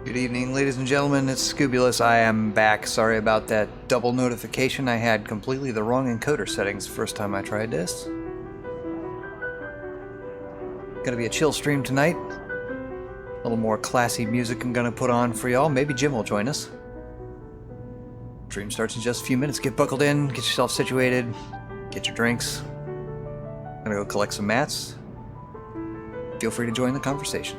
Good evening, ladies and gentlemen. It's Scubulus. I am back. Sorry about that double notification. I had completely the wrong encoder settings the first time I tried this. Gonna be a chill stream tonight. A little more classy music I'm gonna put on for y'all. Maybe Jim will join us. Stream starts in just a few minutes. Get buckled in, get yourself situated, get your drinks. Gonna go collect some mats. Feel free to join the conversation.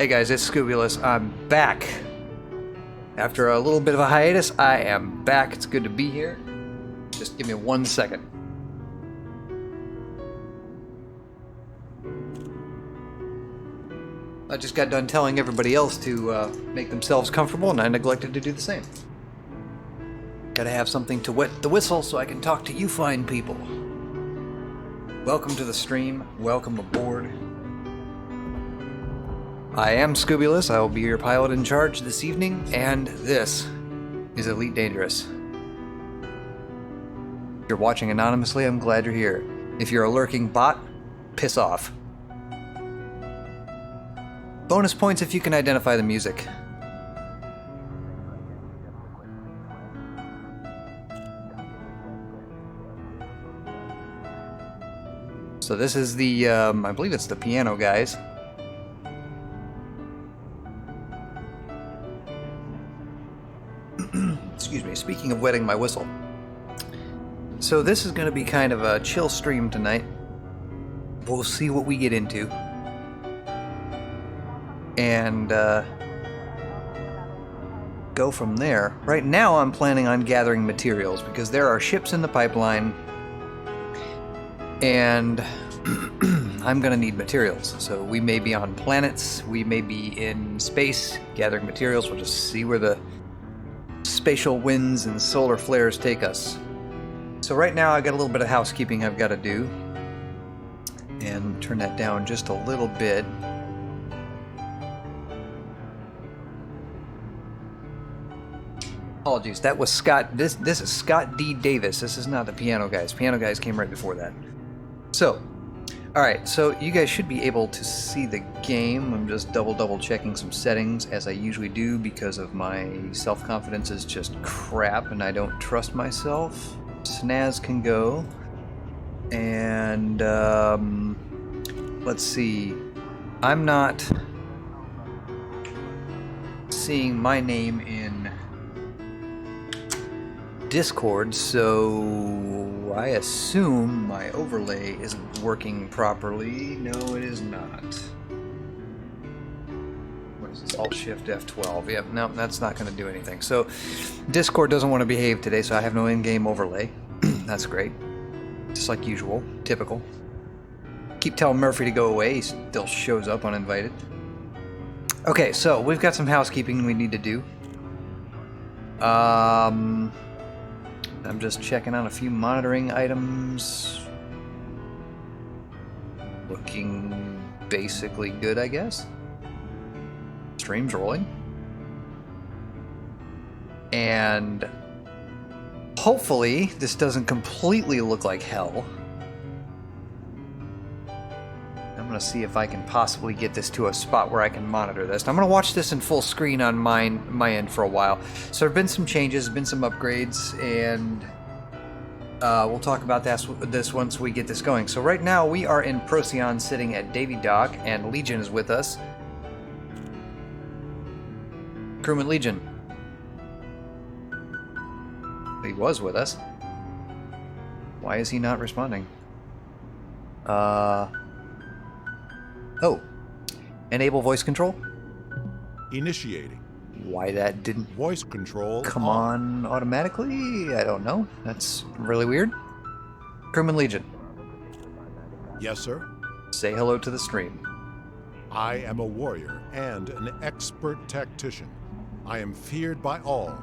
Hey guys, it's Scobulus. I'm back. After a little bit of a hiatus, I am back. It's good to be here. Just give me 1 second. I just got done telling everybody else to make themselves comfortable, and I neglected to do the same. Gotta have something to wet the whistle so I can talk to you fine people. Welcome to the stream. Welcome aboard. I am Scobulus. I will be your pilot in charge this evening, and this is Elite Dangerous. If you're watching anonymously, I'm glad you're here. If you're a lurking bot, piss off. Bonus points if you can identify the music. So this is the, I believe it's the piano guys. Excuse me, speaking of wetting my whistle. So this is going to be kind of a chill stream tonight. We'll see what we get into. And go from there. Right now I'm planning on gathering materials because there are ships in the pipeline and I'm going to need materials. So we may be on planets, we may be in space gathering materials. We'll just see where the spatial winds and solar flares take us. So right now I got a little bit of housekeeping I've got to do. and turn that down just a little bit. Apologies, that was Scott. This is Scott D. Davis. This is not the Piano Guys. Piano Guys came right before that. So, alright, so you guys should be able to see the game. I'm just double checking some settings as I usually do because of my self-confidence is just crap and I don't trust myself. Snaz can go. And let's see. I'm not seeing my name in Discord, so I assume my overlay isn't working properly. No, it is not. What is this? Alt-Shift F12. Yep, no, that's not going to do anything. So Discord doesn't want to behave today, so I have no in-game overlay. That's great. Just like usual. Typical. Keep telling Murphy to go away. He still shows up uninvited. Okay, so we've got some housekeeping we need to do. I'm just checking on a few monitoring items. Looking basically good, I guess. Stream's rolling. And hopefully this doesn't completely look like hell. I'm going to see if I can possibly get this to a spot where I can monitor this. I'm going to watch this in full screen on my end for a while. So there have been some changes, been some upgrades, and we'll talk about this once we get this going. So right now we are in Procyon sitting at Davy Dock, and Legion is with us. Crewman Legion. He was with us. Why is he not responding? Oh. Enable voice control? Initiating. Why that didn't Voice control come on automatically? I don't know. That's really weird. Crewman Legion. Yes, sir. Say hello to the stream. I am a warrior and an expert tactician. I am feared by all.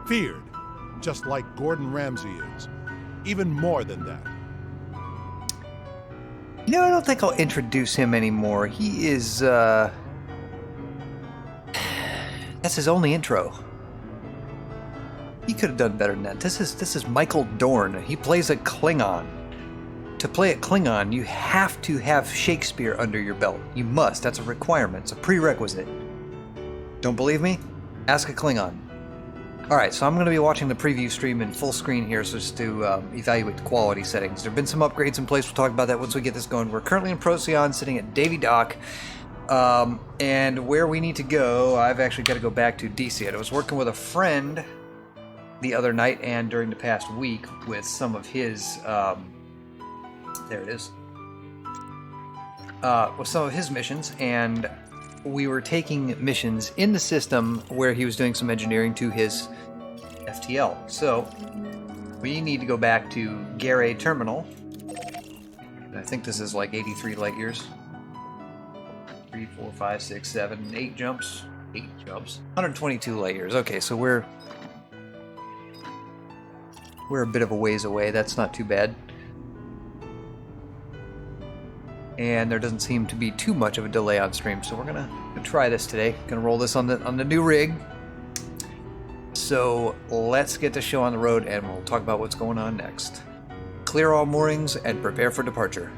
Feared, just like Gordon Ramsay is. Even more than that. You know, I don't think I'll introduce him anymore. He is, that's his only intro. He could have done better than that. This is Michael Dorn. He plays a Klingon. To play a Klingon, you have to have Shakespeare under your belt. You must. That's a requirement. It's a prerequisite. Don't believe me? Ask a Klingon. Alright, so I'm going to be watching the preview stream in full screen here, so just to evaluate the quality settings. There have been some upgrades in place. We'll talk about that once we get this going. We're currently in Procyon, sitting at Davy Dock. And where we need to go, I've actually got to go back to DC. I was working with a friend the other night and during the past week with some of his... there it is. With some of his missions, and we were taking missions in the system where he was doing some engineering to his FTL. So we need to go back to Garay Terminal. And I think this is like 83 light years. 3, 4, 5, 6, 7, 8 jumps. 8 jumps. 122 light years. Okay, so we're a bit of a ways away. That's not too bad. And there doesn't seem to be too much of a delay on stream, so we're gonna try this today. Gonna roll this on the new rig. So let's get the show on the road, and we'll talk about what's going on next. Clear all moorings and prepare for departure.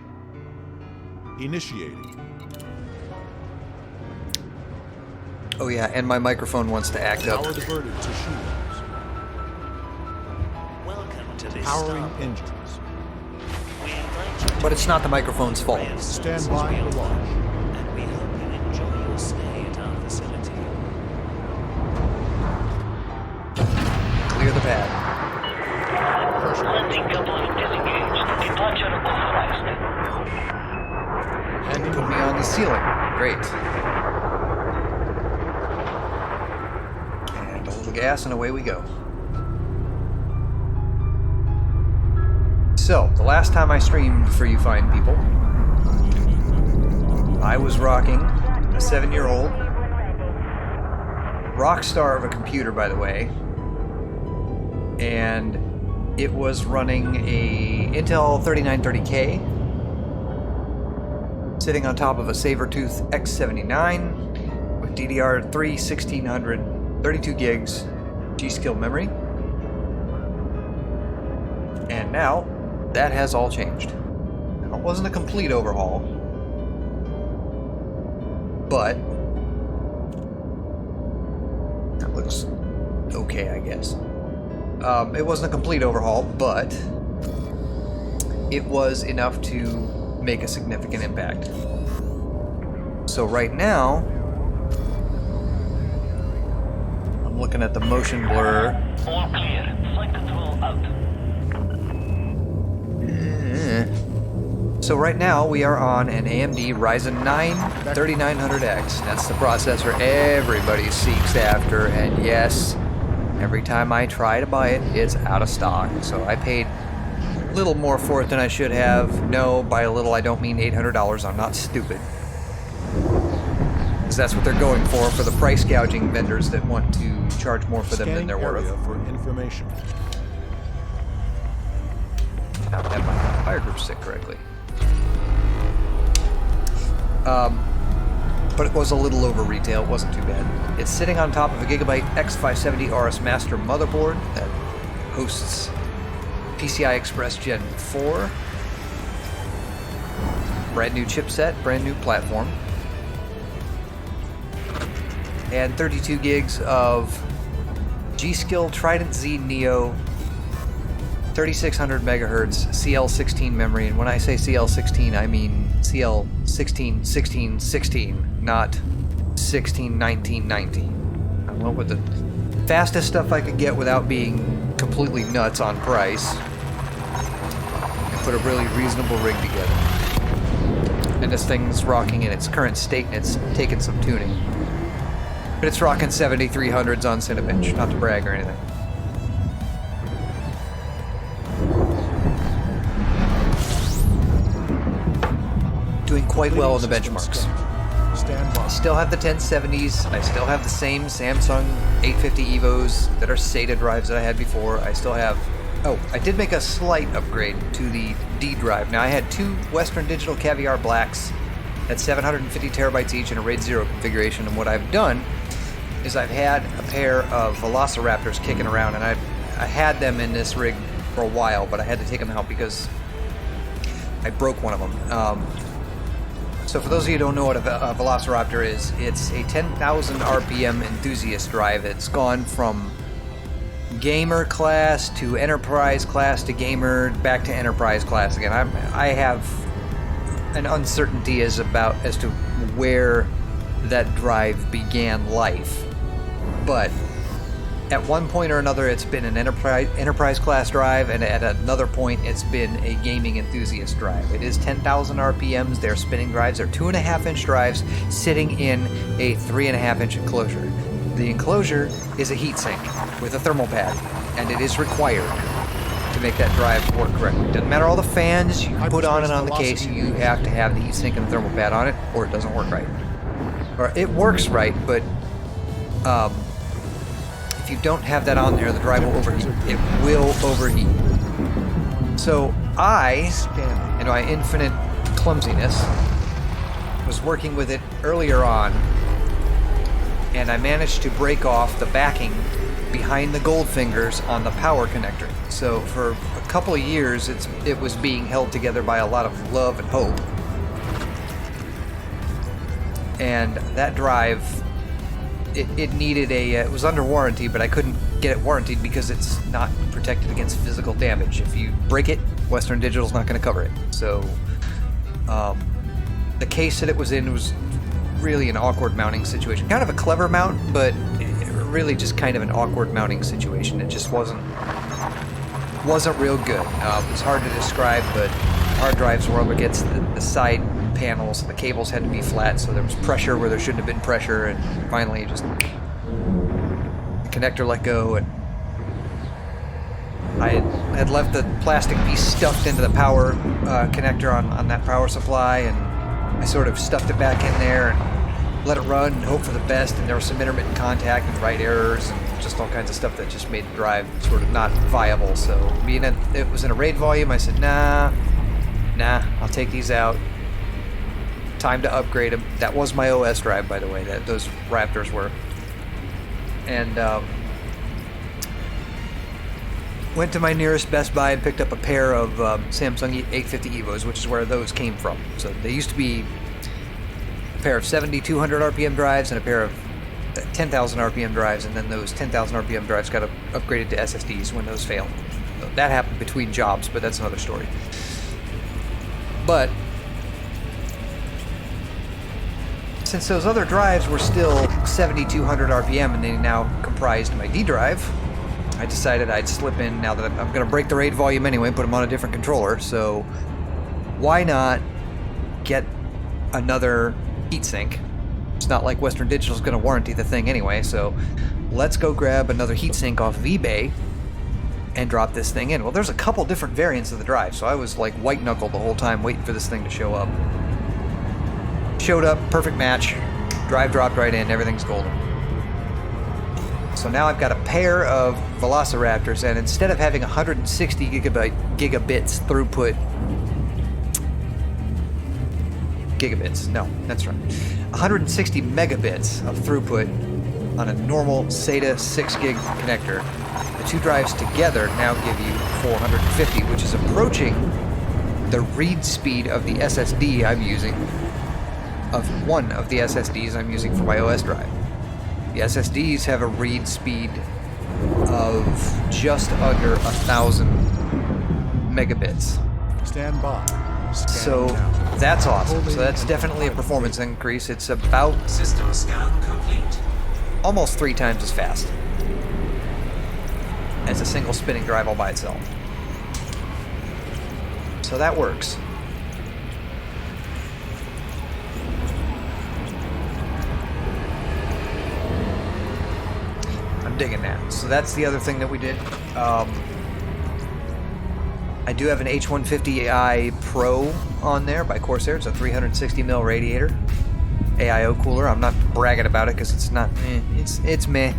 Initiating. Oh yeah, and my microphone wants to act up. Power diverted to shields. Welcome to this Powering stop. engines. We invite you to But it's not the microphone's fault. experience Stand services by we for offer, launch. and we hope you enjoy your stay at our facility. Clear the pad. Landing coupling disengaged. Departure authorized. And put me on the ceiling. Great. And a little gas, and away we go. So, the last time I streamed for you fine people, I was rocking a 7-year-old rock star of a computer, by the way, and it was running a Intel 3930K sitting on top of a Sabertooth X79 with DDR3 1600, 32 gigs, G-Skill memory. And now, that has all changed. Now, it wasn't a complete overhaul, but that looks okay, I guess. It wasn't a complete overhaul, but it was enough to make a significant impact. So right now, I'm looking at the motion blur. All clear. Flight control out. So right now we are on an AMD Ryzen 9 3900X. That's the processor everybody seeks after, and yes, every time I try to buy it, it's out of stock. So I paid a little more for it than I should have. No, by a little I don't mean $800. I'm not stupid. Because that's what they're going for the price gouging vendors that want to charge more for them than they're worth. For information. I don't have my fire group set correctly. But it was a little over retail. It wasn't too bad. It's sitting on top of a Gigabyte X570 RS Master motherboard that hosts PCI Express Gen 4. Brand new chipset, brand new platform. And 32 gigs of G-Skill Trident Z Neo 3600 megahertz CL16 memory, and when I say CL16, I mean CL16 16 16, not 16 19 19. I went with the fastest stuff I could get without being completely nuts on price, and put a really reasonable rig together. And this thing's rocking in its current state, and it's taken some tuning. But it's rocking 7300s on Cinebench, not to brag or anything. Doing quite well in the benchmarks. Stand by. I still have the 1070s. I still have the same Samsung 850 EVOs that are SATA drives that I had before. I still have... Oh, I did make a slight upgrade to the D drive. Now, I had two Western Digital Caviar Blacks at 750 terabytes each in a RAID 0 configuration, and what I've done is I've had a pair of Velociraptors kicking around, and I had them in this rig for a while, but I had to take them out because I broke one of them. So for those of you who don't know what a Velociraptor is, it's a 10,000 RPM enthusiast drive. It's gone from gamer class to enterprise class to gamer back to enterprise class again. I have an uncertainty as to where that drive began life, but at one point or another it's been an enterprise class drive, and at another point it's been a gaming enthusiast drive. It is 10,000 RPMs. They're spinning drives. They're 2.5-inch drives sitting in a 3.5-inch enclosure. The enclosure is a heatsink with a thermal pad, and it is required to make that drive work correctly. Doesn't matter all the fans you put on and on the case, you have to have the heatsink and the thermal pad on it, or it doesn't work right. Or it works right, but if you don't have that on there, the drive will overheat. It will overheat. So I, in my infinite clumsiness, was working with it earlier on, and I managed to break off the backing behind the gold fingers on the power connector. So for a couple of years, it was being held together by a lot of love and hope. And that drive, it needed it was under warranty, but I couldn't get it warranted because it's not protected against physical damage. If you break it, Western Digital's not going to cover it. So the case that it was in was really an awkward mounting situation. Kind of a clever mount, but really just kind of an awkward mounting situation. It just wasn't real good. It was hard to describe, but hard drives were up against the side panels, and the cables had to be flat, so there was pressure where there shouldn't have been pressure, and finally just the connector let go, and I had left the plastic piece stuffed into the power connector on that power supply, and I sort of stuffed it back in there and let it run and hope for the best, and there was some intermittent contact and write errors and just all kinds of stuff that just made the drive sort of not viable. So being it was in a RAID volume, I said, nah, I'll take these out. Time to upgrade them. That was my OS drive, by the way, that those Raptors were. And went to my nearest Best Buy and picked up a pair of Samsung 850 EVOs, which is where those came from. So they used to be a pair of 7,200 RPM drives and a pair of 10,000 RPM drives, and then those 10,000 RPM drives got upgraded to SSDs when those failed. So that happened between jobs, but that's another story. But since those other drives were still 7,200 RPM and they now comprised my D drive, I decided I'd slip in, now that I'm going to break the RAID volume anyway, and put them on a different controller, so why not get another heatsink? It's not like Western Digital's going to warranty the thing anyway, so let's go grab another heatsink off of eBay and drop this thing in. Well, there's a couple different variants of the drive, so I was like white-knuckled the whole time waiting for this thing to show up. Showed up, perfect match, drive dropped right in, everything's golden. So now I've got a pair of Velociraptors, and instead of having 160 gigabits throughput, no, that's right, 160 megabits of throughput on a normal SATA 6 gig connector, the two drives together now give you 450, which is approaching the read speed of the SSD I'm using, of one of the SSDs I'm using for my OS drive. The SSDs have a read speed of just under 1,000 megabits. Stand by. Scan So now. that's awesome. Holding So that's and definitely a performance increase. It's about System scan complete. almost 3 times as fast as a single spinning drive all by itself. So that works. I'm digging that. So that's the other thing that we did. I do have an H150i Pro on there by Corsair. It's a 360mm radiator. AIO cooler. I'm not bragging about it because it's not it's meh.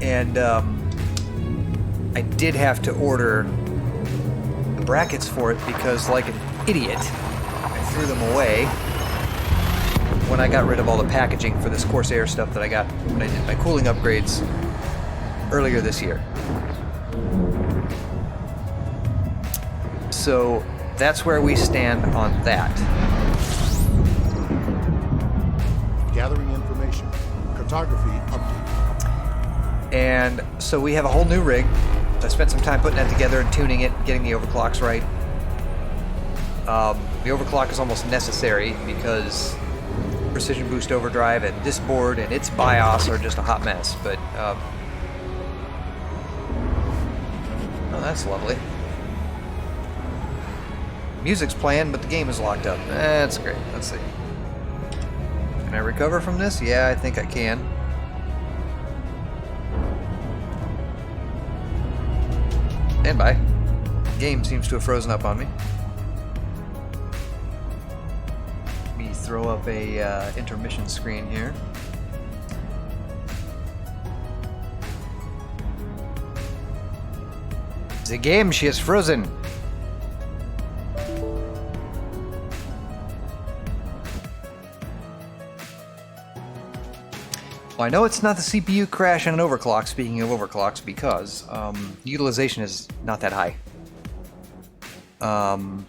And I did have to order the brackets for it because, like an idiot, I threw them away when I got rid of all the packaging for this Corsair stuff that I got when I did my cooling upgrades earlier this year. So that's where we stand on that. Gathering information. Cartography update. And so we have a whole new rig. I spent some time putting that together and tuning it, getting the overclocks right. The overclock is almost necessary because Precision Boost Overdrive and this board and its BIOS are just a hot mess. But oh, that's lovely. Music's playing, but the game is locked up. That's great. Let's see. Can I recover from this? Yeah, I think I can. Stand by. The game seems to have frozen up on me. Let me throw up a intermission screen here. The game, she is frozen. Well, I know it's not the CPU crash and an overclock, speaking of overclocks, because utilization is not that high. I'm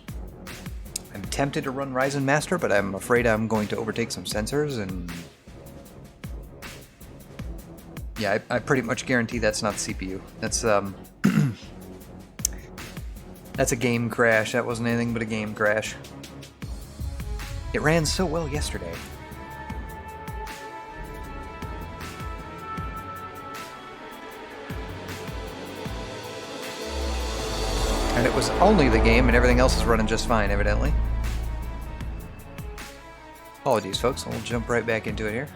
tempted to run Ryzen Master, but I'm afraid I'm going to overtake some sensors, and yeah, I pretty much guarantee that's not the CPU. That's that's a game crash. That wasn't anything but a game crash. It ran so well yesterday. And it was only the game, and everything else is running just fine, evidently. Apologies, folks. We'll jump right back into it here.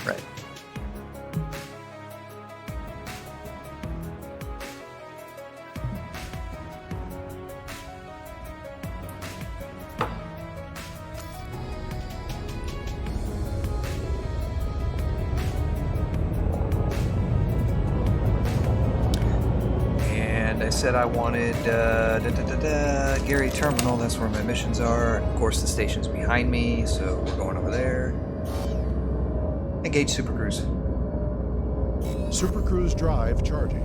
Right. I said I wanted Gary Terminal. That's where my missions are. And of course, the station's behind me, so we're going over there. Engage Super Cruise. Super Cruise drive charging.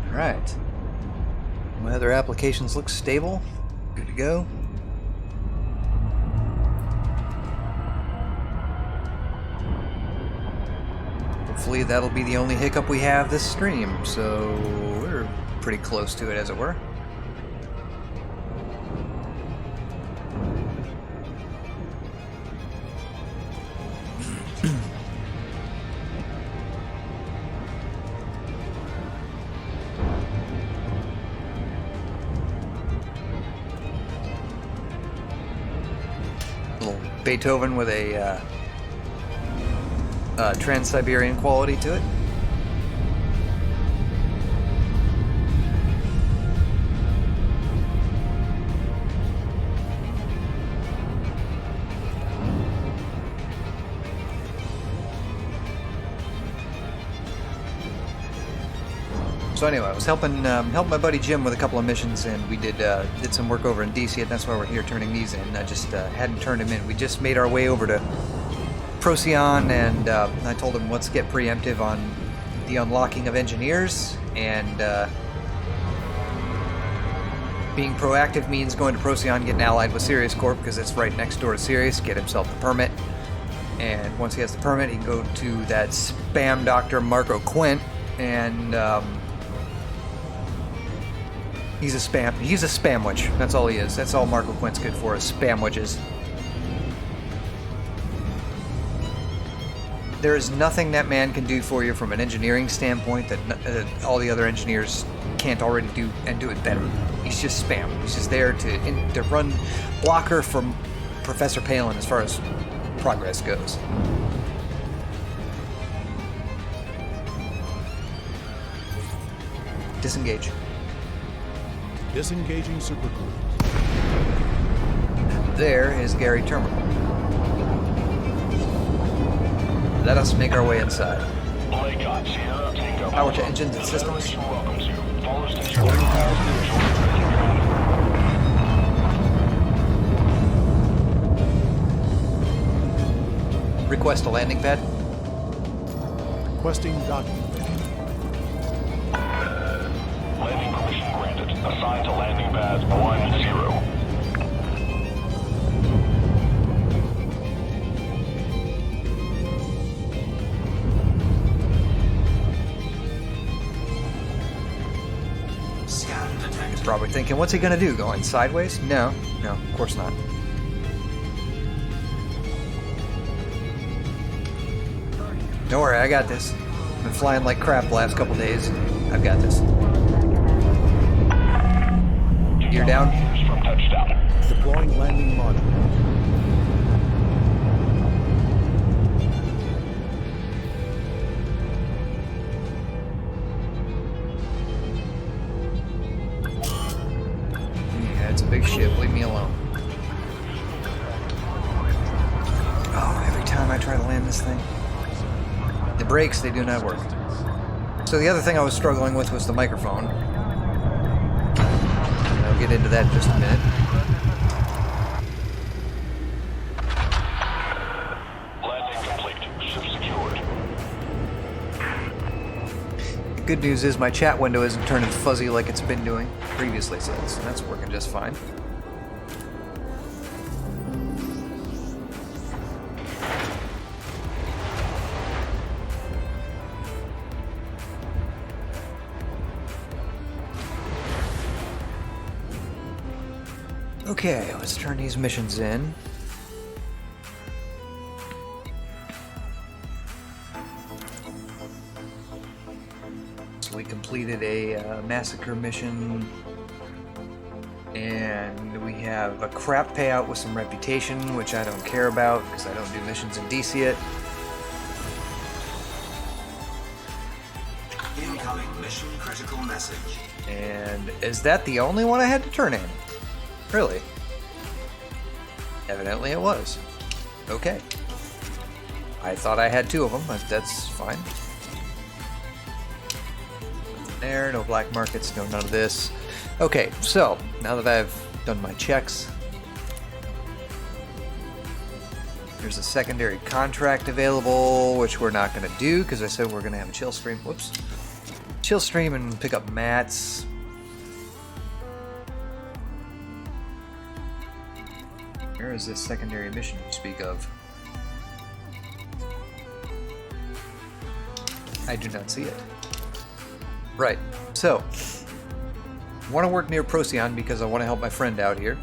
All right. My other applications look stable. Good to go. Hopefully that'll be the only hiccup we have this stream, so we're pretty close to it, as it were. Little Beethoven with a Trans-Siberian quality to it. So anyway, I was helping my buddy Jim with a couple of missions, and we did some work over in DC, and that's why we're here turning these in. I just hadn't turned them in. We just made our way over to Procyon, and I told him let's get preemptive on the unlocking of engineers, and being proactive means going to Procyon, getting allied with Sirius Corp because it's right next door to Sirius, get himself the permit, and once he has the permit, he can go to that spam doctor Marco Quint, and he's a spam witch. That's all he is. That's all Marco Quint's good for, is spam witches. There is nothing that man can do for you from an engineering standpoint that all the other engineers can't already do, and do it better. He's just spam. He's just there to run blocker from Professor Palin as far as progress goes. Disengage. Disengaging Super Cruise. There is Gary Terminal. Let us make our way inside. Power to engines and systems. Request a landing pad. Requesting docking. Landing permission granted. Assigned to landing pad 10. You're probably thinking, what's he gonna do? Going sideways? No, of course not. Don't worry, I got this. I've been flying like crap the last couple days. I've got this. Gear down. From touchdown. Deploying landing module. Yeah, it's a big ship. Leave me alone. Oh, every time I try to land this thing, the brakes, they do not work. So the other thing I was struggling with was the microphone. I'll get into that in just a minute. Landing complete. Ship secured. The good news is my chat window isn't turning fuzzy like it's been doing previously, so that's working just fine. Okay, let's turn these missions in. So we completed a massacre mission, and we have a crap payout with some reputation, which I don't care about because I don't do missions in DC yet. Incoming mission critical message. And is that the only one I had to turn in? Really? Evidently it was. Okay. I thought I had 2 of them, but that's fine. Nothing there, no black markets, no none of this. Okay, so now that I've done my checks, there's a secondary contract available, which we're not going to do because I said we're going to have a chill stream. Whoops. Chill stream and pick up mats. Where is this secondary mission you speak of? I do not see it. Right, so I want to work near Procyon because I want to help my friend out here,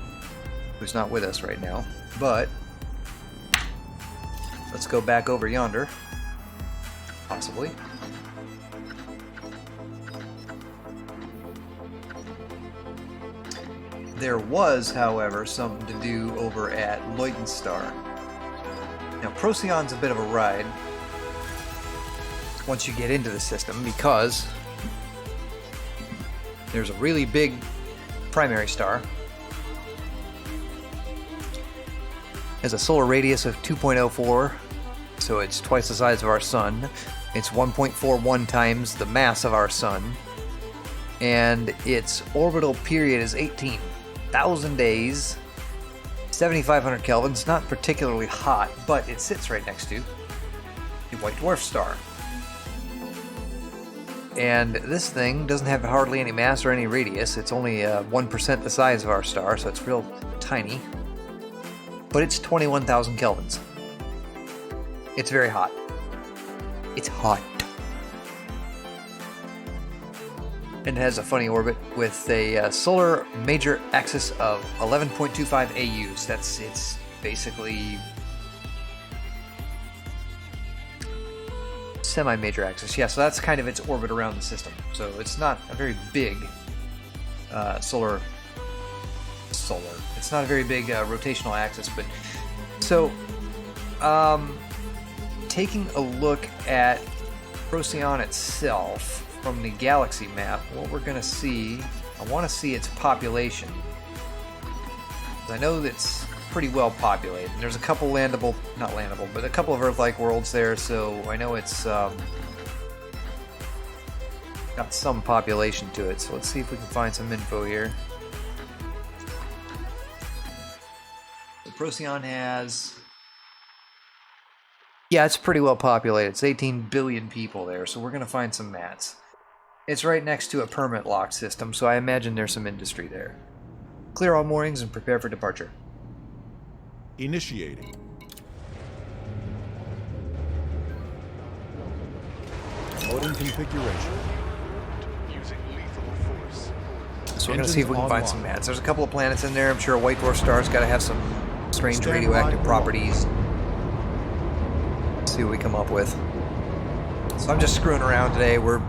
who's not with us right now, but let's go back over yonder, possibly. There was, however, something to do over at Leutenstar. Now, Procyon's a bit of a ride once you get into the system because there's a really big primary star. Has a solar radius of 2.04, so it's twice the size of our sun. It's 1.41 times the mass of our sun, and its orbital period is 18,000 days, 7,500 Kelvin. It's not particularly hot, but it sits right next to the white dwarf star. And this thing doesn't have hardly any mass or any radius. It's only 1% the size of our star, so it's real tiny. But it's 21,000 kelvins. It's very hot. It's hot. And it has a funny orbit with a solar major axis of 11.25 AUs. It's basically semi-major axis. Yeah, so that's kind of its orbit around the system. So it's not a very big solar. It's not a very big rotational axis, but so taking a look at Procyon itself from the galaxy map, what we're going to see, I want to see its population. I know that it's pretty well populated. There's a couple landable, not landable, but a couple of Earth-like worlds there, so I know it's got some population to it. So let's see if we can find some info here. So Procyon has... Yeah, it's pretty well populated. It's 18 billion people there, so we're going to find some mats. It's right next to a permit lock system, so I imagine there's some industry there. Clear all moorings and prepare for departure. Initiating. Modem configuration. Using lethal force. So we're going to see if we can find some mats. There's a couple of planets in there. I'm sure a white dwarf star's got to have some strange radioactive properties. Let's see what we come up with. So I'm just screwing around today. We're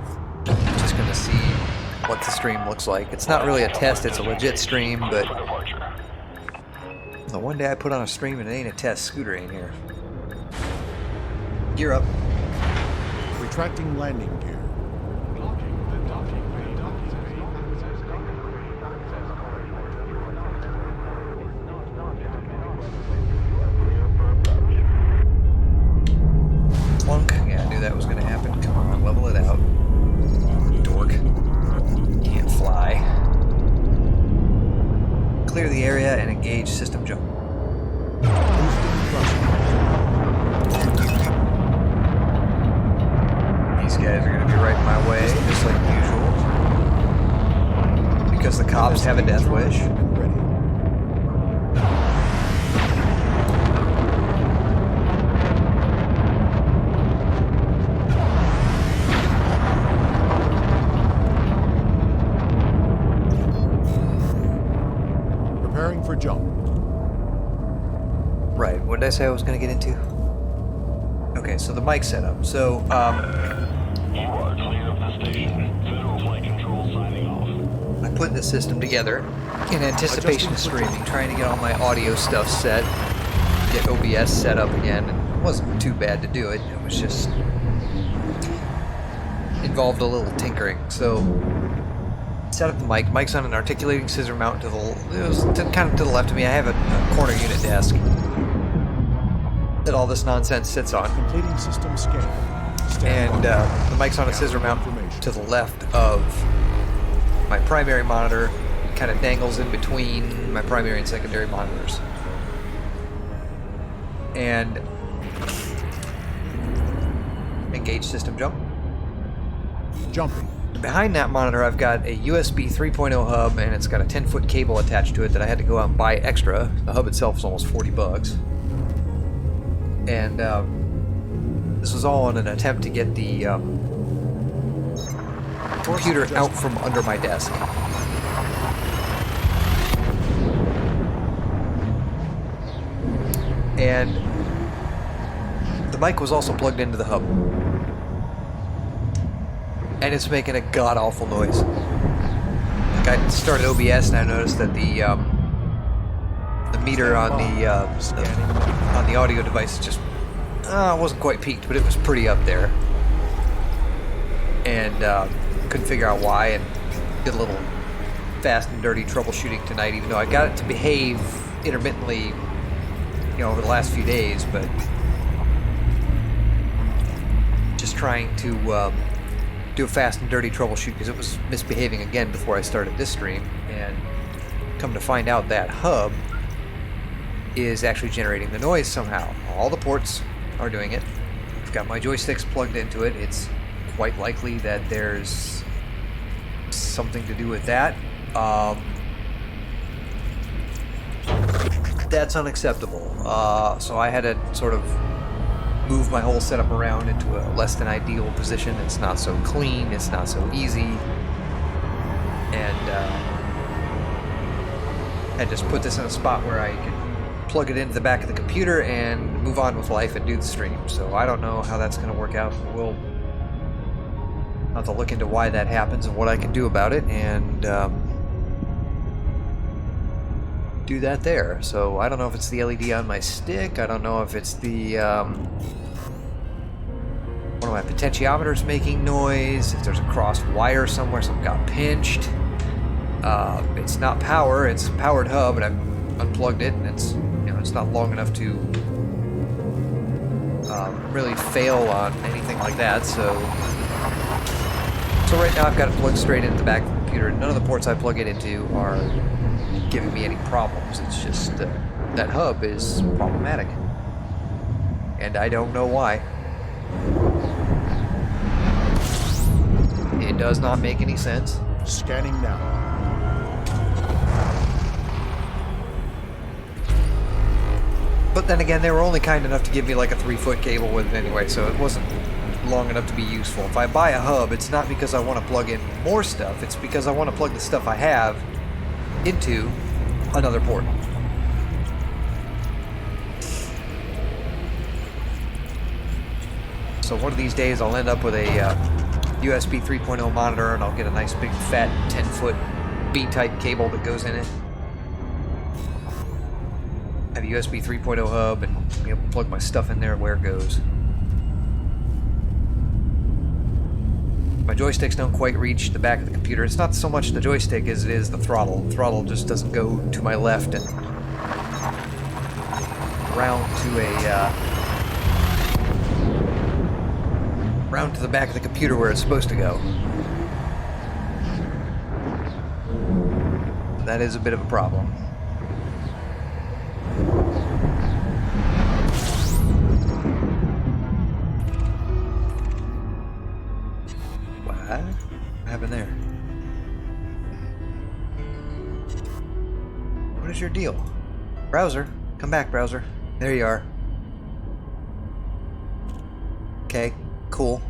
just going to see what the stream looks like. It's not really a test, it's a legit stream, but the one day I put on a stream and it ain't a test, Scooter ain't here. Gear up. Retracting landing gear. Plunk. Yeah, I knew that was going to happen. Come on, level it out. Dork. Can't fly. Clear the area and engage system jump. These guys are going to be right in my way, just like usual. Because the cops have a death wish. Preparing for jump. Right, what did I say I was going to get into? Okay, so the mic setup. So, You are clear of the station. Federal Flight Control signing off. I put the system together in anticipation of streaming, trying to get all my audio stuff set, get OBS set up again, and it wasn't too bad to do it. It was just involved a little tinkering. So set up the mic. Mic's on an articulating scissor mount kind of to the left of me. I have a corner unit desk that all this nonsense sits on. Completing system scan. And the mic's on a scissor mount to the left of my primary monitor. It kind of dangles in between my primary and secondary monitors. And engage system jump. Jumping. Behind that monitor, I've got a USB 3.0 hub, and it's got a 10-foot cable attached to it that I had to go out and buy extra. The hub itself is almost $40. And this was all in an attempt to get the computer out from under my desk. And the mic was also plugged into the hub. And it's making a god-awful noise. Like, I started OBS and I noticed that the meter on the audio device just wasn't quite peaked, but it was pretty up there. And couldn't figure out why, and did a little fast and dirty troubleshooting tonight, even though I got it to behave intermittently, over the last few days, but just trying to do a fast and dirty troubleshoot because it was misbehaving again before I started this stream, and come to find out that hub is actually generating the noise somehow. All the ports are doing it. I've got my joysticks plugged into it. It's quite likely that there's something to do with that. That's unacceptable. So I had to sort of move my whole setup around into a less than ideal position. It's not so clean, it's not so easy, and I just put this in a spot where I could plug it into the back of the computer and move on with life and do the stream. So I don't know how that's going to work out. We'll have to look into why that happens and what I can do about it, and do that there. So I don't know if it's the LED on my stick. I don't know if it's the one of my potentiometers making noise, if there's a crossed wire somewhere, something got pinched. It's not power, it's a powered hub, and I've unplugged it, and it's it's not long enough to really fail on anything like that. So right now I've got it plugged straight into the back of the computer. None of the ports I plug it into are giving me any problems. It's just that hub is problematic, and I don't know why. It does not make any sense. Scanning now. But then again, they were only kind enough to give me like a 3-foot cable with it anyway, so it wasn't long enough to be useful. If I buy a hub, it's not because I want to plug in more stuff, it's because I want to plug the stuff I have into another port. So one of these days I'll end up with a USB 3.0 monitor, and I'll get a nice big fat 10-foot B-type cable that goes in it. Have a USB 3.0 hub and be able to plug my stuff in there where it goes. My joysticks don't quite reach the back of the computer. It's not so much the joystick as it is the throttle. The throttle just doesn't go to my left and round to the back of the computer where it's supposed to go. That is a bit of a problem. What happened there? What is your deal? Browser, come back, browser. There you are. Okay, cool.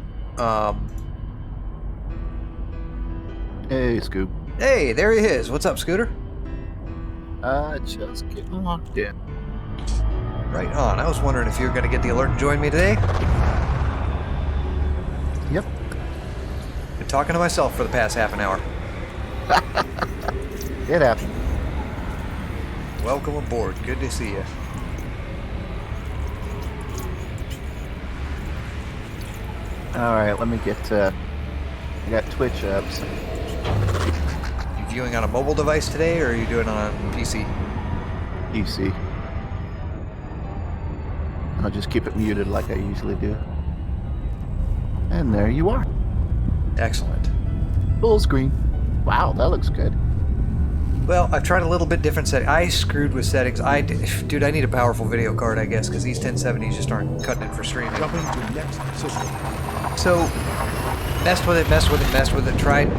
Hey, Scoop. Hey, there he is. What's up, Scooter? Just getting locked in. Right on. I was wondering if you were going to get the alert and join me today. Yep. Been talking to myself for the past half an hour. It happened. Welcome aboard. Good to see you. Alright, let me get, I got Twitch up, so. viewing on a mobile device today, or are you doing it on PC? PC. I'll just keep it muted like I usually do. And there you are. Excellent. Full screen. Wow, that looks good. Well, I've tried a little bit different setting. I screwed with settings. Dude, I need a powerful video card, I guess, because these 1070s just aren't cutting it for streaming. Jumping to next system. So, messed with it. Tried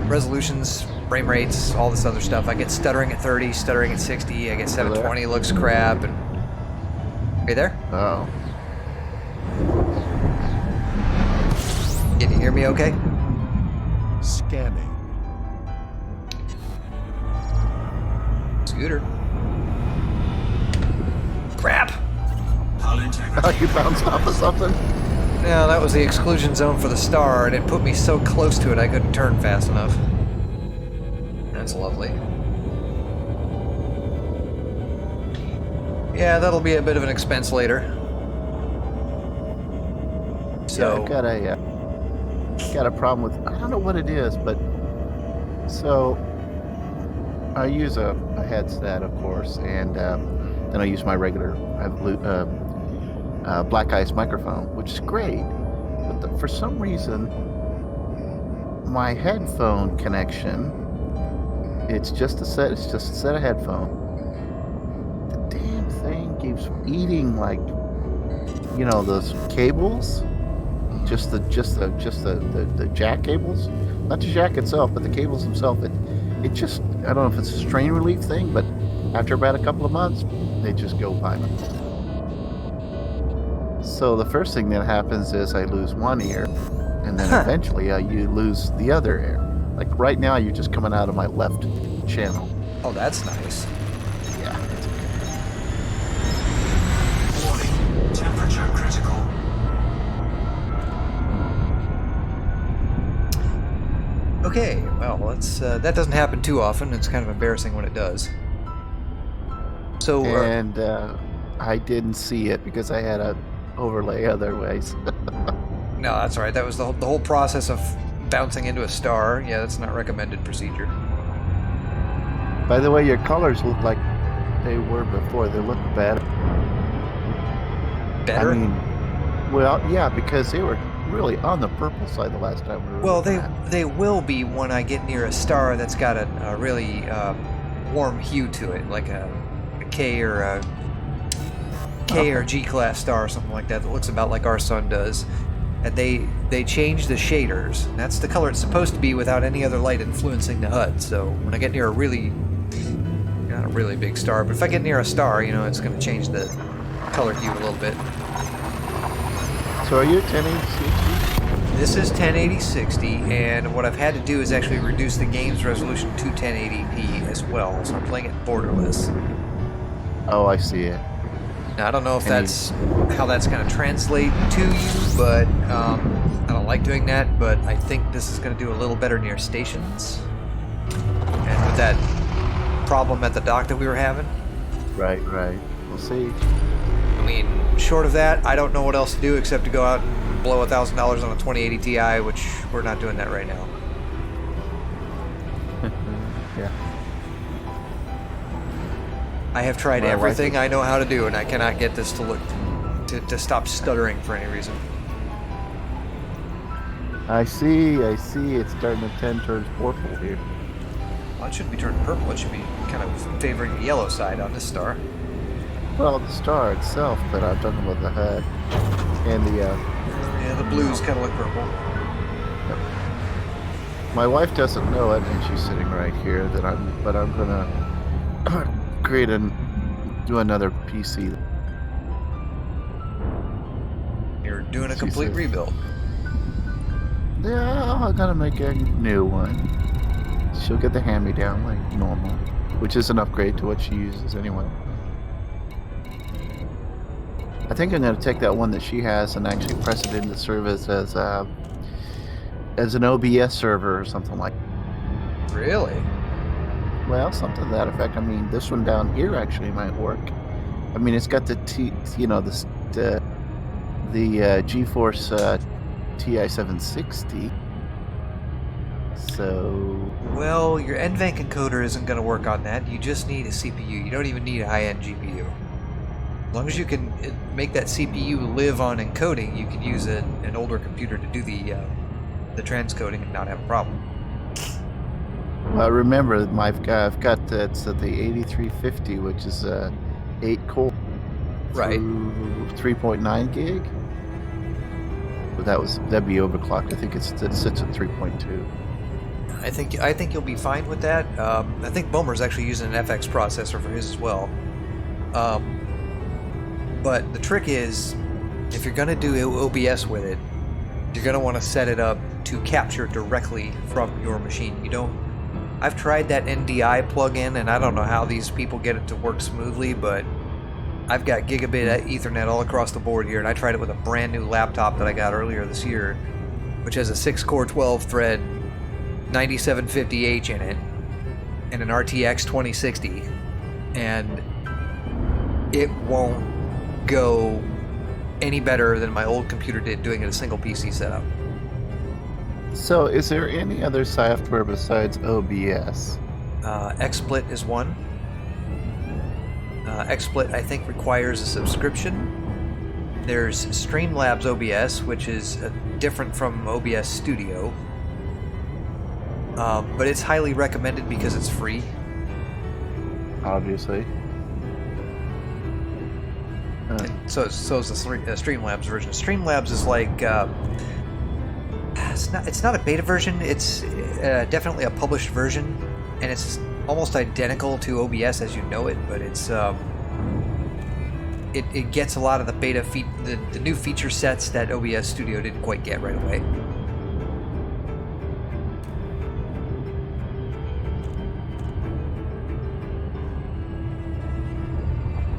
resolutions, frame rates, all this other stuff. I get stuttering at 30, stuttering at 60. I get 720, looks crap. And are you there? Oh. Can you hear me okay? Scanning. Scooter. Crap! Oh, you bounced off of something? No, that was the exclusion zone for the star, and it put me so close to it I couldn't turn fast enough. That's lovely. Yeah, that'll be a bit of an expense later. So Yeah, I got a problem with, I don't know what it is, but so I use a headset, of course, and then I use my regular Black Ice microphone, which is great. But for some reason, my headphone connection, it's just a set of headphones. The damn thing keeps eating, like, you know, those cables, just the jack cables, not the jack itself, but the cables themselves. It just, I don't know if it's a strain relief thing, but after about a couple of months, they just go violent. So the first thing that happens is I lose one ear, and then eventually you lose the other ear. Like right now, you're just coming out of my left channel. oh, that's nice. Yeah. Warning. Temperature critical. Okay, well, let's. That doesn't happen too often. It's kind of embarrassing when it does. So, And I didn't see it because I had a overlay other ways. no, that's all right. That was the whole process of bouncing into a star. Yeah, that's not recommended procedure. By the way, your colors look like they were before. They look better. Better? I mean, well, yeah, because they were really on the purple side the last time we were. Well, looking at. they will be when I get near a star that's got a really warm hue to it, like a K or a K or G class star or something like that looks about like our sun does. And they change the shaders. And that's the color it's supposed to be without any other light influencing the HUD. So when I get near a really, not a really big star, but if I get near a star, you know, it's going to change the color hue a little bit. So are you 1080? This is 1080-60, and what I've had to do is actually reduce the game's resolution to 1080p as well, so I'm playing it borderless. Oh, I see it. Now, I don't know if that's how that's going to translate to you, but I don't like doing that, but I think this is going to do a little better near stations. And with that problem at the dock that we were having, Right. We'll see. I mean, short of that, I don't know what else to do except to go out and blow $1,000 on a 2080 Ti, which we're not doing that right now. Yeah. I have tried My wife everything is- I know how to do, and I cannot get this to stop stuttering for any reason. I see. It's starting to tend towards purple here. Well, it shouldn't be turning purple. It should be kind of favoring the yellow side on this star. Well, the star itself, but I'm talking about the HUD and the. Yeah, the blues kind of look purple. My wife doesn't know it, and she's sitting right here. But I'm gonna do another PC. You're doing a She complete says- rebuild. Yeah, I gotta make a new one. She'll get the hand-me-down like normal, which is an upgrade to what she uses anyway. I think I'm gonna take that one that she has and actually press it into service as an OBS server or something like. Really? Well, something to that effect. I mean, this one down here actually might work. I mean, it's got the GeForce TI 760. So, Well, your NVENC encoder isn't going to work on that. You just need a CPU. You don't even need a high-end GPU. As long as you can make that CPU live on encoding, you can use an older computer to do the transcoding and not have a problem. well, remember, I've got the 8350, which is 8 core, Right. 3.9 gig. But that'd be overclocked. I think it sits at 3.2. I think you'll be fine with that. I think Bomer's actually using an FX processor for his as well. But the trick is, if you're going to do OBS with it, you're going to want to set it up to capture directly from your machine. I've tried that NDI plugin, and I don't know how these people get it to work smoothly, but I've got gigabit Ethernet all across the board here, and I tried it with a brand new laptop that I got earlier this year, which has a 6-core 12-thread 9750H in it, and an RTX 2060, and it won't go any better than my old computer did doing it in a single PC setup. So, is there any other software besides OBS? XSplit is one. XSplit, I think, requires a subscription. There's Streamlabs OBS, which is different from OBS Studio. But it's highly recommended because it's free. Obviously. So is the Streamlabs version. Streamlabs is like it's not a beta version. It's definitely a published version, and it's almost identical to OBS as you know it. But it's it gets a lot of the beta the new feature sets that OBS Studio didn't quite get right away.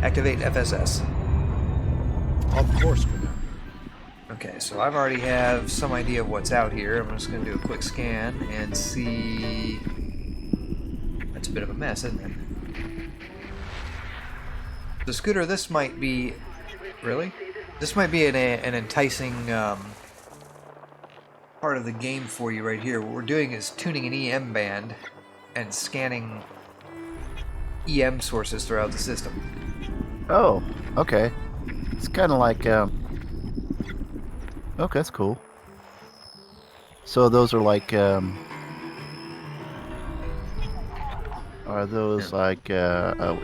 Activate FSS. Of course, Commander. Okay, so I've already have some idea of what's out here. I'm just going to do a quick scan and see... That's a bit of a mess, isn't it? The Scooter, this might be... Really? This might be an enticing part of the game for you right here. What we're doing is tuning an EM band and scanning EM sources throughout the system. Oh, okay. It's kind of like, okay, that's cool. So those are like, are those like,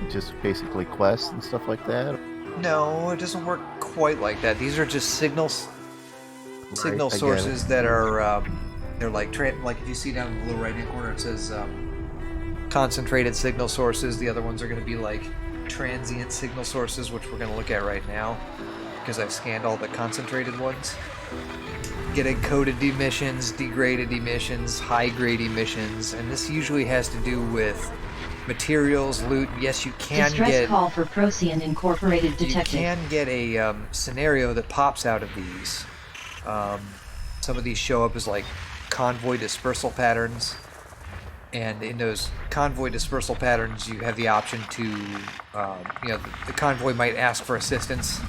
just basically quests and stuff like that? No, it doesn't work quite like that. These are just signal Right, sources that are, they're like if you see down in the lower right-hand corner, it says concentrated signal sources. The other ones are going to be like transient signal sources, which we're going to look at right now because I've scanned all the concentrated ones. Get encoded emissions, degraded emissions, high-grade emissions, and this usually has to do with materials, loot. Yes, you can Distress call for Procyon Incorporated detected. You can get a scenario that pops out of these. Some of these show up as like convoy dispersal patterns, and in those convoy dispersal patterns you have the option to, the convoy might ask for assistance,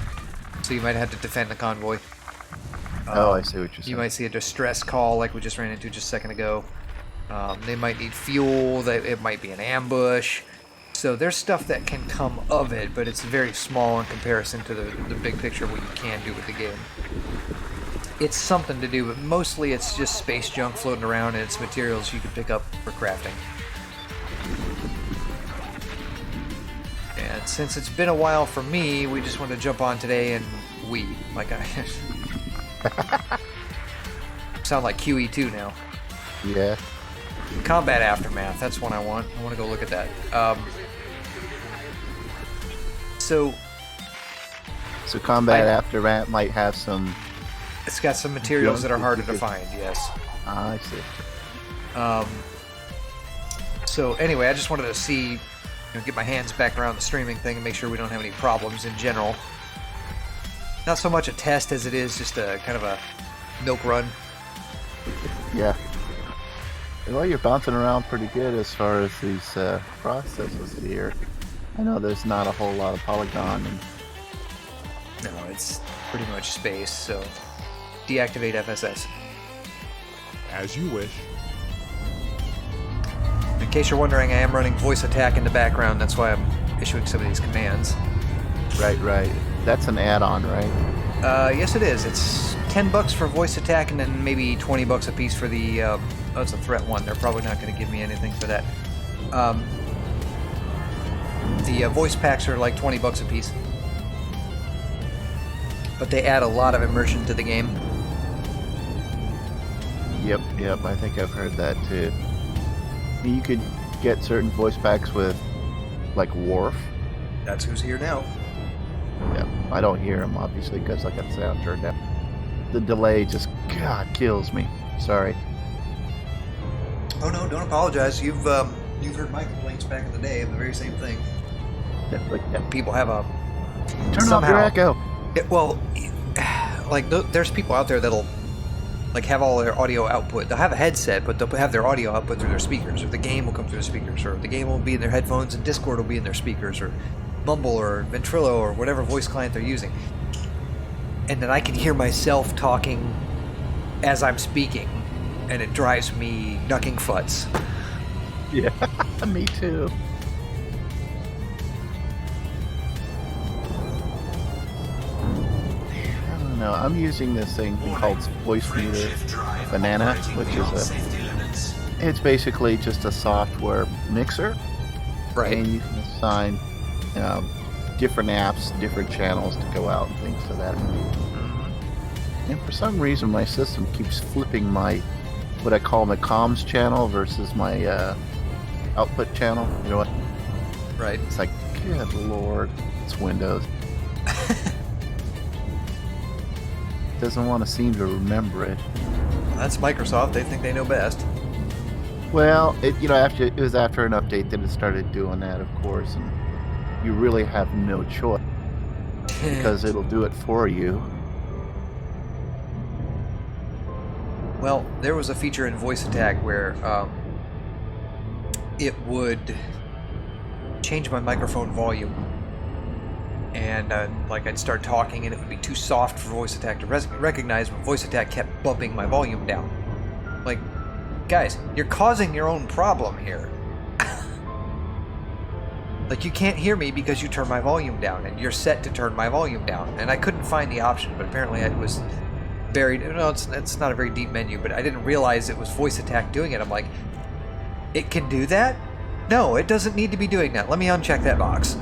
so you might have to defend the convoy. Oh, I see what you're saying. You might see a distress call like we just ran into just a second ago. They might need fuel, it might be an ambush. So there's stuff that can come of it, but it's very small in comparison to the big picture of what you can do with the game. It's something to do, but mostly it's just space junk floating around and it's materials you can pick up for crafting. And since it's been a while for me, we just want to jump on today and sound like QE2 now. Yeah. Combat Aftermath, that's one I want. I want to go look at that. So Combat Aftermath might have some... It's got some materials that are harder to find, yes. I see. So anyway, I just wanted to see, get my hands back around the streaming thing and make sure we don't have any problems in general. Not so much a test as it is just a kind of a milk run. Yeah. Well, you're bouncing around pretty good as far as these processes here. I know there's not a whole lot of polygon. No, it's pretty much space, so deactivate FSS. As you wish. In case you're wondering, I am running voice attack in the background. That's why I'm issuing some of these commands. Right. That's an add-on, right? Yes, it is. It's $10 for voice attack, and then maybe $20 a piece for the. It's a threat one. They're probably not going to give me anything for that. The voice packs are like $20 a piece, but they add a lot of immersion to the game. Yep. I think I've heard that too. You could get certain voice packs with, like, Worf. That's who's here now. Yeah, I don't hear him obviously because I got the sound turned down. The delay just kills me. Sorry. Oh no, don't apologize. You've heard my complaints back in the day of the very same thing. People have a turn off your echo. There's people out there that'll like have all their audio output. They'll have a headset, but they'll have their audio output through their speakers, or the game will come through the speakers, or the game will be in their headphones and Discord will be in their speakers, or Mumble or Ventrilo or whatever voice client they're using. And then I can hear myself talking as I'm speaking, and it drives me knucking futs. Yeah, me too. I don't know. I'm using this thing called Voice Meter Banana, which is it's basically just a software mixer. Right. And you can assign different apps, different channels to go out and things of that. And for some reason, my system keeps flipping my, what I call my comms channel versus my output channel. You know what? Right. It's like, good Lord, it's Windows. Doesn't want to seem to remember it. That's Microsoft. They think they know best. Well, it was after an update that it started doing that, of course, and you really have no choice because it'll do it for you. Well, there was a feature in Voice Attack where it would change my microphone volume, and I'd start talking and it would be too soft for Voice Attack to recognize, but Voice Attack kept bumping my volume down. Like, guys, you're causing your own problem here. Like, you can't hear me because you turn my volume down, and you're set to turn my volume down. And I couldn't find the option, but apparently it was buried. No, it's not a very deep menu, but I didn't realize it was Voice Attack doing it. I'm like, it can do that? No, it doesn't need to be doing that. Let me uncheck that box.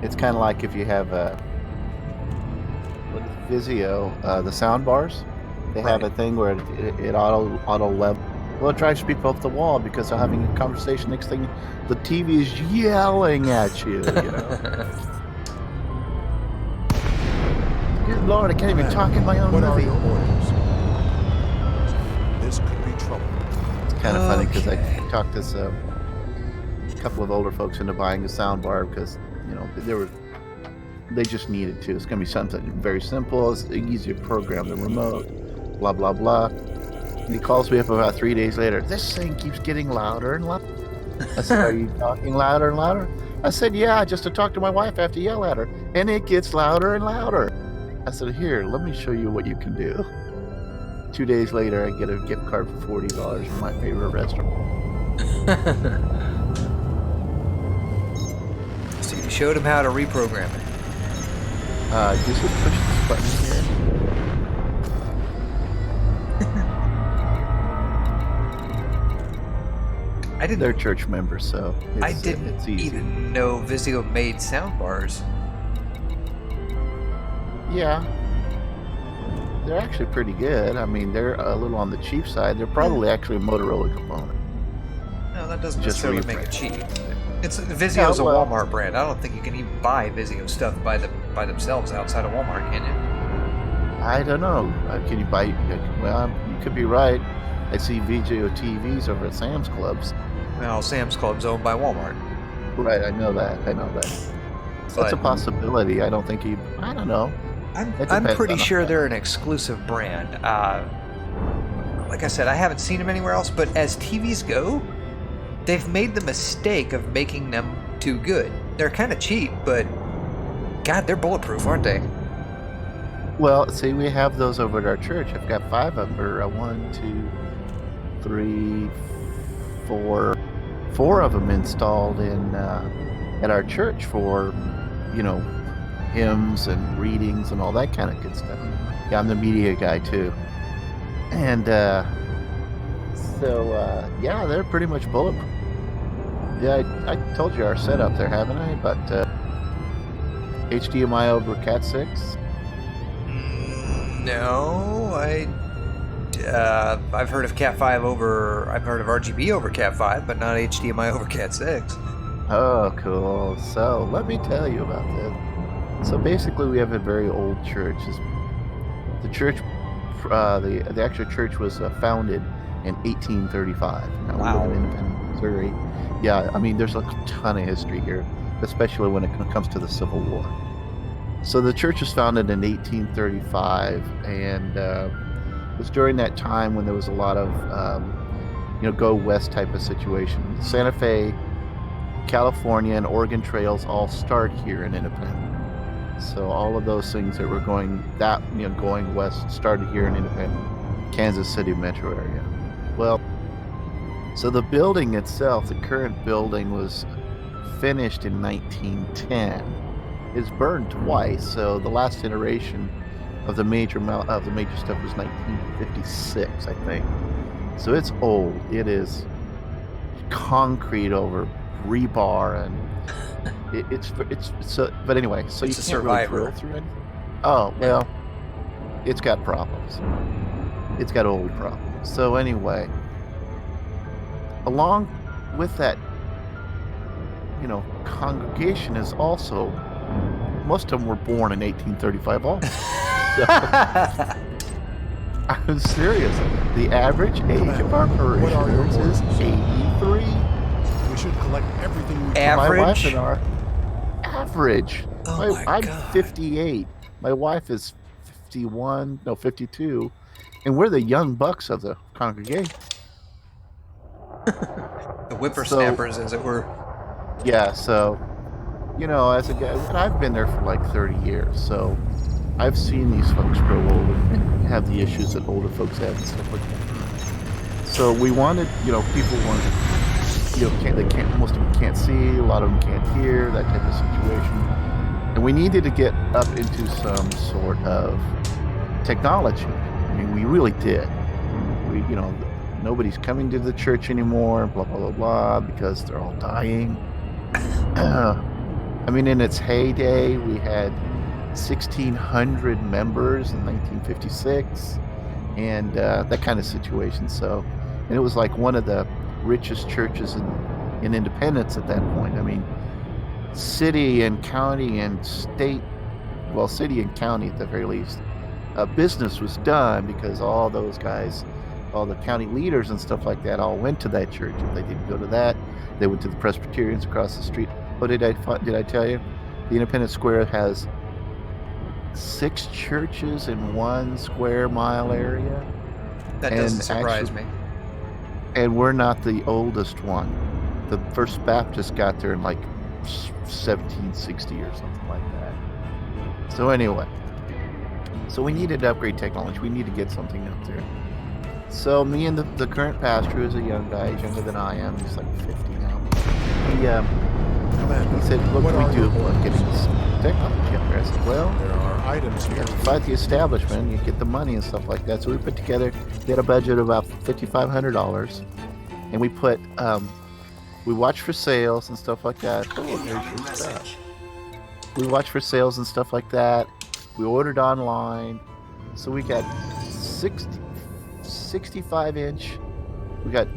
It's kind of like if you have Vizio, the sound bars. They have a thing where it auto level. Well, it drives people up the wall because they're having a conversation. Next thing, the TV is yelling at you. Good Lord, I can't even talk in my own What are movie. your orders? This could be trouble. It's kind of funny because I talked this a couple of older folks into buying a sound bar because they just needed to. It's going to be something very simple. It's easy to program the remote. Blah blah blah. And he calls me up about 3 days later. This thing keeps getting louder and louder. I said, are you talking louder and louder? I said, yeah, just to talk to my wife, I have to yell at her. And it gets louder and louder. I said, here, let me show you what you can do. 2 days later, I get a gift card for $40 from my favorite restaurant. So you showed him how to reprogram it. Just push this button here. They're church members, so I didn't it's easy. even know Vizio made soundbars. Yeah. They're actually pretty good. I mean, they're a little on the cheap side. They're probably actually a Motorola component. No, that doesn't Just necessarily make it cheap. Vizio's a Walmart brand. I don't think you can even buy Vizio stuff by themselves outside of Walmart, can you? I don't know. Can you buy? Well, you could be right. I see Vizio TVs over at Sam's Clubs. Well, Sam's Club's owned by Walmart. Right, I know that. That's a possibility. I don't think I don't know. I'm pretty sure they're an exclusive brand. Like I said, I haven't seen them anywhere else, but as TVs go, they've made the mistake of making them too good. They're kind of cheap, but God, they're bulletproof, aren't they? Well, see, we have those over at our church. I've got 5 of them, or 1, 2, three, four of them installed in at our church for, you know, hymns and readings and all that kind of good stuff. Yeah, I'm the media guy too. And yeah, they're pretty much bulletproof. Yeah, I told you our setup there, haven't I? But HDMI over Cat 6. No, I've heard of Cat 5 over. I've heard of RGB over Cat 5, but not HDMI over Cat 6. Oh, cool. So let me tell you about this. So basically, we have a very old church. The church, the actual church was founded in 1835. Now, Wow. we live in Independent, Missouri. Yeah, I mean, there's a ton of history here, especially when it comes to the Civil War. So the church was founded in 1835, and it was during that time when there was a lot of, go west type of situation. Santa Fe, California, and Oregon trails all start here in Independence. So all of those things that were going west started here in Independence, Kansas City metro area. Well, so the building itself, the current building, was finished in 1910. It's burned twice, so the last iteration of the major stuff was 1956, I think. So it's old. It is concrete over rebar, and it's but anyway, so It's you a can't really survivor. drill through it. Oh well, it's got problems. It's got old problems. So anyway, along with that, congregation is also, most of them were born in 1835 also. So, I'm serious. The average age of our What are your parishioners is orders? 83. We should collect everything we Average? My wife and our average. Oh my I'm God. 58. My wife is 52, and we're the young bucks of the congregation. The whippersnappers, as it were. Yeah, so, as a guy, and I've been there for like 30 years, so I've seen these folks grow old and have the issues that older folks have and stuff like that. So we wanted, people wanted, most of them can't see, a lot of them can't hear, that type of situation. And we needed to get up into some sort of technology. I mean, we really did. Nobody's coming to the church anymore, blah, blah, blah, blah, because they're all dying. I mean, in its heyday, we had 1,600 members in 1956, and that kind of situation. So, and it was like one of the richest churches in Independence at that point. I mean, city and county and state, well, city and county at the very least, business was done because all those guys, all the county leaders and stuff like that, all went to that church. If they didn't go to that, they went to the Presbyterians across the street. Oh, did I tell you? The Independence Square has 6 churches in 1 square mile area. That And doesn't surprise actually- me. And we're not the oldest one. The First Baptist got there in like 1760 or something like that. So anyway, so we needed to upgrade technology. We need to get something up there. So me and the current pastor is a young guy. He's younger than I am. He's like 50 now. He said, "What What can are we do your about orders? getting this technology up there?" I said, "Well, There are items you here. have to fight the establishment, you get the money and stuff like that." So we put together, we had a budget of about $5,500, and we put, we watched for sales and stuff like that. Oh, there's your stuff. We watched for sales and stuff like that. We ordered online, so we got 65-inch. We got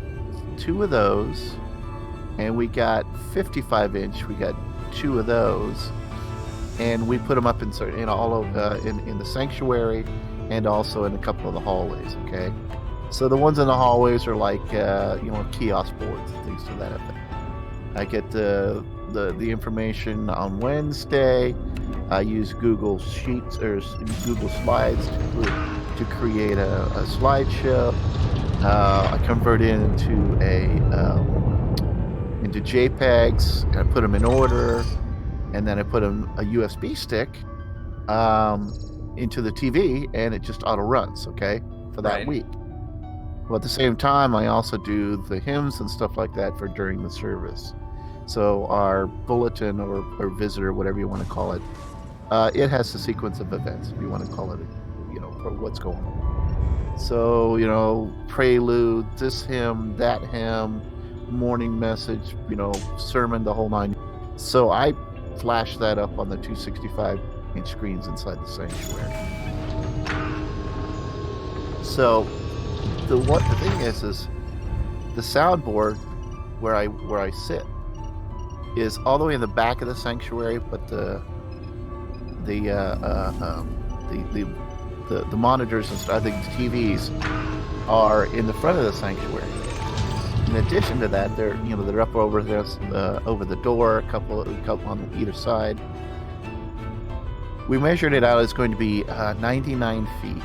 2 of those, and we got 55-inch. We got 2 of those. And we put them up in all of in the sanctuary, and also in a couple of the hallways. Okay, so the ones in the hallways are like kiosk boards and things to that effect. I get the information on Wednesday. I use Google Sheets or Google Slides to create a slideshow. I convert it into JPEGs, and I put them in order. And then I put a USB stick into the TV, and it just auto runs, okay, for that Right. week. Well, at the same time, I also do the hymns and stuff like that for during the service. So our bulletin or visitor, whatever you want to call it, it has a sequence of events, if you want to call it, for what's going on. So, prelude, this hymn, that hymn, morning message, sermon, the whole nine. So I flash that up on the 265-inch screens inside the sanctuary. So the thing is the soundboard where I sit is all the way in the back of the sanctuary, but the monitors and stuff, I think the TVs are in the front of the sanctuary. In addition to that, they're up over the door, a couple on either side. We measured it out. It's going to be 99 feet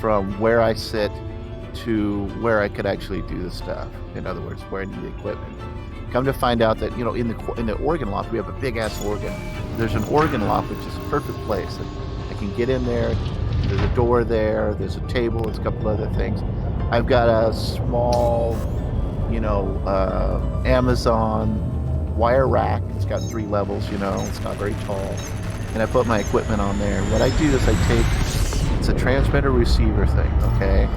from where I sit to where I could actually do the stuff. In other words, where I need the equipment. Come to find out that in the organ loft, we have a big ass organ. There's an organ loft, which is a perfect place. I can get in there. There's a door there. There's a table. There's a couple other things. I've got a small, Amazon wire rack. It's got 3 levels. It's not very tall. And I put my equipment on there. What I do is it's a transmitter receiver thing, okay?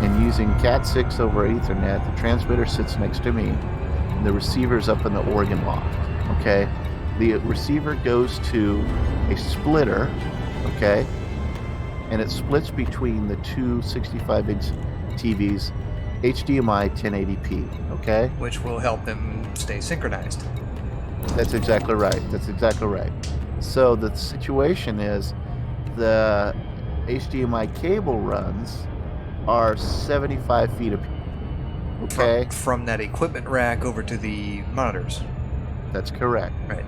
And using Cat6 over Ethernet, the transmitter sits next to me. And the receiver's up in the organ loft, okay? The receiver goes to a splitter, okay? And it splits between the two 65-inch TVs, HDMI 1080p, okay? Which will help them stay synchronized. That's exactly right. So the situation is the HDMI cable runs are 75 feet apart. Okay. From that equipment rack over to the monitors. That's correct. Right.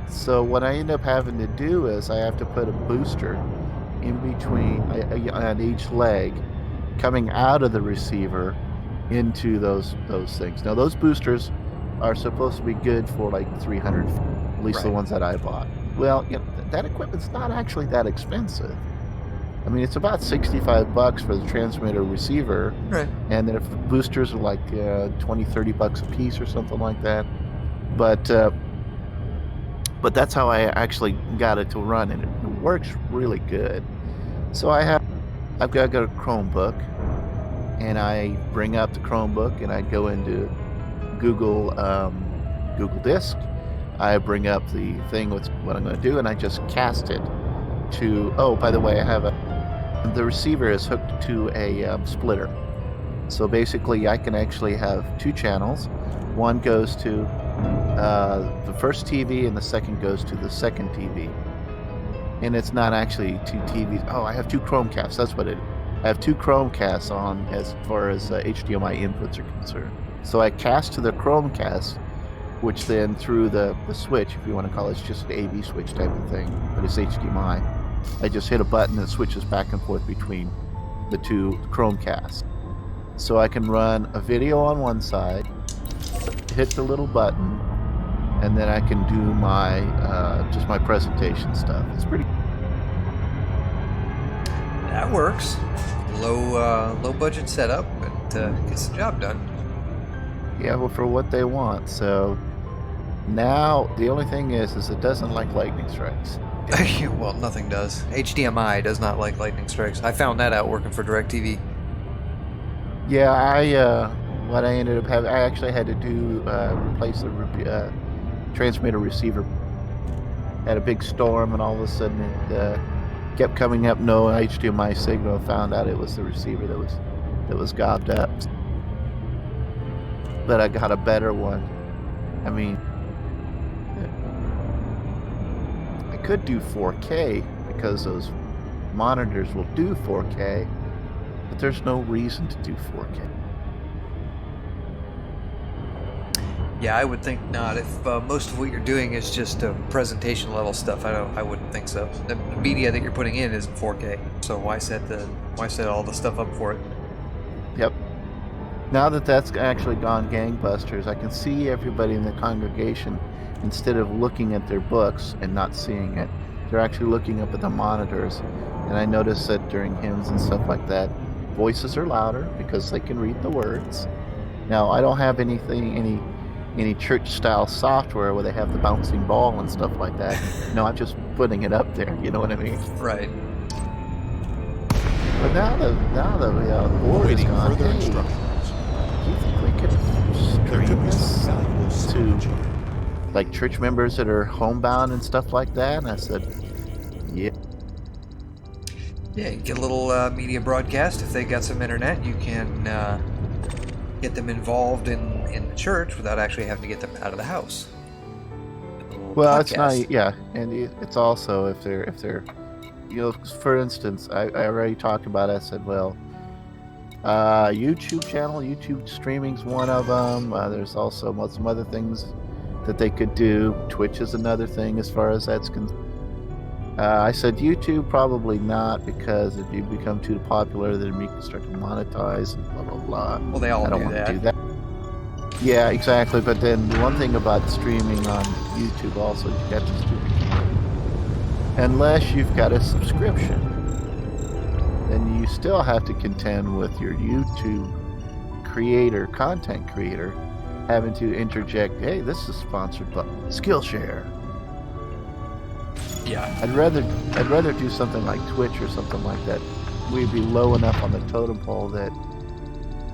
So what I end up having to do is I have to put a booster in between on each leg, coming out of the receiver into those things. Now those boosters are supposed to be good for like 300, at least the ones that I bought. Well, that equipment's not actually that expensive. I mean, it's about $65 for the transmitter receiver. Right. And then if boosters are like $20-$30 a piece or something like that. But that's how I actually got it to run, and it works really good. So I've got a Chromebook, and I bring up the Chromebook and I go into Google Disk. I bring up the thing with what I'm going to do, and I just cast it to. Oh, by the way, the receiver is hooked to a splitter. So basically, I can actually have 2 channels. One goes to the first TV, and the second goes to the second TV. And it's not actually 2 TVs. Oh, I have 2 Chromecasts. That's what it is. I have 2 Chromecasts on as far as HDMI inputs are concerned. So I cast to the Chromecast, which then through the switch, if you want to call it, it's just an AV switch type of thing, but it's HDMI. I just hit a button that switches back and forth between the 2 Chromecasts. So I can run a video on one side, hit the little button, and then I can do my just my presentation stuff. It's pretty. That works. Low budget setup, but gets the job done. Yeah, well, for what they want. So now the only thing is it doesn't like lightning strikes. Well, nothing does. HDMI does not like lightning strikes. I found that out working for DirecTV. Yeah, what I ended up having, I actually had to do replace the transmitter receiver. Had a big storm, and all of a sudden it kept coming up no HDMI signal. Found out it was the receiver that was gobbed up. But I got a better one. I mean, I could do 4K because those monitors will do 4K, but there's no reason to do 4K. Yeah, I would think not. If most of what you're doing is just presentation level stuff, I wouldn't think so. The media that you're putting in isn't 4K, so why set all the stuff up for it? Yep. Now that that's actually gone gangbusters, I can see everybody in the congregation. Instead of looking at their books and not seeing it, they're actually looking up at the monitors. And I noticed that during hymns and stuff like that, voices are louder because they can read the words. Now, I don't have any church style software where they have the bouncing ball and stuff like that. No, I'm just putting it up there. You know what I mean? Right. But now the board is Awaiting gone. further Hey, instructions. do you think we could There could stream be this some valuable storage here. like church members that are homebound and stuff like that? And I said, yeah. Yeah, you get a little media broadcast. If they got some internet, you can get them involved in the church without actually having to get them out of the house. Well, it's not. Podcast. Yeah, and it's also if they're, for instance, I already talked about it. I said, well, YouTube channel, YouTube streaming's one of them. There's also some other things that they could do. Twitch is another thing as far as that's concerned. I said YouTube probably not, because if you become too popular, then you can start to monetize and blah blah blah. Well, they all I don't do want that. to do that. Yeah, exactly. But then the one thing about streaming on YouTube also, you got to stream unless you've got a subscription, then you still have to contend with your YouTube content creator, having to interject, hey, this is sponsored by Skillshare. Yeah. I'd rather do something like Twitch or something like that. We'd be low enough on the totem pole that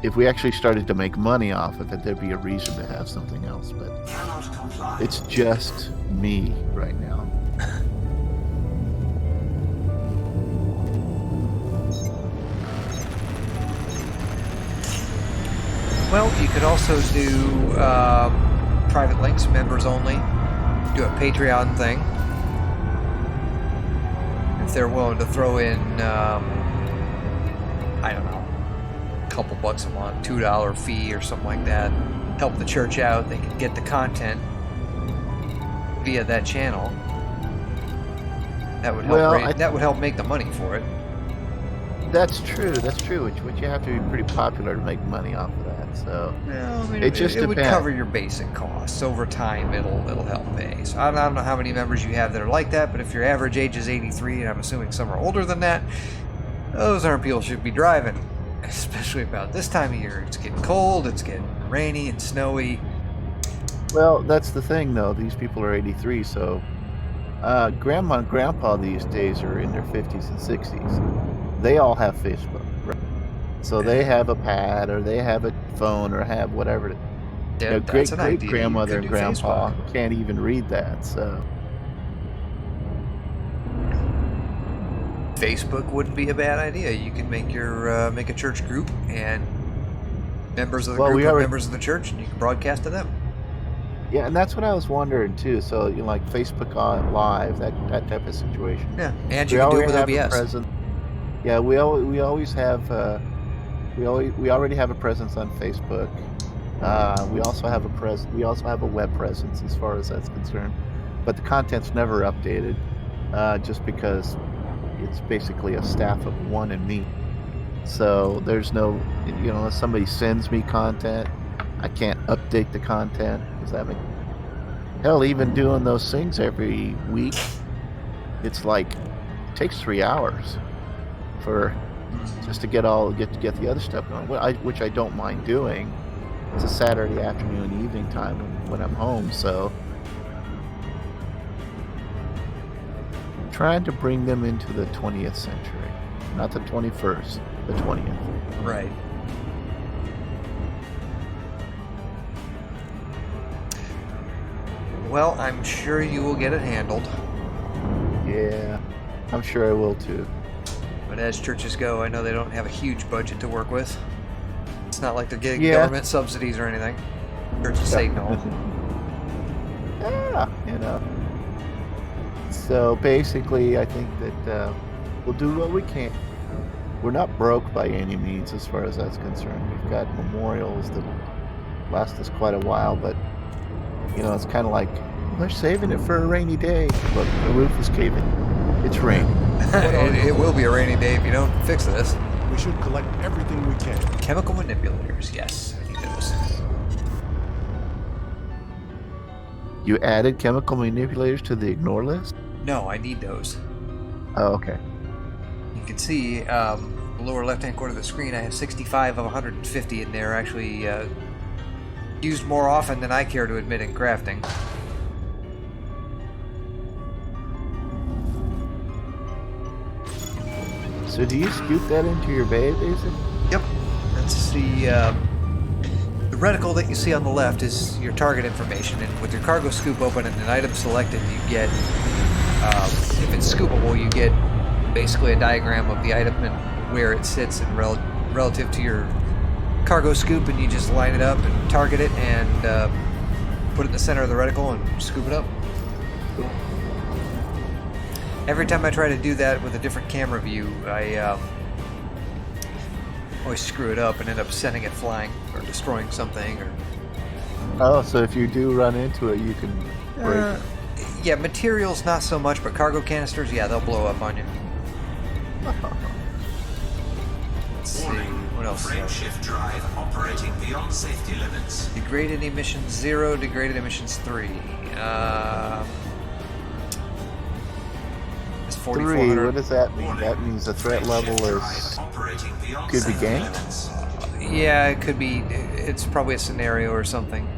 if we actually started to make money off of it, there'd be a reason to have something else. But it's just me right now. Well, you could also do private links, members only. Do a Patreon thing. If they're willing to throw in, I don't know, a couple bucks a month, $2 fee or something like that, help the church out. They can get the content via that channel. That would help. Well, that would help make the money for it. That's true. That's true. But you have to be pretty popular to make money off of that. So Well, I mean, it just would depends. cover your basic costs over time. It'll help pay. So I don't know how many members you have that are like that, but if your average age is 83, and I'm assuming some are older than that, those aren't people who should be driving, especially about this time of year. It's getting cold. It's getting rainy and snowy. Well, that's the thing, though. These people are 83, so grandma and grandpa these days are in their 50s and 60s. They all have Facebook, right? So they have a pad, or they have a phone, or have whatever. Yeah, Great that's an idea. You grandmother could and do grandpa Facebook. can't even read that. So Facebook wouldn't be a bad idea. You can make your make a church group, and members of the Well, group we are already- members of the church, and you can broadcast to them. yeah, and that's what I was wondering too. So like Facebook Live, that type of situation. Yeah, and We you can do it already with have a OBS. presence. Yeah, we always have. We already have a presence on Facebook. We also have a web presence as far as that's concerned, but the content's never updated, just because it's basically a staff of one and me. So there's no, unless somebody sends me content, I can't update the content. Does that make? Hell, even doing those things every week, it's like it takes 3 hours for just to get the other stuff going, which I don't mind doing. It's a Saturday afternoon, evening time when I'm home, so trying to bring them into the 20th century, not the 21st, the 20th. Right. Well, I'm sure you will get it handled. Yeah, I'm sure I will too. But as churches go, I know they don't have a huge budget to work with. It's not like they're getting Yeah. government subsidies or anything. Churches say no. Yeah, So basically, I think that we'll do what we can. We're not broke by any means as far as that's concerned. We've got memorials that last us quite a while, but it's kind of like they're saving it for a rainy day. Look, the roof is caving. It's raining. it will be a rainy day if you don't fix this. We should collect everything we can. Chemical manipulators, yes, I need those. You added chemical manipulators to the ignore list? No, I need those. Oh, okay. You can see the lower left-hand corner of the screen, I have 65 of 150 in there, actually used more often than I care to admit in crafting. So do you scoop that into your bay, basically? Yep. That's the reticle that you see on the left is your target information, and with your cargo scoop open and an item selected, you get, if it's scoopable, you get basically a diagram of the item and where it sits and relative to your cargo scoop, and you just line it up and target it and put it in the center of the reticle and scoop it up. Cool. Every time I try to do that with a different camera view, I always screw it up and end up sending it flying or destroying something. Or Oh, so if you do run into it, you can break it. yeah, materials not so much, but cargo canisters, yeah, they'll blow up on you. Let's see, what else? Frameshift drive operating beyond safety limits. Degraded emissions 0, degraded emissions 3. It's 3, 4,400. what does that mean? That means the threat level is... could be gang? Yeah, it could be. It's probably a scenario or something.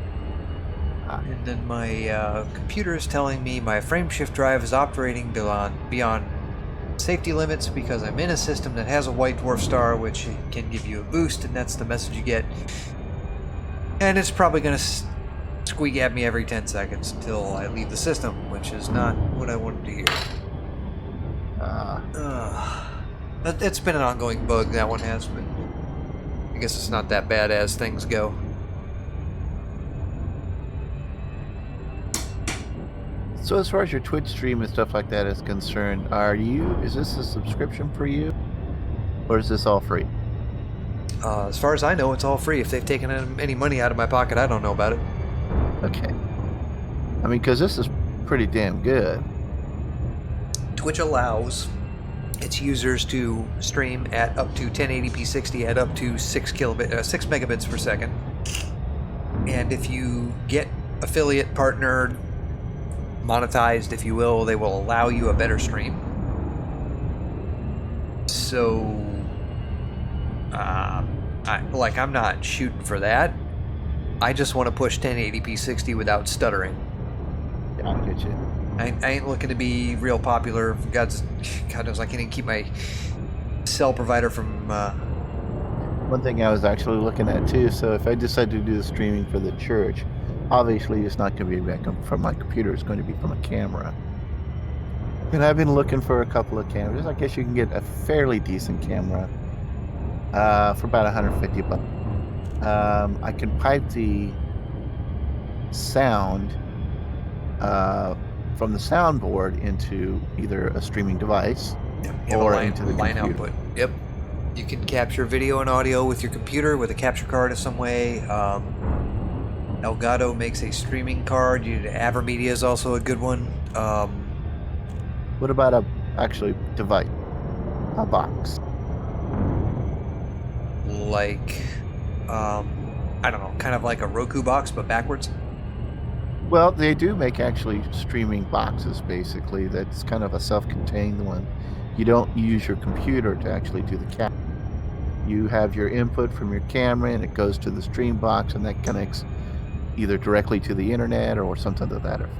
Ah. And then my computer is telling me my frameshift drive is operating beyond safety limits because I'm in a system that has a white dwarf star, which can give you a boost, and that's the message you get. And it's probably going to squeak at me every 10 seconds until I leave the system, which is not what I wanted to hear. It's been an ongoing bug, that one has, but I guess it's not that bad as things go. So as far as your Twitch stream and stuff like that is concerned, is this a subscription for you? Or is this all free? As far as I know, it's all free. If they've taken any money out of my pocket, I don't know about it. Okay. I mean, because this is pretty damn good. Twitch allows its users to stream at up to 1080p 60 at up to 6 megabits per second. And if you get affiliate partnered, monetized, if you will, they will allow you a better stream. So, I'm not shooting for that. I just want to push 1080p 60 without stuttering. Yeah, I get you. I ain't looking to be real popular. God knows I can't even keep my cell provider from... One thing I was actually looking at too, so if I decide to do the streaming for the church, obviously it's not going to be back from my computer, it's going to be from a camera. And I've been looking for a couple of cameras. I guess you can get a fairly decent camera for about 150 bucks. I can pipe the sound from the soundboard into either a streaming device or into the line computer. output. Yep. You can capture video and audio with your computer with a capture card of some way. Elgato makes a streaming card. Avermedia is also a good one. What about a actually device? A box? Like, I don't know, kind of like a Roku box, but backwards. Well, they do make actually streaming boxes, basically. That's kind of a self-contained one. You don't use your computer to actually do the cap. You have your input from your camera, and it goes to the stream box, and that connects either directly to the internet or something to that effect.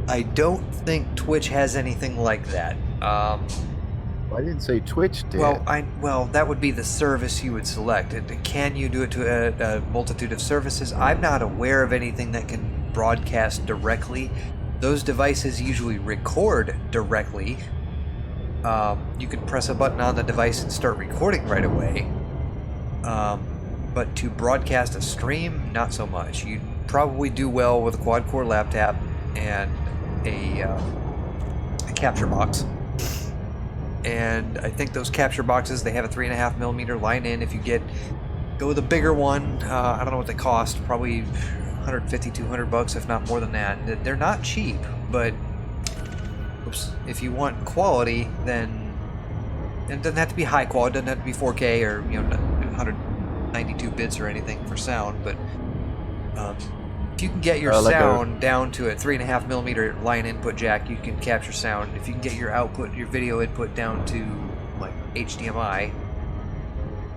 I don't think Twitch has anything like that. I didn't say Twitch did. Well, that would be the service you would select. Can you do it to a multitude of services? I'm not aware of anything that can broadcast directly. Those devices usually record directly. You can press a button on the device and start recording right away. But to broadcast a stream, not so much. You'd probably do well with a quad-core laptop and a capture box. And I think those capture boxes, they have a 3.5mm line in. If you go with a bigger one, I don't know what they cost, probably 150, 200 bucks, if not more than that. They're not cheap, but if you want quality, then it doesn't have to be high quality, it doesn't have to be 4K or 192 bits or anything for sound, but If you can get your Like sound down to a 3.5 millimeter line input jack, you can capture sound. If you can get your output, your video input down to like HDMI,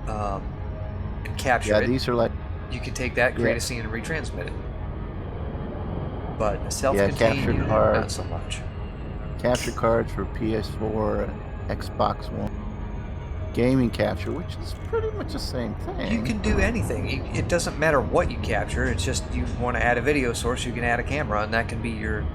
and capture it, these are like you can take that, create a scene, and retransmit it. But a self-contained capture unit, card. not so much. capture cards for PS4 and Xbox One. Gaming capture, which is pretty much the same thing. You can do anything. It doesn't matter what you capture. It's just you want to add a video source, you can add a camera, and that can be your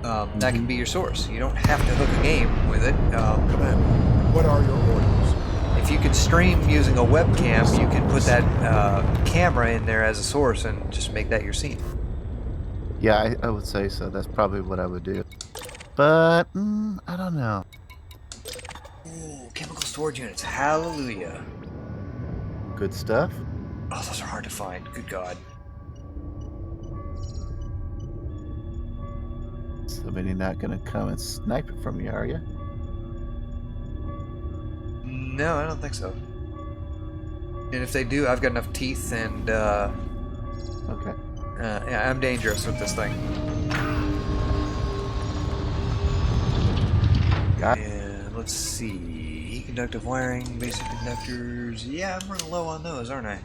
that can be your source. You don't have to hook a game with it. Commander, what are your orders? If you can stream using a webcam, you can put that camera in there as a source and just make that your scene. Yeah, I would say so. That's probably what I would do. But I don't know. Ooh, chemical storage units. Hallelujah. Good stuff. Oh, those are hard to find. Good God. Somebody not gonna come and snipe it from you, are you? No, I don't think so. And if they do, I've got enough teeth and Okay. yeah, I'm dangerous with this thing. Got And let's see. Heat conductive wiring, basic conductors. Yeah, I'm running low on those, aren't I?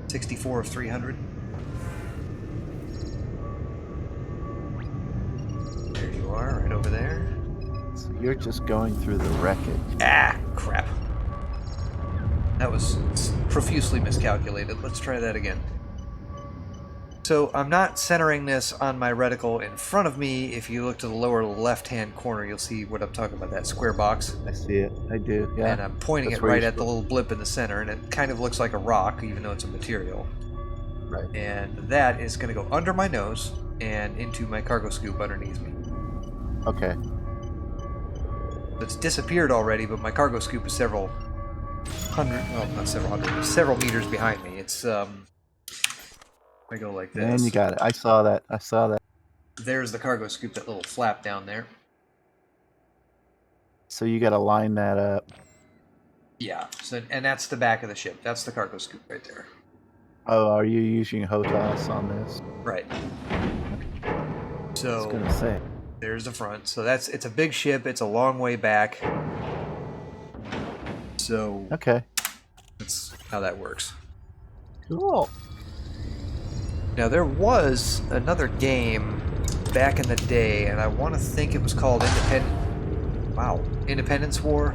64 of 300. There you are, right over there. So you're just going through the wreckage. Ah, crap. That was profusely miscalculated. Let's try that again. So I'm not centering this on my reticle in front of me. If you look to the lower left-hand corner, you'll see what I'm talking about, that square box. I see it. I do. Yeah. And I'm pointing That's it where right you're at the little blip in the center, and it kind of looks like a rock, even though it's a material. Right. And that is going to go under my nose and into my cargo scoop underneath me. Okay. It's disappeared already, but my cargo scoop is several hundred, well, not several hundred, but several meters behind me. It's, I go like this. And you got it. I saw that. I saw that. There's the cargo scoop, that little flap down there. So you got to line that up. Yeah, so, and that's the back of the ship. That's the cargo scoop right there. Oh, are you using HOTAS on this? Right. I was So gonna say. there's the front. So it's a big ship. It's a long way back. So Okay. that's how that works. Cool. Now there was another game back in the day, and I want to think it was called Independence War.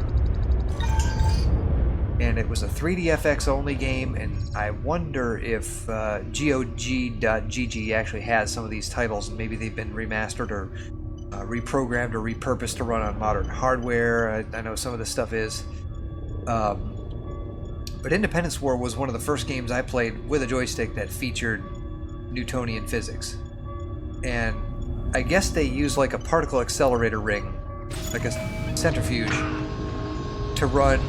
And it was a 3DFX only game, and I wonder if GOG.GG actually has some of these titles, and maybe they've been remastered or reprogrammed or repurposed to run on modern hardware. I know some of this stuff is. But Independence War was one of the first games I played with a joystick that featured Newtonian physics. And I guess they used like a particle accelerator ring, like a centrifuge, to run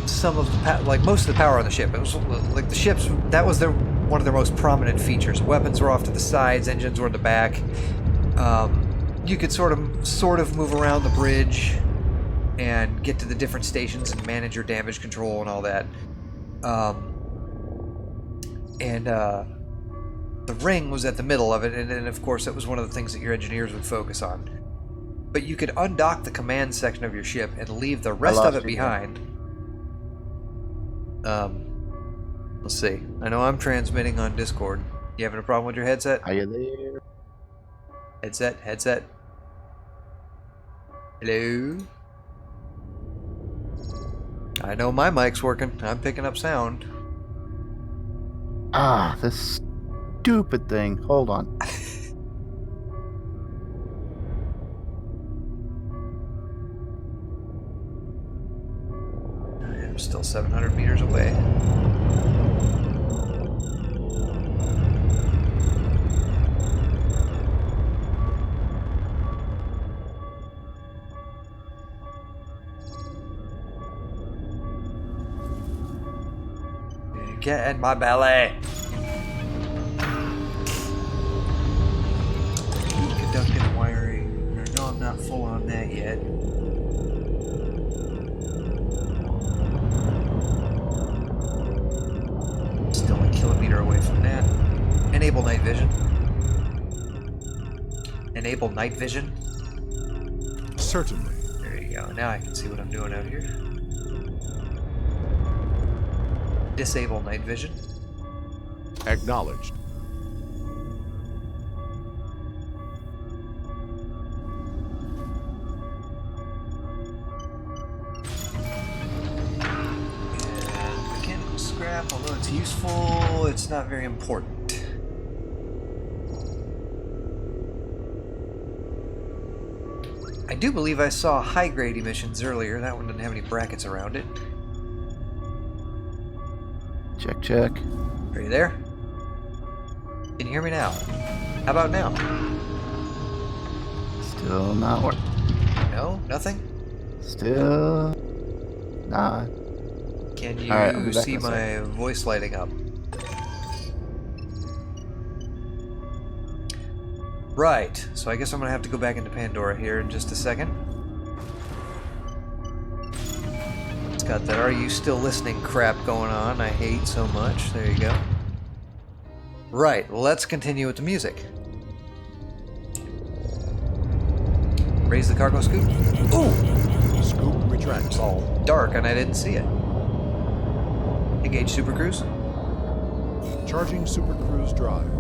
some of the like most of the power on the ship. It was like the ships, that was one of their most prominent features. Weapons were off to the sides, engines were in the back. You could sort of move around the bridge and get to the different stations and manage your damage control and all that. The ring was at the middle of it, and then of course that was one of the things that your engineers would focus on. But you could undock the command section of your ship and leave the rest of it behind. Let's see. I know I'm transmitting on Discord. You having a problem with your headset? Are you there? Headset. Hello? I know my mic's working. I'm picking up sound. Ah, this stupid thing. Hold on. I'm still 700 meters away. Get in my belly. Conducting and wiring. No, I'm not full on that yet. Still a kilometer away from that. enable night vision. Enable night vision. Certainly. There you go. Now I can see what I'm doing out here. Disable night vision. Acknowledged. And mechanical scrap, although it's useful, it's not very important. I do believe I saw high-grade emissions earlier. That one didn't have any brackets around it. Check, check. Are you there? Can you hear me now? How about now? Still not working. No? Nothing? Still not. Can you All right, I'll be back see in a sec. my voice lighting up? Right, so I guess I'm gonna have to go back into Pandora here in just a second. It's got that "Are you still listening" crap going on I hate so much. There you go. Right, let's continue with the music. Raise the cargo scoop. Ooh! Scoop retracts. It's all dark and I didn't see it. Engage Super Cruise. Charging Super Cruise drive.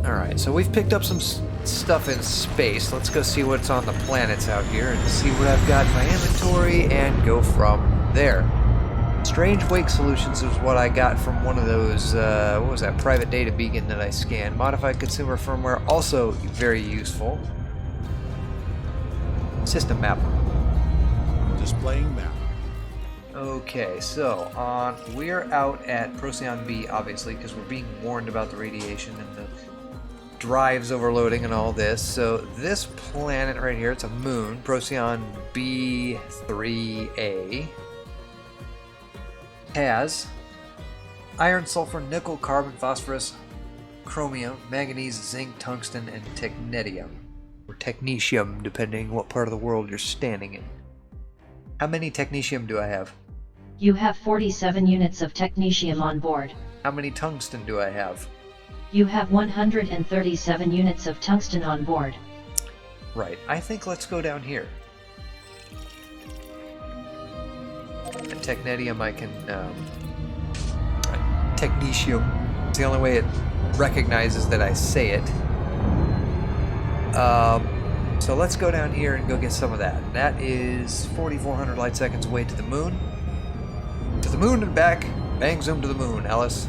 Alright, so we've picked up some stuff in space. Let's go see what's on the planets out here and see what I've got in my inventory and go from there. Strange Wake Solutions is what I got from one of those, what was that, private data beacon that I scanned. Modified consumer firmware, also very useful. System map. Displaying map. Okay, so we're out at Procyon B, obviously, because we're being warned about the radiation and the drives overloading and all this. So this planet right here, it's a moon, Procyon B3A, has iron, sulfur, nickel, carbon, phosphorus, chromium, manganese, zinc, tungsten, and technetium. Or technetium, depending what part of the world you're standing in. How many technetium do I have? You have 47 units of technetium on board. How many tungsten do I have? You have 137 units of tungsten on board. Right, I think let's go down here. And technetium I can, technetium, it's the only way it recognizes that I say it. So let's go down here and go get some of that. That is 4,400 light seconds away to the moon. To the moon and back. Bang zoom to the moon, Alice.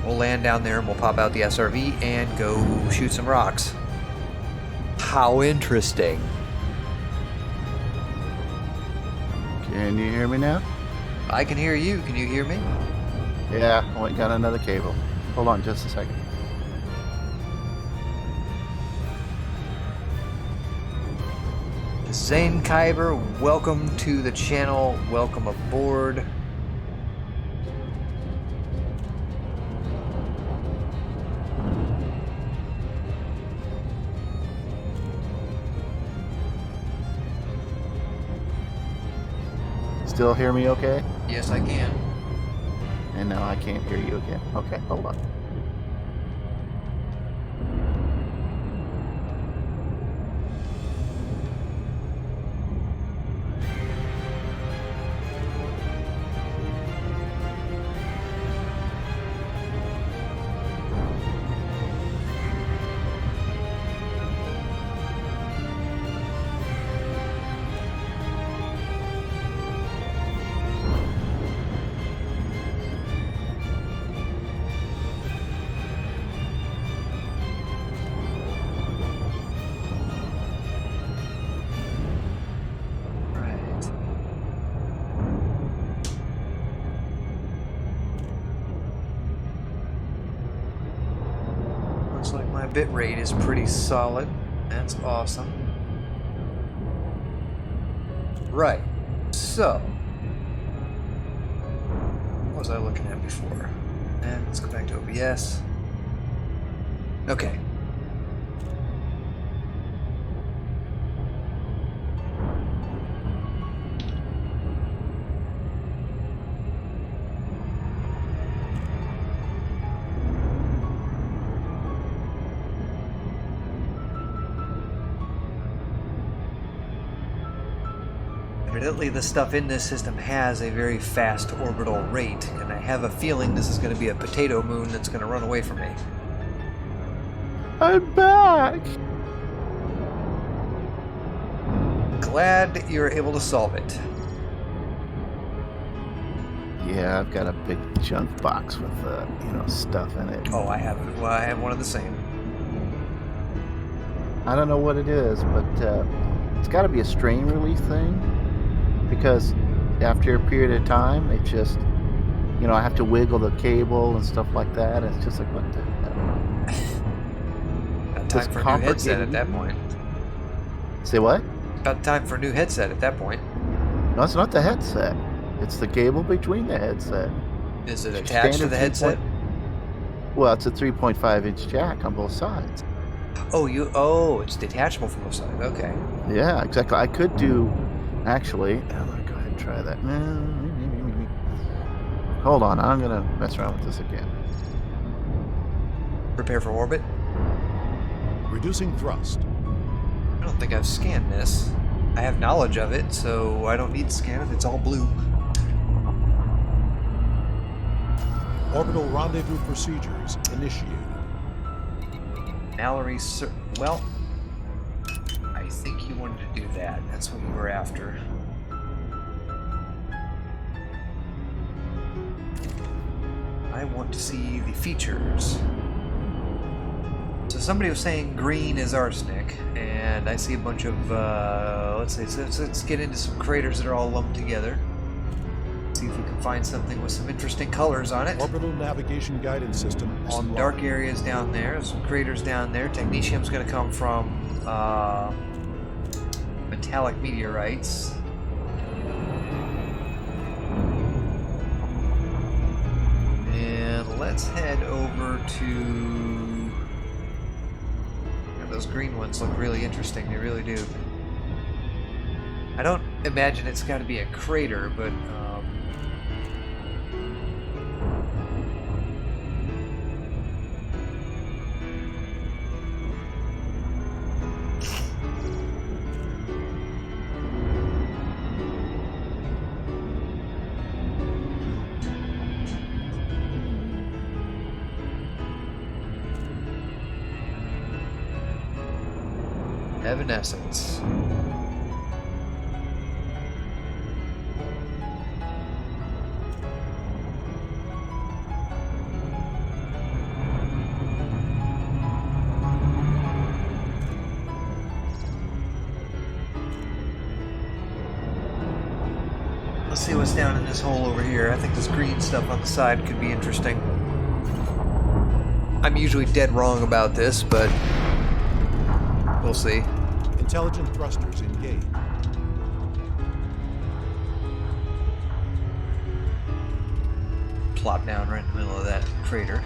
We'll land down there and we'll pop out the SRV and go shoot some rocks. How interesting. Can you hear me now? I can hear you. Can you hear me? Yeah, I went and got another cable. Hold on just a second. Zane Kyber, welcome to the channel. Welcome aboard. Still hear me okay? Yes, I can. And now I can't hear you again. Okay, hold on. Right. Looks like my bit rate is pretty solid. That's awesome. Right. So, what was I looking at before? And let's go back to OBS. Okay. Evidently, the stuff in this system has a very fast orbital rate, and I have a feeling this is going to be a potato moon that's going to run away from me. I'm back! Glad you're able to solve it. Yeah, I've got a big junk box with, stuff in it. Oh, I have one of the same. I don't know what it is, but it's got to be a strain relief thing. Because after a period of time, it just, I have to wiggle the cable and stuff like that. It's just like, what the hell? About time for a new headset at that point. Say what? About time for a new headset at that point. No, it's not the headset. It's the cable between the headset. Is it attached to the headset? Well, it's a 3.5-inch jack on both sides. Oh, it's detachable from both sides. Okay. Yeah, exactly. I could do, actually, I'm going to go ahead and try that. Hold on, I'm going to mess around with this again. Prepare for orbit. Reducing thrust. I don't think I've scanned this. I have knowledge of it, so I don't need to scan it. It's all blue. Orbital rendezvous procedures initiated. Mallory, well, I think you wanted to do that. That's what you were after. I want to see the features. So somebody was saying green is arsenic, and I see a bunch of, let's get into some craters that are all lumped together. See if we can find something with some interesting colors on it. Orbital navigation guidance system Some online. dark areas down there, some craters down there. Technetium's going to come from metallic meteorites. And let's head over to... Those green ones look really interesting, they really do. I don't imagine it's got to be a crater, but... Evanescence. Let's see what's down in this hole over here. I think this green stuff on the side could be interesting. I'm usually dead wrong about this, but we'll see. Intelligent thrusters engaged. Plop down right in the middle of that crater.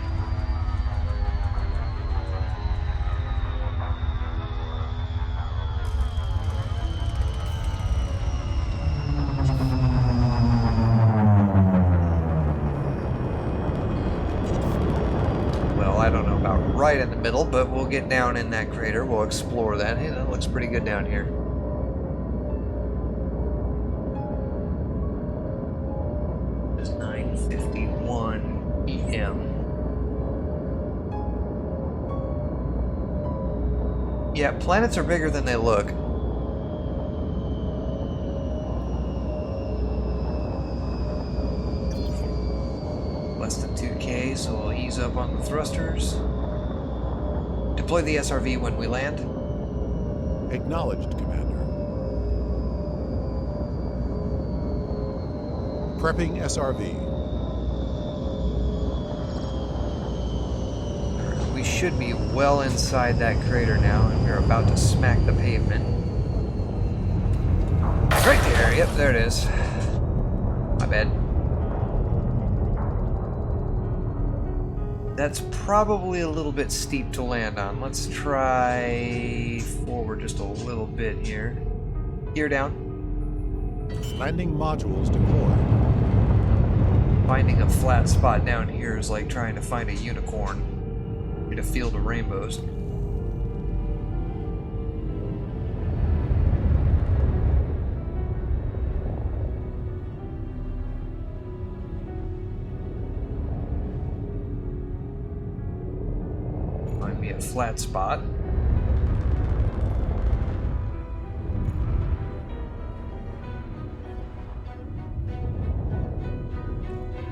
Well, I don't know about right in the middle, but we'll get down in that crater. We'll explore that. Hey, that looks pretty good down here. It's 9:51 p.m. Yeah, planets are bigger than they look. Less than 2K, so we'll ease up on the thrusters. Deploy the SRV when we land. Acknowledged, Commander. Prepping SRV. We should be well inside that crater now, and we're about to smack the pavement. Right there, yep, there it is. My bad. That's probably a little bit steep to land on. Let's try forward just a little bit here. Gear down. Landing modules deployed. Finding a flat spot down here is like trying to find a unicorn in a field of rainbows. flat spot.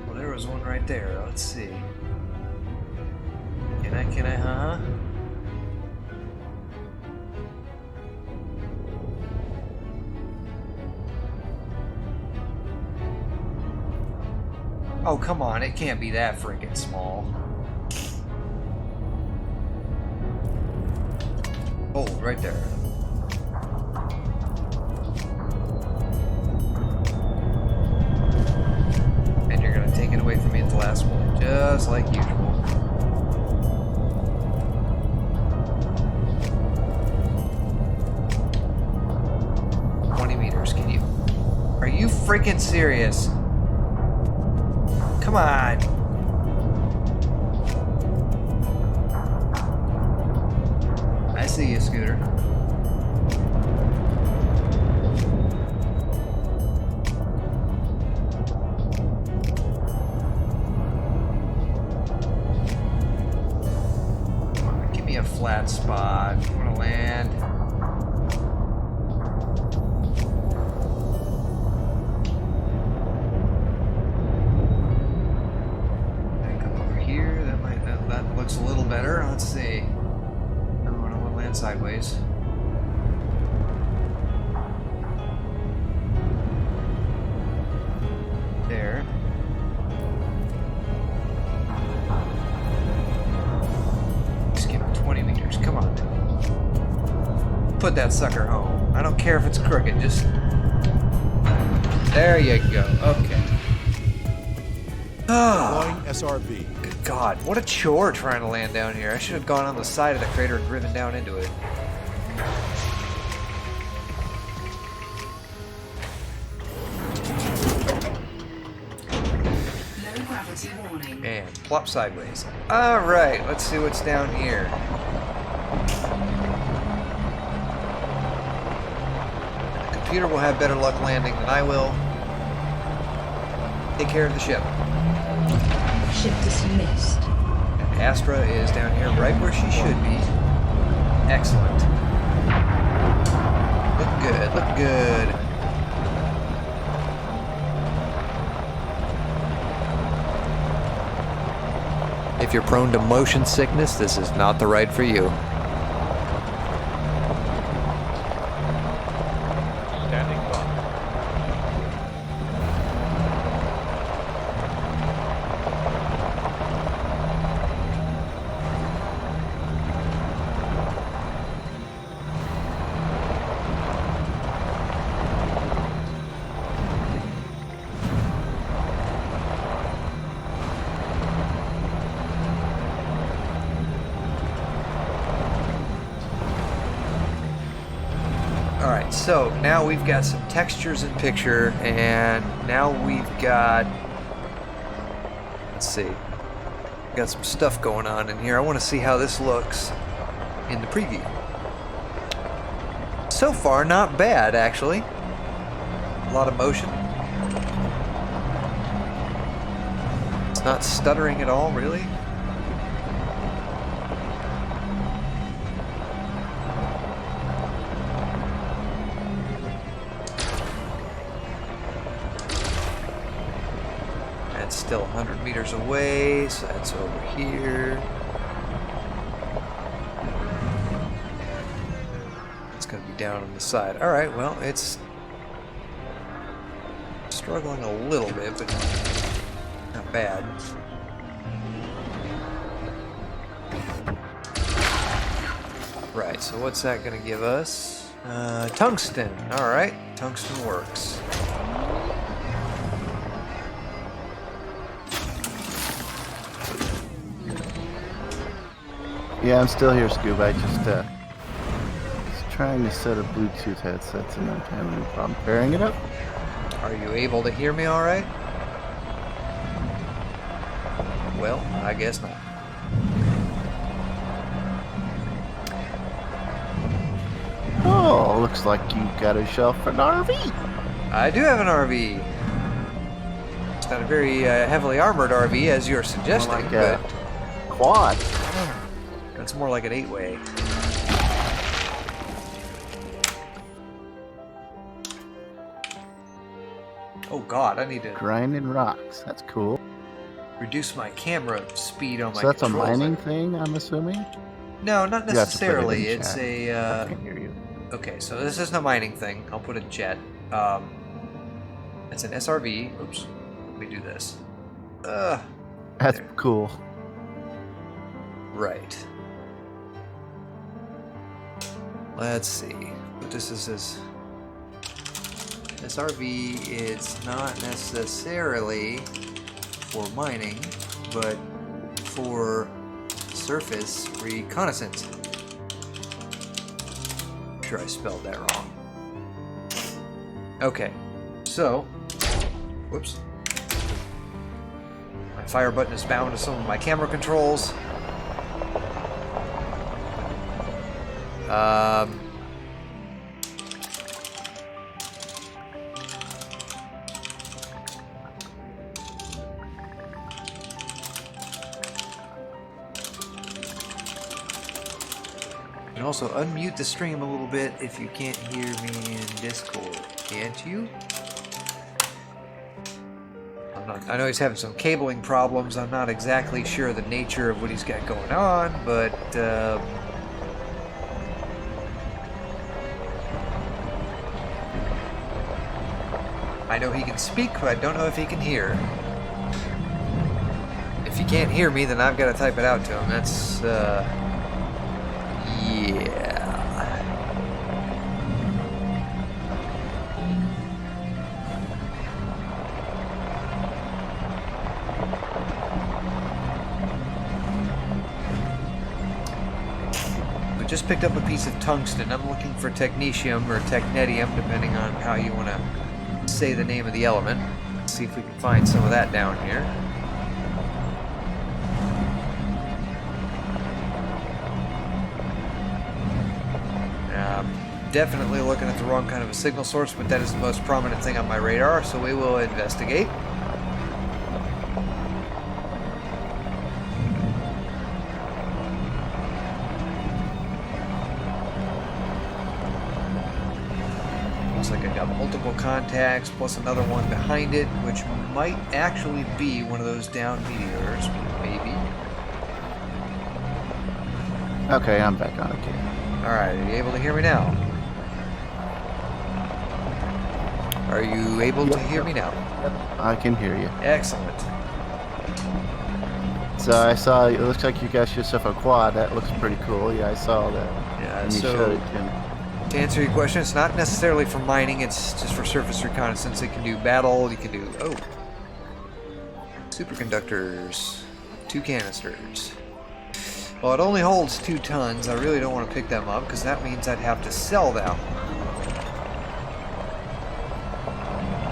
Well, there was one right there. Let's see. Can I, huh? Oh, come on, it can't be that freaking small. Oh, right there. And you're gonna take it away from me at the last one, just like usual. Can you? Are you freaking serious? Come on. I see you, Scooter. Come on, give me a flat spot. I want to land. Looks a little better. Let's see. I don't want to land sideways. There. Just give it 20 meters. Come on. Put that sucker home. I don't care if it's crooked. Just. There you go. Okay. Deploying SRV. Good God, what a chore trying to land down here. I should have gone on the side of the crater and driven down into it. Low gravity warning. And plop sideways. Alright, let's see what's down here. The computer will have better luck landing than I will. Take care of the ship. Ship dismissed. And Astra is down here right where she should be. Excellent. Look good, look good. If you're prone to motion sickness, this is not the ride for you. Standing by. Alright, so now we've got some textures in picture, and now we've got, let's see, got some stuff going on in here. I want to see how this looks in the preview. So far, not bad, actually. A lot of motion. It's not stuttering at all, really. That's still 100 meters away, so that's over here. It's going to be down on the side. All right, well, it's struggling a little bit, but not bad. Right, so what's that going to give us? Tungsten. All right, tungsten works. Yeah, I'm still here, Scoob. I just was trying to set a Bluetooth headset and I'm having a problem pairing it up. Are you able to hear me all right? Well, I guess not. Oh, looks like you got a shelf for an RV. I do have an RV. It's not a very heavily armored RV, as you're suggesting, More like but a quad. It's more like an 8-way. Oh god, I need to Grinding rocks. That's cool. reduce my camera speed on my So that's a controls. mining thing, I'm assuming? No, not You have to put it in necessarily. It's chat. a... I can't hear you. Okay, so this isn't a mining thing. I'll put a jet. It's an SRV. Oops. Let me do this. That's There. cool. Right. Let's see. What this is SRV is not necessarily for mining, but for surface reconnaissance. I'm sure I spelled that wrong. Okay, so, whoops. My fire button is bound to some of my camera controls. You can also unmute the stream a little bit if you can't hear me in Discord, can't you? I know he's having some cabling problems. I'm not exactly sure the nature of what he's got going on, but I know he can speak, but I don't know if he can hear. If he can't hear me, then I've got to type it out to him. That's, yeah. We just picked up a piece of tungsten. I'm looking for technetium or technetium, depending on how you want to say the name of the element. Let's see if we can find some of that down here. Definitely looking at the wrong kind of a signal source, but that is the most prominent thing on my radar, so we will investigate. Looks like I got multiple contacts, plus another one behind it, which might actually be one of those down meteors, maybe. Okay, I'm back on again. Alright, are you able to hear me now? Are you able to hear me now? I can hear you. Excellent. So I saw, it looks like you got yourself a quad. That looks pretty cool. Yeah, I saw that. Yeah, And you so showed it to me. to answer your question, it's not necessarily for mining, it's just for surface reconnaissance. It can do battle, you can do... Oh! Superconductors. 2 canisters. Well, it only holds 2 tons. I really don't want to pick them up, because that means I'd have to sell them.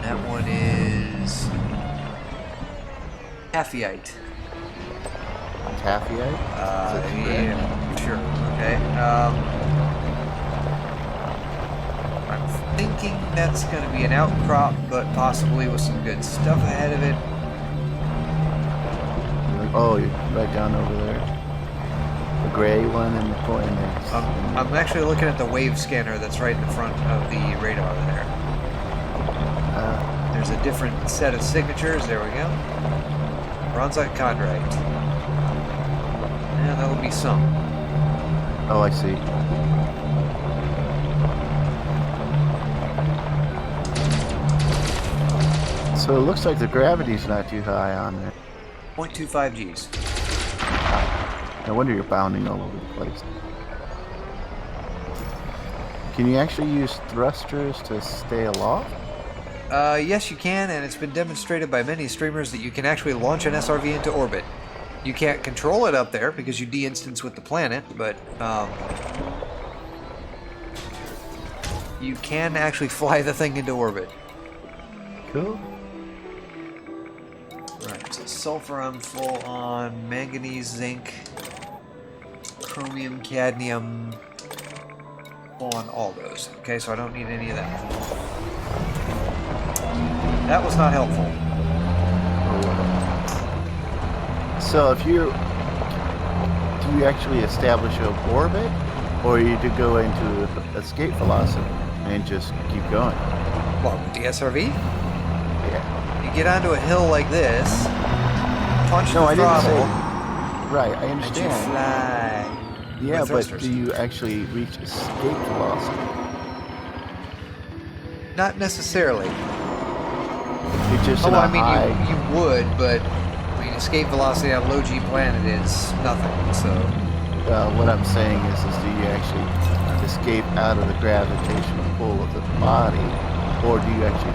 That one is... Taphite. Taphite? Yeah, sure. Okay. I'm thinking that's going to be an outcrop, but possibly with some good stuff ahead of it. Oh, you're right down over there. The gray one and the point there. I'm actually looking at the wave scanner that's right in the front of the radar there. There's a different set of signatures. There we go. Bronzite chondrite. Yeah, that'll be some. Oh, I see. So it looks like the gravity's not too high on there. 0.25 Gs. No wonder you're bounding all over the place. Can you actually use thrusters to stay aloft? Yes, you can, and it's been demonstrated by many streamers that you can actually launch an SRV into orbit. You can't control it up there because you de-instance with the planet, but you can actually fly the thing into orbit. Cool. Right, so sulfur I'm full on, manganese, zinc, chromium, cadmium, full on all those. Okay, so I don't need any of that. That was not helpful. So if you do you actually establish an orbit, or you do go into escape velocity and just keep going? What, with the SRV? Yeah. You get onto a hill like this, punch No, the I didn't say. throttle, Right, I and you understand. fly. Yeah, with but thrusters. do you actually reach escape velocity? Not necessarily. You're just in Oh, a I mean, high. you would, but I mean, escape velocity on a low G planet is nothing. So What I'm saying is do you actually escape out of the gravitational pull of the body, or do you actually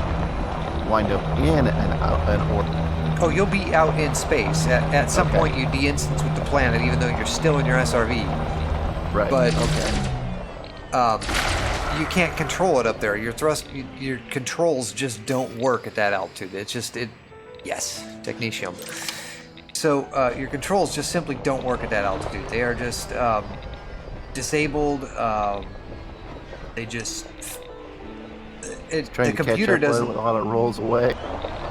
wind up in an orbit? oh, you'll be out in space. At some Okay. point, you de-instance with the planet, even though you're still in your SRV. Right. But okay. you can't control it up there. Your controls just don't work at that altitude. Yes, technetium. So your controls just simply don't work at that altitude. They are just disabled. They just Trying the to computer catch up doesn't. while it rolls away.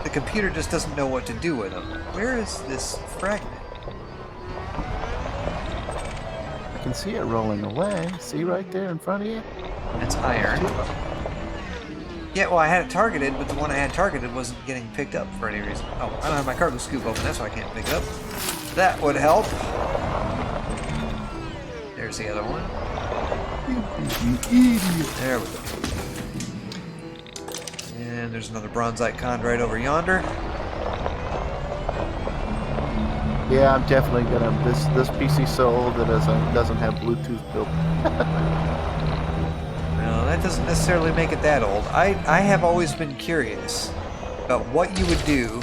The computer just doesn't know what to do with them. Where is this fragment? I can see it rolling away. See right there in front of you? It's iron. Yeah, well, I had it targeted, but the one I had targeted wasn't getting picked up for any reason. Oh, I don't have my cargo scoop open, that's why I can't pick it up. That would help. There's the other one. There we go. And there's another bronzite con right over yonder. Yeah, I'm definitely gonna. This PC so old that doesn't have Bluetooth built. No, that doesn't necessarily make it that old. I have always been curious about what you would do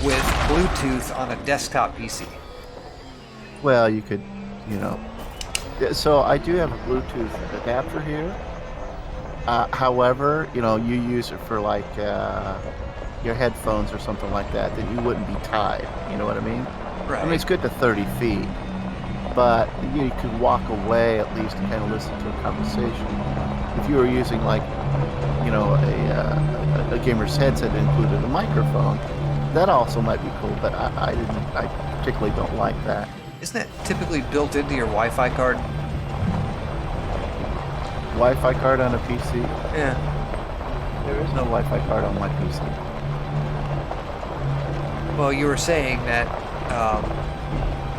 with Bluetooth on a desktop PC. Well, you could, you know. So I do have a Bluetooth adapter here. However, you know, you use it for like your headphones or something like that, then you wouldn't be tied. You know what I mean? Right. I mean, it's good to 30 feet, but you could walk away at least and kind of listen to a conversation. If you were using like, you know, a gamer's headset that included a microphone, that also might be cool. But I particularly don't like that. Isn't that typically built into your Wi-Fi card? Wi-Fi card on a PC? Yeah. There is no Wi-Fi card on my PC. Well, you were saying that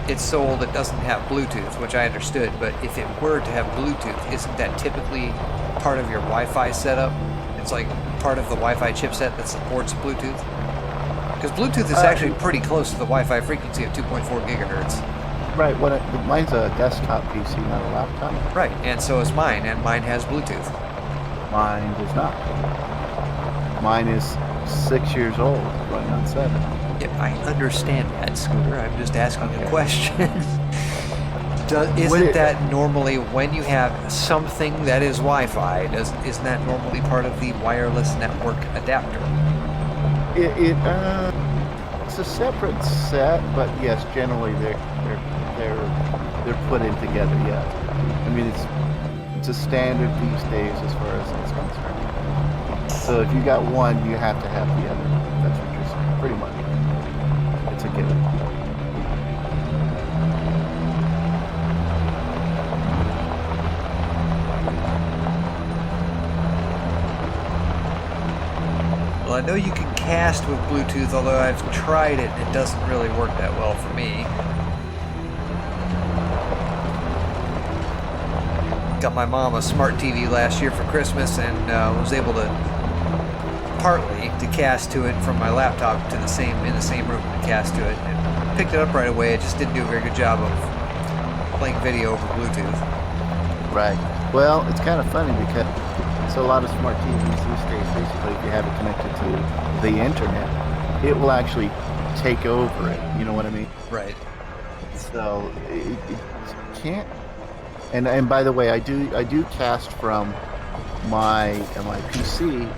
it's so old it doesn't have Bluetooth, which I understood, but if it were to have Bluetooth, isn't that typically part of your Wi-Fi setup? It's like part of the Wi-Fi chipset that supports Bluetooth? Because Bluetooth is actually pretty close to the Wi-Fi frequency of 2.4 gigahertz. Right, mine's a desktop PC, not a laptop. Right, and so is mine, and mine has Bluetooth. Mine does not. Mine is 6 years old, going on 7. Yeah, I understand that, Scooter. I'm just asking a question. Isn't that normally, when you have something that is Wi-Fi, isn't that normally part of the wireless network adapter? It's a separate set, but yes, generally they're put in together. Yeah, I mean it's a standard these days as far as it's concerned. So if you got one, you have to have the other. That's what you're saying, pretty much. It's a given. Well, I know you can cast with Bluetooth, although I've tried it and it doesn't really work that well for me. Got my mom a smart TV last year for Christmas and was able to partly to cast to it from my laptop to in the same room to cast to it. And picked it up right away. It just didn't do a very good job of playing video over Bluetooth. Right. Well, it's kind of funny because a lot of smart TVs these days, basically, if you have it connected to the internet, it will actually take over it. You know what I mean? Right. So it can't. And by the way, I do cast from my PC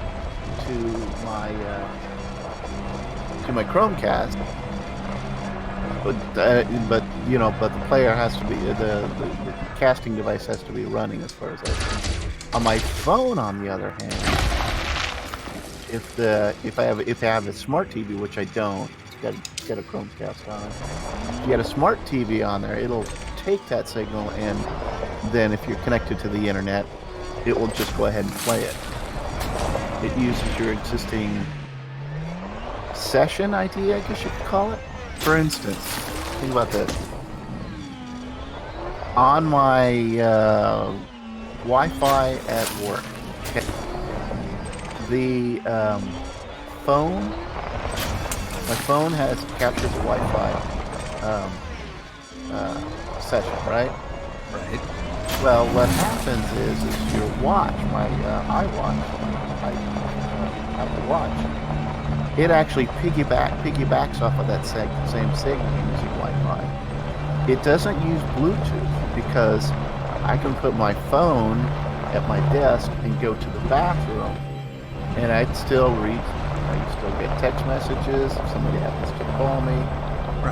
to my Chromecast, but you know, but the player has to be the casting device has to be running as far as I know. On my phone, on the other hand, if I have a smart TV, which I don't, got a Chromecast on it. If you got a smart TV on there, it'll take that signal, and then if you're connected to the internet, it will just go ahead and play it. It uses your existing session ID, I guess you could call it. For instance, think about this. On my Wi-Fi at work, okay, the phone, my phone has captured the Wi-Fi session, right? Right. Well, what happens is your watch, my iWatch, Apple Watch, it actually piggybacks off of that same signal using Wi-Fi. It doesn't use Bluetooth because I can put my phone at my desk and go to the bathroom, and I'd still get text messages. If somebody happens to call me,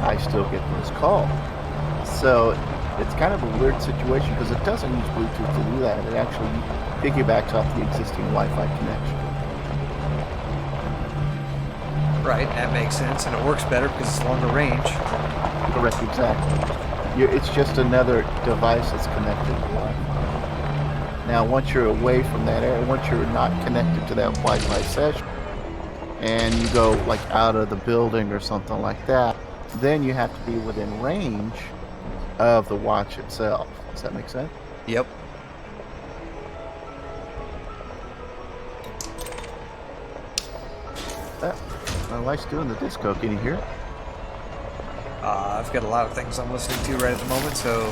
I still get those calls. So it's kind of a weird situation because it doesn't use Bluetooth to do that. It actually piggybacks off the existing Wi-Fi connection. Right, that makes sense, and it works better because it's longer range. Correct, exactly. It's just another device that's connected to Wi-Fi. Now, once you're away from that area, once you're not connected to that Wi-Fi session, and you go like out of the building or something like that, then you have to be within range of the watch itself. Does that make sense? Yep. My wife's doing the disco. Can you hear it? I've got a lot of things I'm listening to right at the moment, so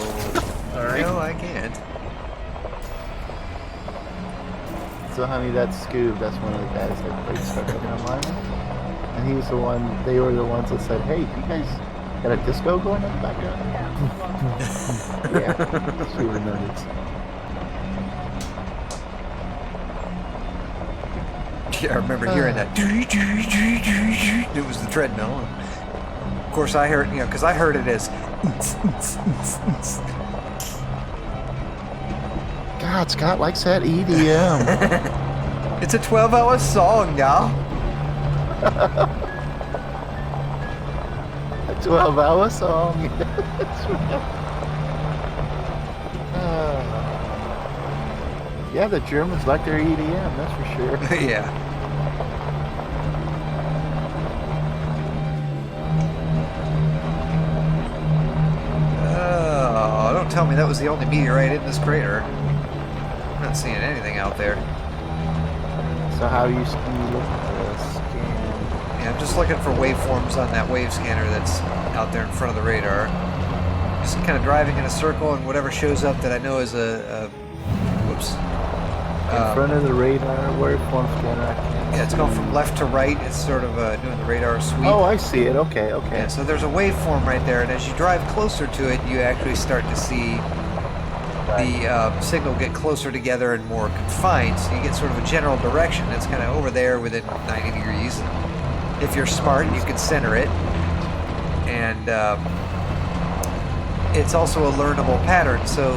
no, I can't. So, honey, that's Scoob. That's one of the guys that played Startup Online. And he was the one, they were the ones that said, hey, you guys got a disco going in the background? Yeah, she remembers. Yeah, I remember hearing that. It was the treadmill. Of course, I heard, because I heard it as. God, Scott likes that EDM. It's a 12-hour song, y'all. A 12-hour song. Yeah, the Germans like their EDM, that's for sure. Yeah. Oh, don't tell me that was the only meteorite in this crater. I'm not seeing anything out there. So how you look at the scan? Yeah, I'm just looking for waveforms on that wave scanner that's out there in front of the radar. Just kind of driving in a circle, and whatever shows up that I know is whoops. In front of the radar, waveform scanner. I can't Yeah, it's going from left to right. It's sort of doing the radar sweep. Oh, I see it. Okay. Yeah, so there's a waveform right there, and as you drive closer to it, you actually start to see the signal get closer together and more confined, so you get sort of a general direction. It's kind of over there within 90 degrees. If you're smart, you can center it, and it's also a learnable pattern. So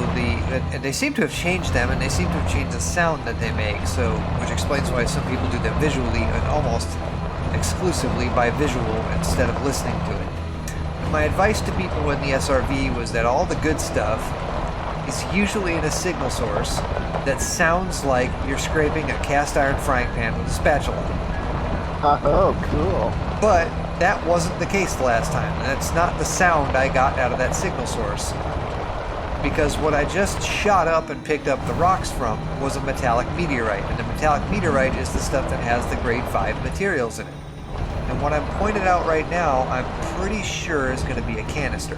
and they seem to have changed them, and they seem to have changed the sound that they make. So, which explains why some people do them visually and almost exclusively by visual instead of listening to it. My advice to people in the SRV was that all the good stuff is usually in a signal source that sounds like you're scraping a cast iron frying pan with a spatula. Oh, cool. But that wasn't the case the last time. That's not the sound I got out of that signal source. Because what I just shot up and picked up the rocks from was a metallic meteorite. And the metallic meteorite is the stuff that has the grade 5 materials in it. And what I'm pointed out right now, I'm pretty sure is going to be a canister.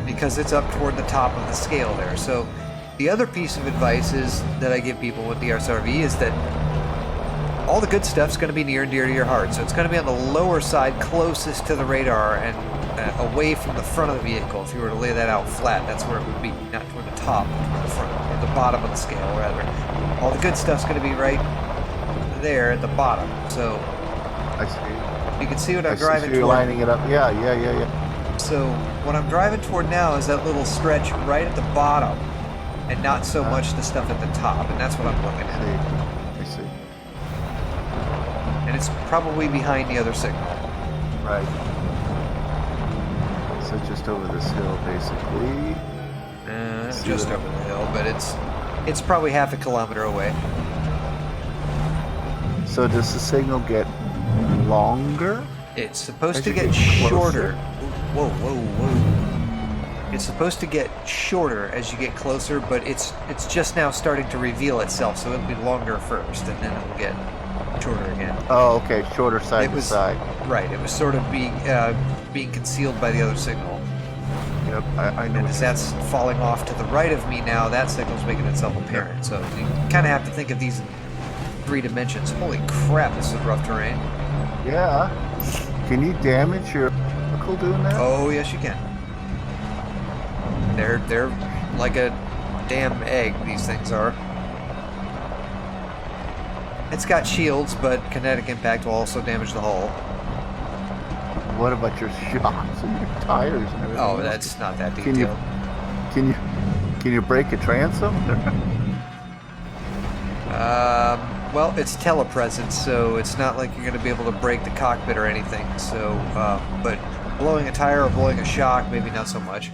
Because it's up toward the top of the scale there. So the other piece of advice is that I give people with the SRV is that all the good stuff's going to be near and dear to your heart. So it's going to be on the lower side, closest to the radar and away from the front of the vehicle. If you were to lay that out flat, that's where it would be, not toward the top, but toward the front, or the bottom of the scale, rather. All the good stuff's going to be right there at the bottom. So I see. You can see what I'm I driving see you're toward. lining it up. Yeah. So what I'm driving toward now is that little stretch right at the bottom, and not so much the stuff at the top, and that's what I'm looking at. I see. And and it's probably behind the other signal. Right. So just over this hill, basically. Just over the hill, but it's probably half a kilometer away. So does the signal get longer? It's supposed As to you get get closer? shorter. Whoa, whoa, whoa. It's supposed to get shorter as you get closer, but it's just now starting to reveal itself, so it'll be longer first, and then it'll get shorter again. Oh, okay, shorter side It to was- side. Right, it was sort of being concealed by the other signal. Yep, I know. And what as you're that's falling off to the right of me now, that signal's making itself apparent. So you kind of have to think of these in 3 dimensions. Holy crap, this is rough terrain. saying. Yeah. Can you damage your vehicle doing that? Oh, yes you can. They're like a damn egg, these things are. It's got shields, but kinetic impact will also damage the hull. What about your shocks and your tires and everything? Oh, else? that's not that Can you detailed. can you break a transom? Well, it's telepresence, so it's not like you're going to be able to break the cockpit or anything. So, but blowing a tire or blowing a shock, maybe not so much.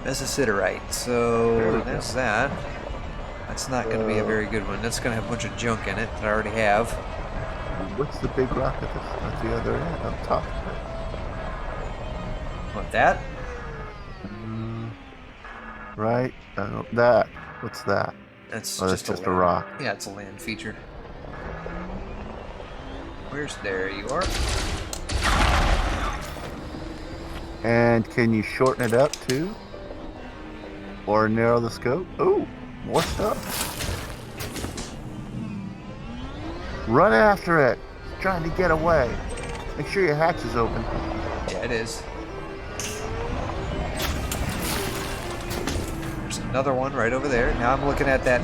That's a siderite, There so we that's go. that. That's not going to be a very good one. That's going to have a bunch of junk in it that I already have. What's the big rock at the other end, up top? Want that? Right? That. What's that? That's Oh, that's just, just a land. rock. Yeah, it's a land feature. There you are. And can you shorten it up too? Or narrow the scope? Ooh, more stuff. Run after it. It's trying to get away. Make sure your hatch is open. Yeah, it is. There's another one right over there. Now I'm looking at that.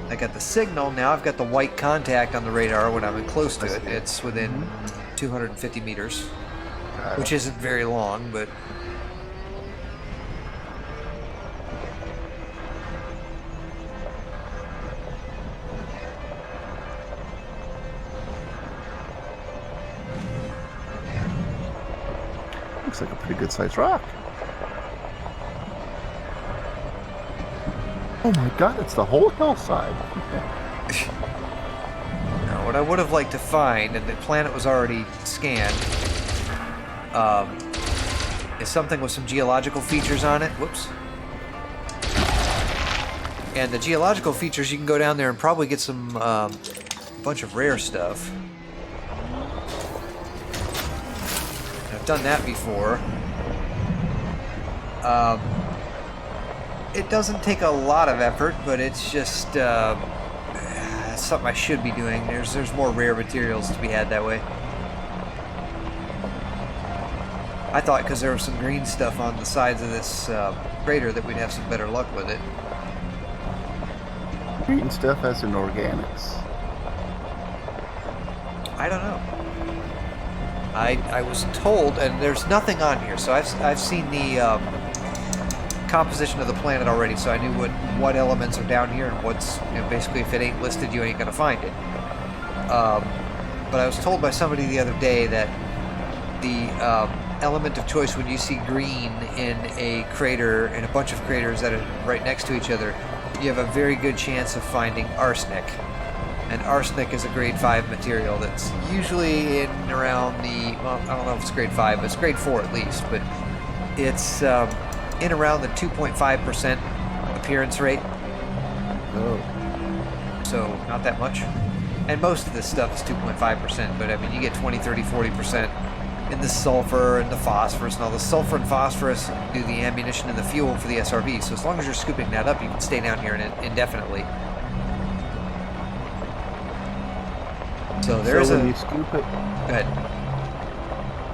I got the signal. Now I've got the white contact on the radar when I'm in close to it. It's within 250 meters, which isn't very long, but Looks like a pretty good sized rock. Oh my god, it's the whole hillside. now what I would have liked to find, and the planet was already scanned, is something with some geological features on it. Whoops. And the geological features, you can go down there and probably get some bunch of rare stuff. I've done that before. It doesn't take a lot of effort, but it's just something I should be doing. There's more rare materials to be had that way. I thought because there was some green stuff on the sides of this crater that we'd have some better luck with it. Green stuff as in organics. I don't know. I was told, and there's nothing on here, so I've seen the composition of the planet already, so I knew what elements are down here and what's, basically if it ain't listed, you ain't gonna find it. But I was told by somebody the other day that the element of choice when you see green in a crater, in a bunch of craters that are right next to each other, you have a very good chance of finding arsenic. And arsenic is a grade 5 material that's usually in around the, well, I don't know if it's grade 5, but it's grade 4 at least, but it's in around the 2.5% appearance rate. Oh. So not that much. And most of this stuff is 2.5%, but I mean, you get 20, 30, 40% in the sulfur and the phosphorus and all. The sulfur and phosphorus do the ammunition and the fuel for the SRV, so as long as you're scooping that up, you can stay down here indefinitely. So there's when you scoop it, Go ahead.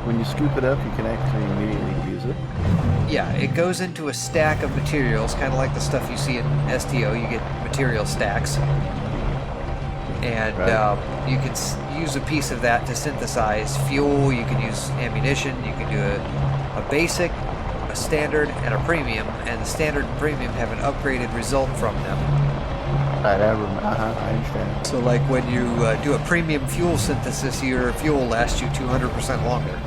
when you scoop it up, you can actually immediately use it. Yeah, it goes into a stack of materials, kind of like the stuff you see in STO. You get material stacks. And Right. you can use a piece of that to synthesize fuel. You can use ammunition. You can do a basic, a standard, and a premium. And the standard and premium have an upgraded result from them. Right, I understand. So like when you do a premium fuel synthesis, your fuel lasts you 200% longer.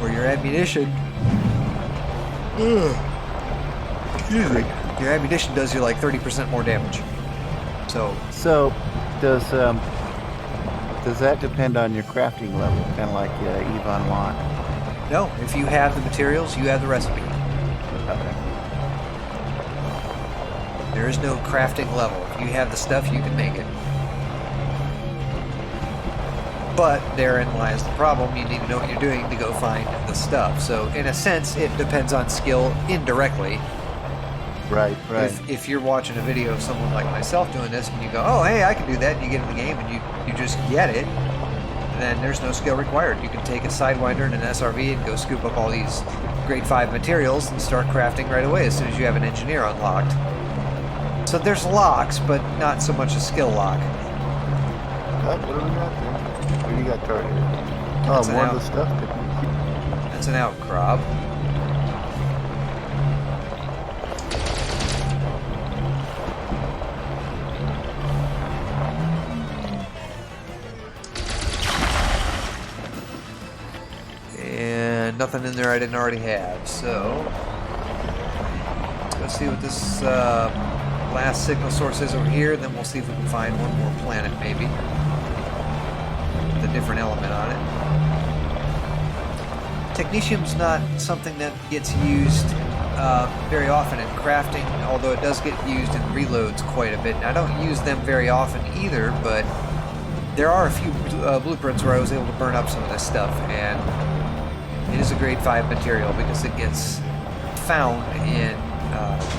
Or your ammunition... Excuse me. Your ammunition does you like 30% more damage. So does that depend on your crafting level, kind of like EVE Online? no, if you have the materials, you have the recipe. Okay. There is no crafting level. If you have the stuff, you can make it. But therein lies the problem. You need to know what you're doing to go find the stuff. So in a sense, it depends on skill indirectly. Right. If you're watching a video of someone like myself doing this and you go, oh, hey, I can do that, and you get in the game and you just get it, then there's no skill required. You can take a Sidewinder and an SRV and go scoop up all these grade 5 materials and start crafting right away as soon as you have an engineer unlocked. So there's locks, but not so much a skill lock. What do we got there? What do you got targeted? That's Oh, more of the stuff. That's an outcrop. And nothing in there I didn't already have, so let's see what this last signal source is over here, then we'll see if we can find one more planet maybe with a different element on it. Technetium's not something that gets used very often in crafting, although it does get used in reloads quite a bit. And I don't use them very often either, but there are a few blueprints where I was able to burn up some of this stuff, and it is a grade 5 material because it gets found in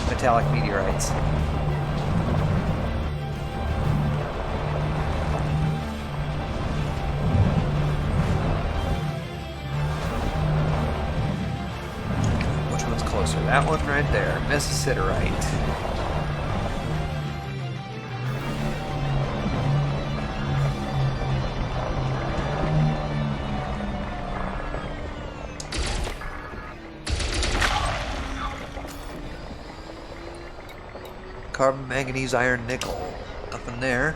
metallic meteorites. Which one's closer? That one right there, mesosiderite. Carbon, manganese, iron, nickel. Nothing there.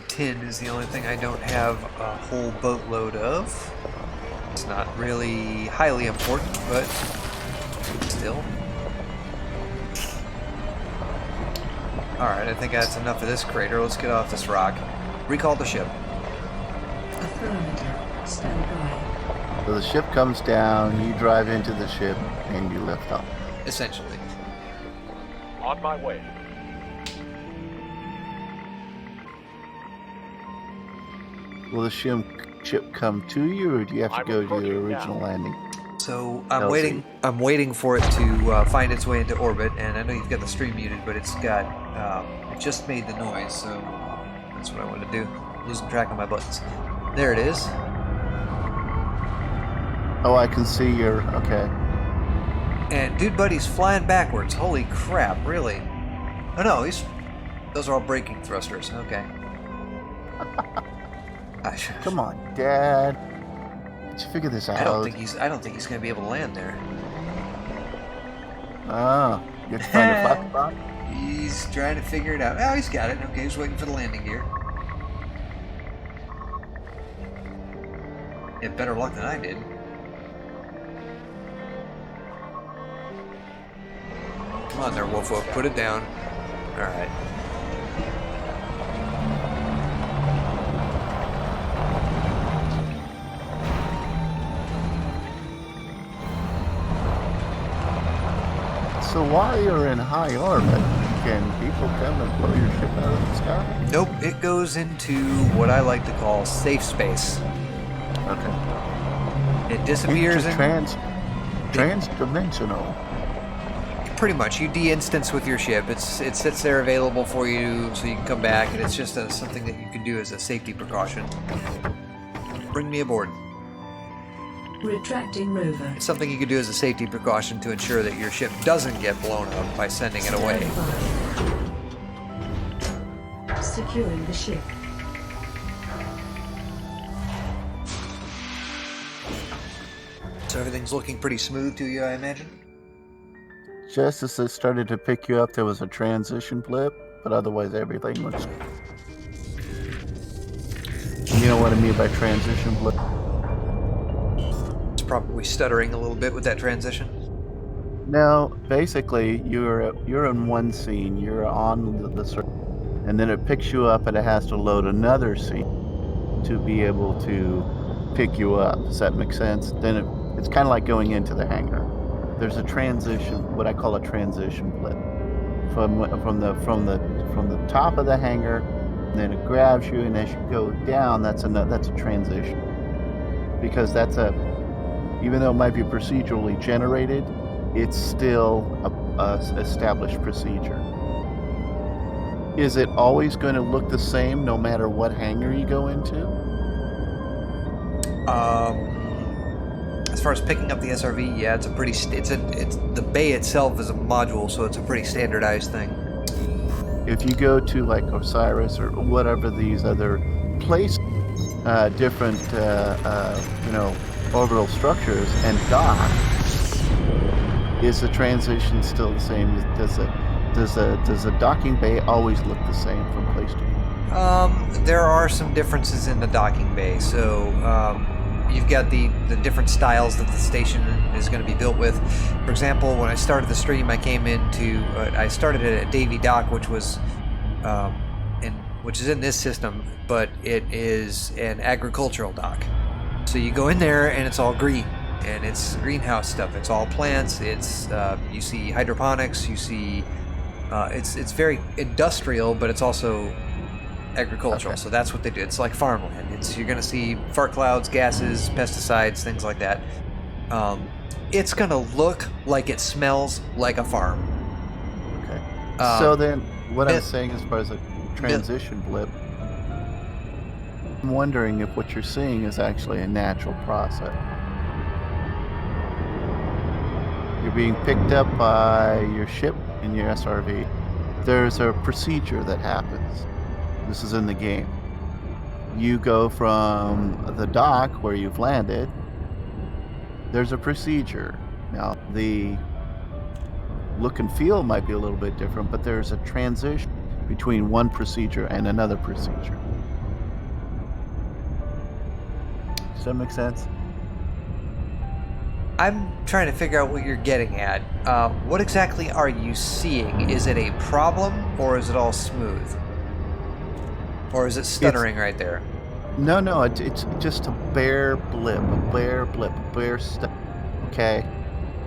Tin is the only thing I don't have a whole boatload of. It's not really highly important, but still. Alright, I think that's enough of this crater. Let's get off this rock. Recall the ship. Affirmative. Stand by. So the ship comes down, you drive into the ship, and you lift off. Essentially. On my way. Will the ship come to you, or do you have to I'm go to approaching the original now. landing? So I'm LZ. waiting for it to find its way into orbit, and I know you've got the stream muted, but it's got it just made the noise, so that's what I want to do. Losing track of my buttons. There it is. Oh, I can see your... Okay. And dude buddy's flying backwards. Holy crap, really? Oh no, those are all braking thrusters. Okay. Come on, Dad. Let's figure this out. I don't think he's gonna be able to land there. Oh, you have to find a fuck spot? He's trying to figure it out. Oh, he's got it. Okay, he's waiting for the landing gear. He had better luck than I did. Come on there, Wolf Wolf. Put it down. Alright. So while you're in high orbit, can people come and blow your ship out of the sky? Nope, it goes into what I like to call safe space. Okay. it disappears. Trans-dimensional. Pretty much, you de-instance with your ship. It sits there available for you, so you can come back, and it's just something that you can do as a safety precaution. Bring me aboard. Retracting rover. It's something you can do as a safety precaution to ensure that your ship doesn't get blown up by sending it away. Securing the ship. So everything's looking pretty smooth to you, I imagine? Just as it started to pick you up, there was a transition blip, but otherwise everything was... You know what I mean by transition blip? It's probably stuttering a little bit with that transition. No, basically, you're in one scene, you're on the and then it picks you up and it has to load another scene to be able to pick you up. Does that make sense? Then it's kind of like going into the hangar. There's a transition, what I call a transition blip, from the top of the hangar, and then it grabs you, and as you go down, that's a transition, because even though it might be procedurally generated, it's still a established procedure. Is it always going to look the same no matter what hangar you go into? As far as picking up the SRV, yeah, it's a pretty. The bay itself is a module, so it's a pretty standardized thing. If you go to like Osiris or whatever these other different orbital structures and dock, is the transition still the same? Does the docking bay always look the same from place to place? There are some differences in the docking bay. So you've got the different styles that the station is going to be built with. For example, when I started the stream, I started at a Davy dock, which was which is in this system, but it is an agricultural dock. So you go in there and it's all green, and it's greenhouse stuff. It's all plants. It's you see hydroponics. You see it's very industrial, but it's also agricultural. Okay. So that's what they do. It's like farmland. You're going to see fart clouds, gases, pesticides, things like that. It's going to look like it smells like a farm. Okay. So then, what I'm saying as far as a transition blip, I'm wondering if what you're seeing is actually a natural process. You're being picked up by your ship in your SRV. There's a procedure that happens. This is in the game. You go from the dock where you've landed. There's a procedure. Now, the look and feel might be a little bit different, but there's a transition between one procedure and another procedure. Does that make sense? I'm trying to figure out what you're getting at. What exactly are you seeing? Is it a problem, or is it all smooth? Or is it stuttering right there? No, it's just a bare blip, a bare stuff. Okay?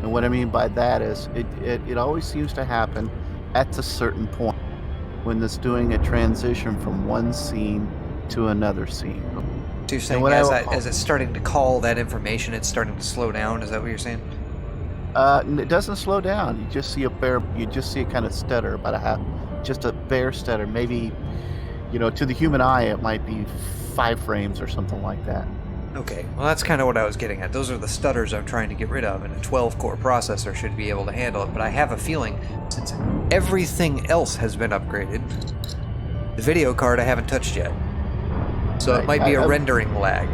And what I mean by that is it always seems to happen at a certain point when it's doing a transition from one scene to another scene. So you're saying as it's starting to call that information, it's starting to slow down? Is that what you're saying? It doesn't slow down. You just see a kind of stutter, about just a bare stutter. Maybe, to the human eye, it might be 5 frames or something like that. Okay, well that's kind of what I was getting at. Those are the stutters I'm trying to get rid of, and a 12-core processor should be able to handle it. But I have a feeling, since everything else has been upgraded, the video card I haven't touched yet. So it might be a rendering lag.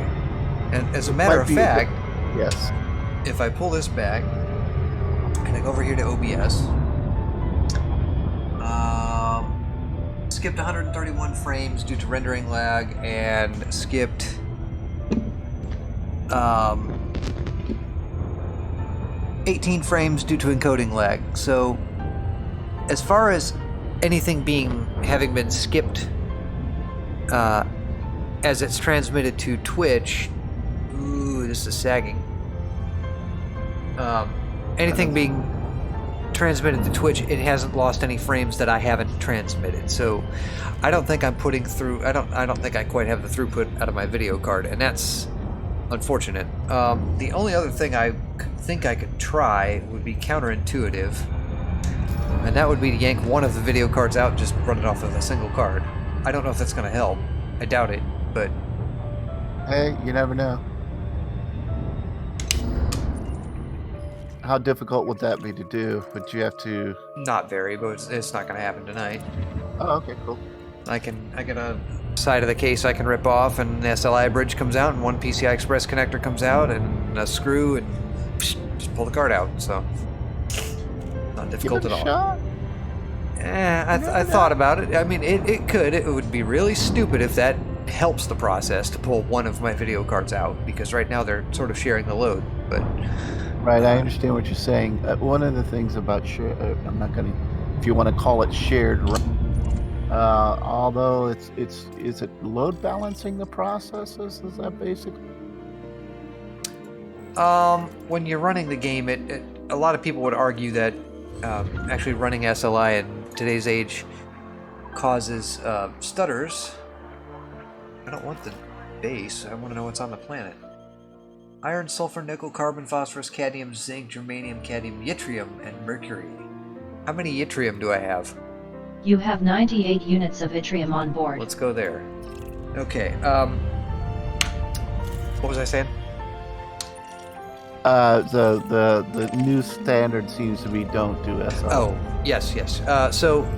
And as a matter of fact, yes, if I pull this back, and I go over here to OBS, skipped 131 frames due to rendering lag, and skipped 18 frames due to encoding lag. So as far as anything having been skipped as it's transmitted to Twitch, ooh, this is sagging. Anything being transmitted to Twitch, it hasn't lost any frames that I haven't transmitted. So I don't think I'm putting through. I don't think I quite have the throughput out of my video card, and that's unfortunate. The only other thing I think I could try would be counterintuitive, and that would be to yank one of the video cards out and just run it off of a single card. I don't know if that's going to help. I doubt it, but... Hey, you never know. How difficult would that be to do? Would you have to... Not very, but it's not going to happen tonight. Oh, okay, cool. I get a side of the case I can rip off, and the SLI bridge comes out, and one PCI Express connector comes out, and a screw, and just pull the card out. So not difficult Give it at a all. shot. I thought about it. I mean, it could. It would be really stupid if that helps the process to pull one of my video cards out, because right now they're sort of sharing the load. But Right, I understand what you're saying. One of the things about I'm not going to, if you want to call it shared, although is it load balancing the processes? Is that basically? when you're running the game, a lot of people would argue that actually running SLI in today's age causes stutters. I don't want the base. I want to know what's on the planet. Iron, sulfur, nickel, carbon, phosphorus, cadmium, zinc, germanium, cadmium, yttrium, and mercury. How many yttrium do I have? You have 98 units of yttrium on board. Let's go there. Okay, what was I saying? The new standard seems to be don't do SLI. Oh, yes. So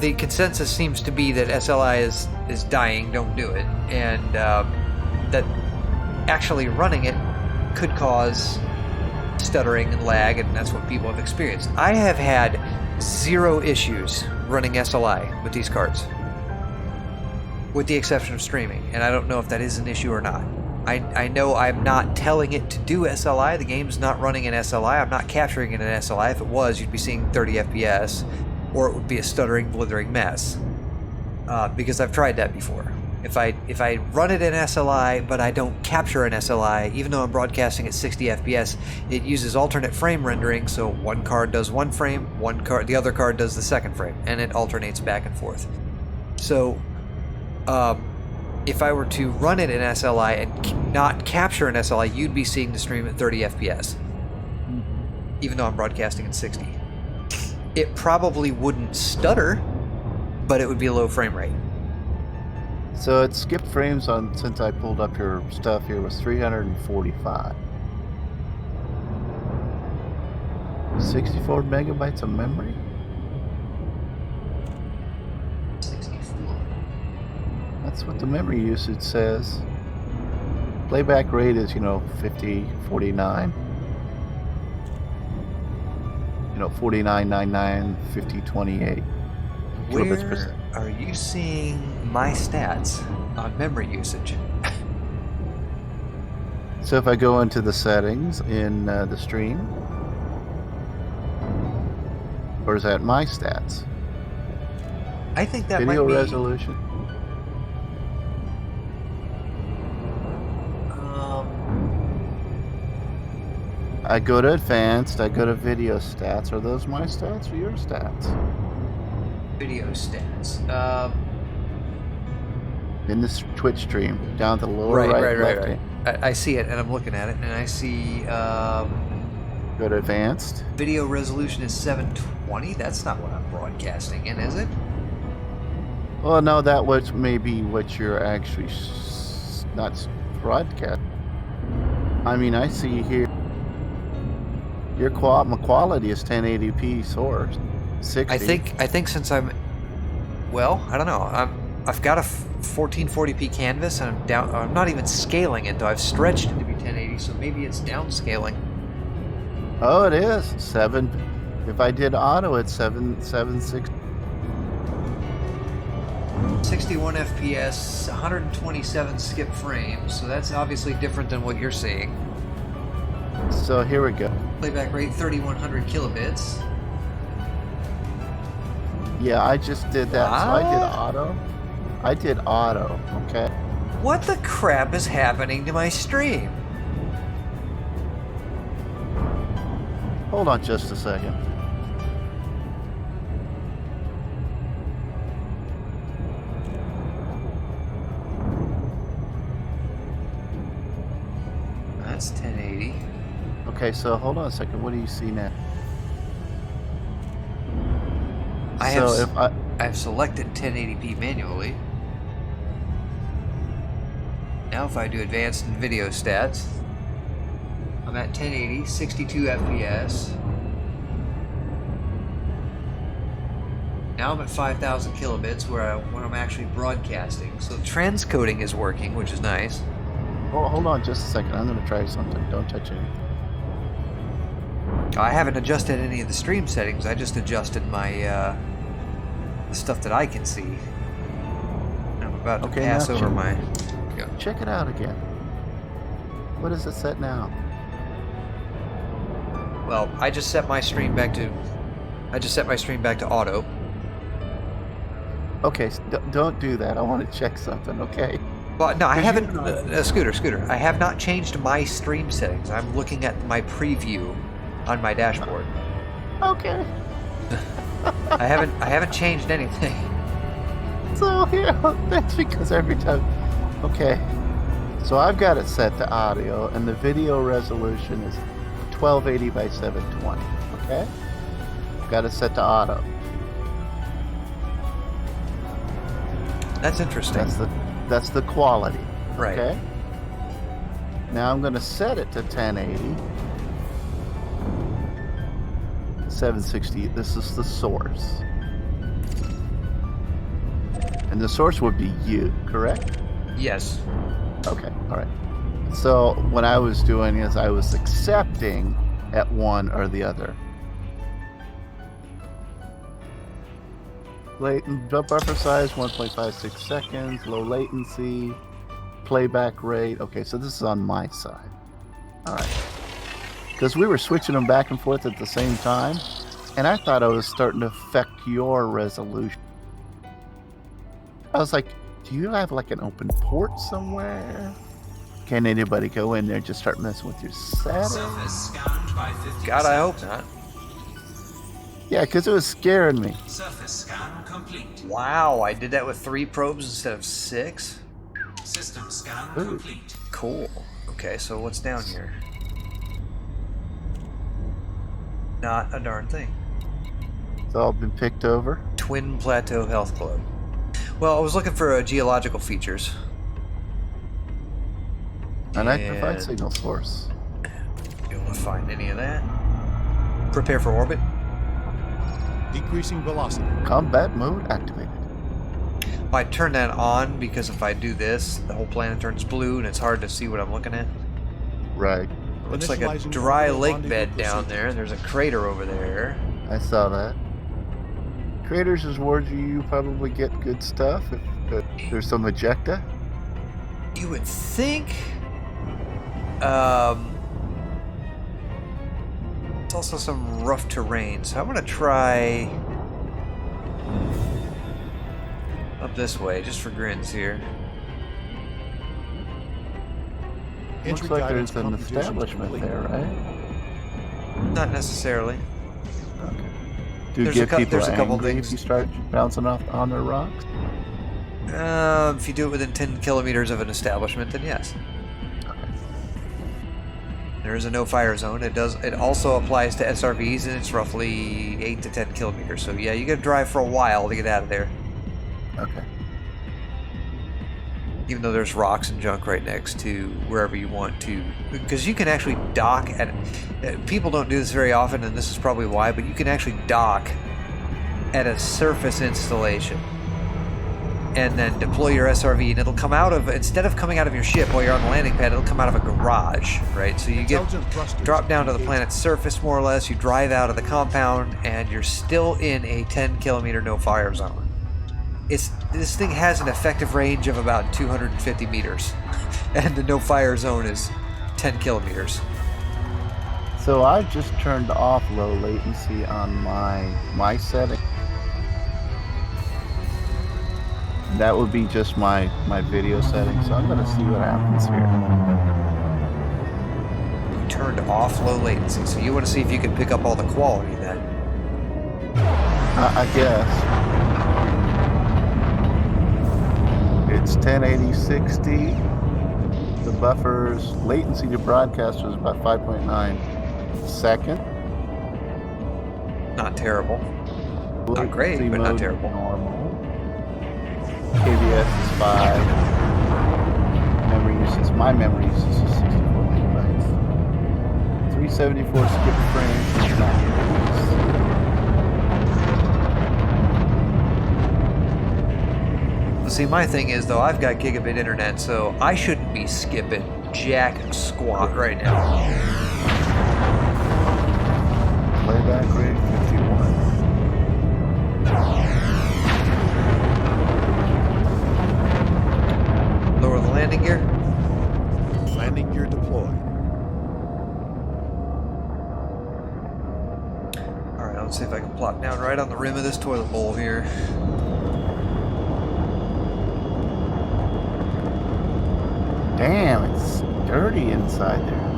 the consensus seems to be that SLI is dying, don't do it, and that actually running it could cause stuttering and lag, and that's what people have experienced. I have had 0 issues running SLI with these cards, with the exception of streaming, and I don't know if that is an issue or not. I know I'm not telling it to do SLI. The game's not running in SLI. I'm not capturing it in SLI. If it was, you'd be seeing 30 FPS, or it would be a stuttering, blithering mess. Because I've tried that before. If I run it in SLI, but I don't capture an SLI, even though I'm broadcasting at 60 FPS, it uses alternate frame rendering, so one card does one frame, the other card does the second frame, and it alternates back and forth. So, if I were to run it in SLI and not capture an SLI, you'd be seeing the stream at 30 FPS, even though I'm broadcasting at 60. It probably wouldn't stutter, but it would be a low frame rate. So it skipped frames on, since I pulled up your stuff here, was 345. 64 megabytes of memory? 64. That's what the memory usage says. Playback rate is, 50, 49. 49.99, 50, 28. kilobits per Where second. are you seeing my stats on memory usage? So if I go into the settings in the stream, or is that my stats? I think that Video might be... resolution. I go to advanced, I go to video stats. Are those my stats or your stats? Video stats. In this Twitch stream, down the lower right, left hand. I see it, and I'm looking at it, and I see Go to advanced. video resolution is 720. That's not what I'm broadcasting in, is it? Well, no, that was maybe what you're actually not broadcast. I mean, I see here your quality is 1080p source, 60. I think since I'm, well, I don't know. I've got a 1440p canvas, and I'm not even scaling it though. I've stretched it to be 1080, so maybe it's downscaling. Oh, it is 7. If I did auto, it's 760. 61 FPS, 127 skip frames, so that's obviously different than what you're seeing. So here we go. Playback rate 3100 kilobits. Yeah, I just did that. So I did What? auto. I did auto. Okay. What the crap is happening to my stream? Hold on just a second. Okay, so hold on a second. What do you see now? I've selected 1080p manually. Now if I do advanced video stats, I'm at 1080, 62 FPS. Now I'm at 5,000 kilobits when I'm actually broadcasting. So transcoding is working, which is nice. Oh, hold on just a second. I'm going to try something. Don't touch anything. I haven't adjusted any of the stream settings. I just adjusted my the stuff that I can see. I'm about to pass over my... Check it out again. What is it set now? Well, I just set my stream back to auto. Okay, don't do that. I want to check something, okay? Well, no, I haven't... Scooter. I have not changed my stream settings. I'm looking at my preview on my dashboard. Okay. I haven't changed anything. So, that's because every time... Okay. So I've got it set to audio, and the video resolution is 1280 by 720, okay? Got it set to auto. That's interesting. That's the quality. Right. Okay. Now I'm going to set it to 1080. 760. This is the source. And the source would be you, correct? Yes. Okay. All right. So what I was doing is I was accepting at one or the other. Buffer size 1.56 seconds, low latency, playback rate. Okay, so this is on my side. All right. Because we were switching them back and forth at the same time, and I thought I was starting to affect your resolution. I was like, do you have like an open port somewhere? Can anybody go in there and just start messing with your settings? God, I hope not. Yeah, because it was scaring me. Surface scan complete. Wow, I did that with 3 probes instead of 6? System scan Ooh. complete. Cool. Okay, so what's down here? Not a darn thing. It's all been picked over. Twin Plateau Health Club. Well, I was looking for geological features. Unidentified signal source. You don't want to find any of that. Prepare for orbit. Decreasing velocity. Combat mode activated. I turn that on because if I do this, the whole planet turns blue and it's hard to see what I'm looking at. Right. Looks like a Initializing dry orbital lake rendezvous bed down procedure. there. There's a crater over there. I saw that. Craters is where you probably get good stuff. If there's some ejecta. You would think... It's also some rough terrain, so I'm going to try... up this way, just for grins here. Looks Entry like guidance there's an computations establishment complete. there, right? Not necessarily. Okay. Do you There's a get cou- people there's a couple angry things. if you start bouncing off on their rocks? If you do it within 10 kilometers of an establishment, then yes. There is a no-fire zone. It also applies to SRVs, and it's roughly 8 to 10 kilometers. So yeah, you got to drive for a while to get out of there. Okay. Even though there's rocks and junk right next to wherever you want to, because you can actually dock at. People don't do this very often, and this is probably why. But you can actually dock at a surface installation, and then deploy your SRV, and it'll come out of, instead of coming out of your ship while you're on the landing pad, it'll come out of a garage, right? So you get Intelligent thrusters drop down to the engaged. planet's surface more or less. You drive out of the compound, and you're still in a 10-kilometer no-fire zone. This thing has an effective range of about 250 meters, and the no-fire zone is 10 kilometers. So I've just turned off low latency on my setting. That would be just my video setting. So I'm going to see what happens here. You turned off low latency, so you want to see if you can pick up all the quality then. I guess. It's 1080-60. The buffer's latency to broadcast was about 5.9 Second. Not terrible. Not great, Latency but not mode terrible. Normal. KBS is 5. Memory usage. My memory usage is 64 megabytes. 374 skip frames. Is not released. See, my thing is, though, I've got gigabit internet, so I shouldn't be skipping jack squat right now. Playback rate 51. Lower the landing gear. Landing gear deployed. Alright, let's see if I can plop down right on the rim of this toilet bowl here. Damn, it's dirty inside there.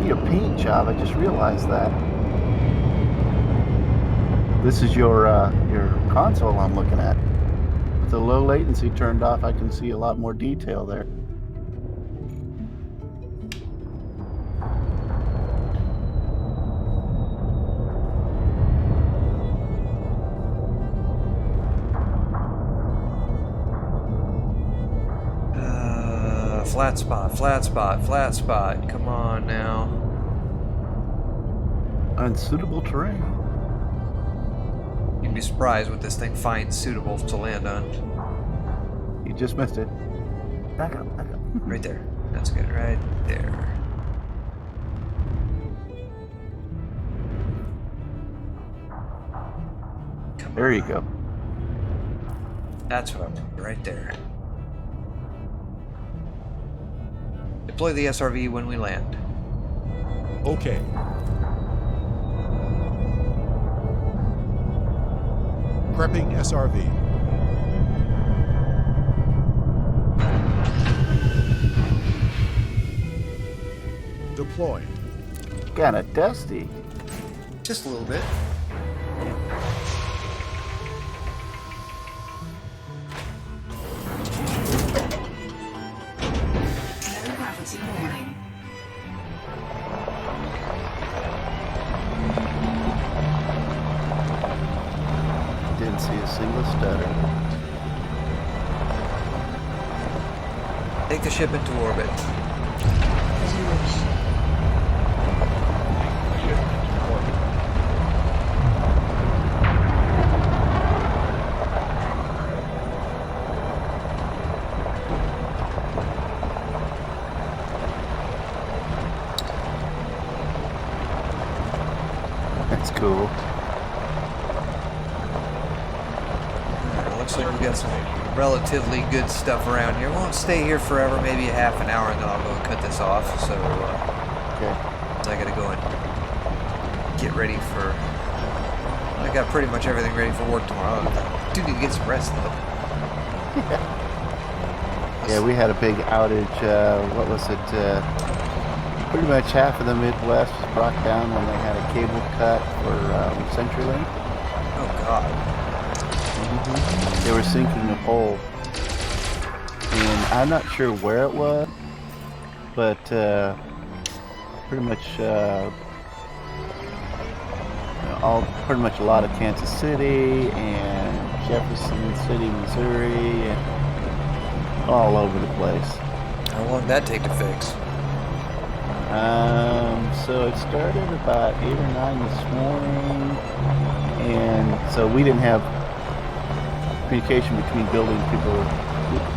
Need a paint job. I just realized that. This is your console I'm looking at. With the low latency turned off, I can see a lot more detail there. Flat spot, flat spot, flat spot. Come on now. Unsuitable terrain. You'd be surprised what this thing finds suitable to land on. You just missed it. Back up, back up. Right there. That's good, right there. Come There you on. go. That's what I want, right there. Deploy the SRV when we land. Okay. Prepping SRV. Deploying. Kinda dusty. Just a little bit. Gravity warning. Didn't see a single stutter. Take the ship into orbit. As you wish. That's cool. Looks like we've got some relatively good stuff around here. Won't stay here forever, maybe a half an hour, and then I'll go and cut this off. So Okay. I gotta go and get ready for. I got pretty much everything ready for work tomorrow. I do need to get some rest though. Yeah, we had a big outage. What was it? Pretty much half of the Midwest was brought down when they had a cable cut for CenturyLink. Oh God. They were sinking a pole, and I'm not sure where it was, but pretty much pretty much a lot of Kansas City and Jefferson City, Missouri, and all over the place. How long did that take to fix? So it started about 8 or 9 this morning, and so we didn't have communication between building people.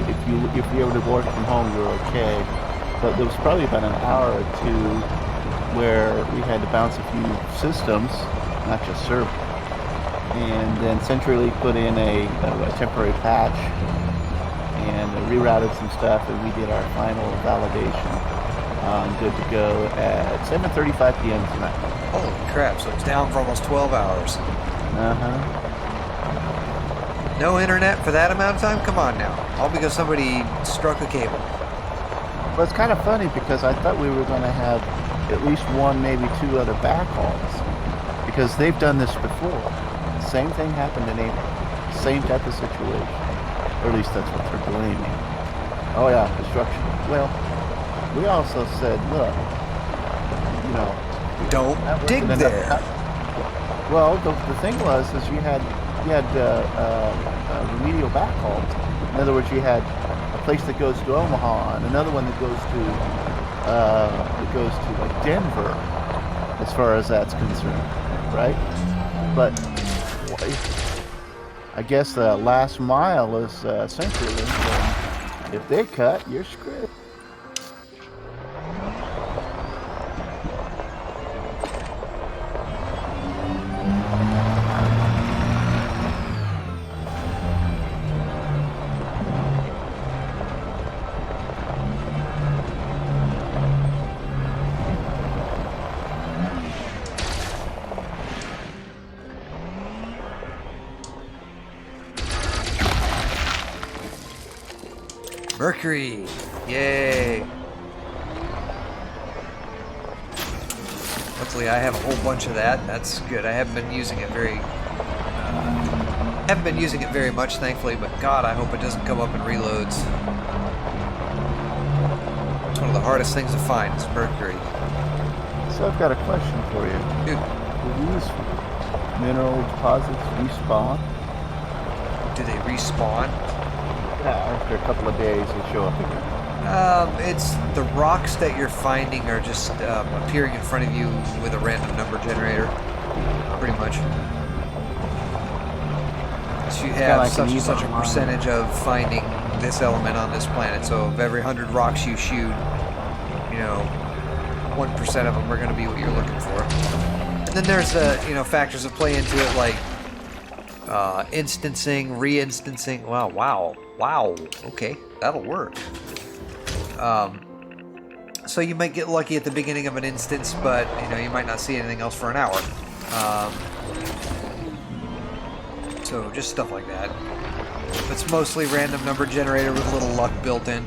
If you ever work from home, you're okay. But there was probably about an hour or two where we had to bounce a few systems, not just servers. And then CenturyLink put in a temporary patch and rerouted some stuff, and we did our final validation. Good to go at 7:35 p.m. tonight. Holy crap! So it's down for almost 12 hours. No internet for that amount of time? Come on now. All because somebody struck a cable. Well, it's kind of funny because I thought we were going to have at least one, maybe two other backhauls, because they've done this before. Same thing happened in April. Same type of situation. Or at least that's what they're blaming. Oh yeah, construction. Well, we also said, look, Don't That dig wasn't enough there. time. Well, the thing was, is you had remedial backhauls. In other words, you had a place that goes to Omaha and another one that goes to like Denver, as far as that's concerned, right? But I guess the last mile is CenturyLink, and if they cut, you're screwed. Mercury! Yay! Luckily I have a whole bunch of that. That's good. I haven't been using it very much, thankfully, but God, I hope it doesn't come up in reloads. It's one of the hardest things to find is mercury. So I've got a question for you. Dude, Do these mineral deposits respawn? do they respawn? Yeah, after a couple of days they show up again. It's the rocks that you're finding are just appearing in front of you with a random number generator, pretty much. So you have like such an and such a Ebon percentage of finding this element on this planet. So of every 100 rocks you shoot, 1% of them are going to be what you're looking for. And then there's factors that play into it, like instancing, re-instancing. Wow. Okay, that'll work. So you might get lucky at the beginning of an instance, but you might not see anything else for an hour. So just stuff like that. It's mostly random number generator with a little luck built in.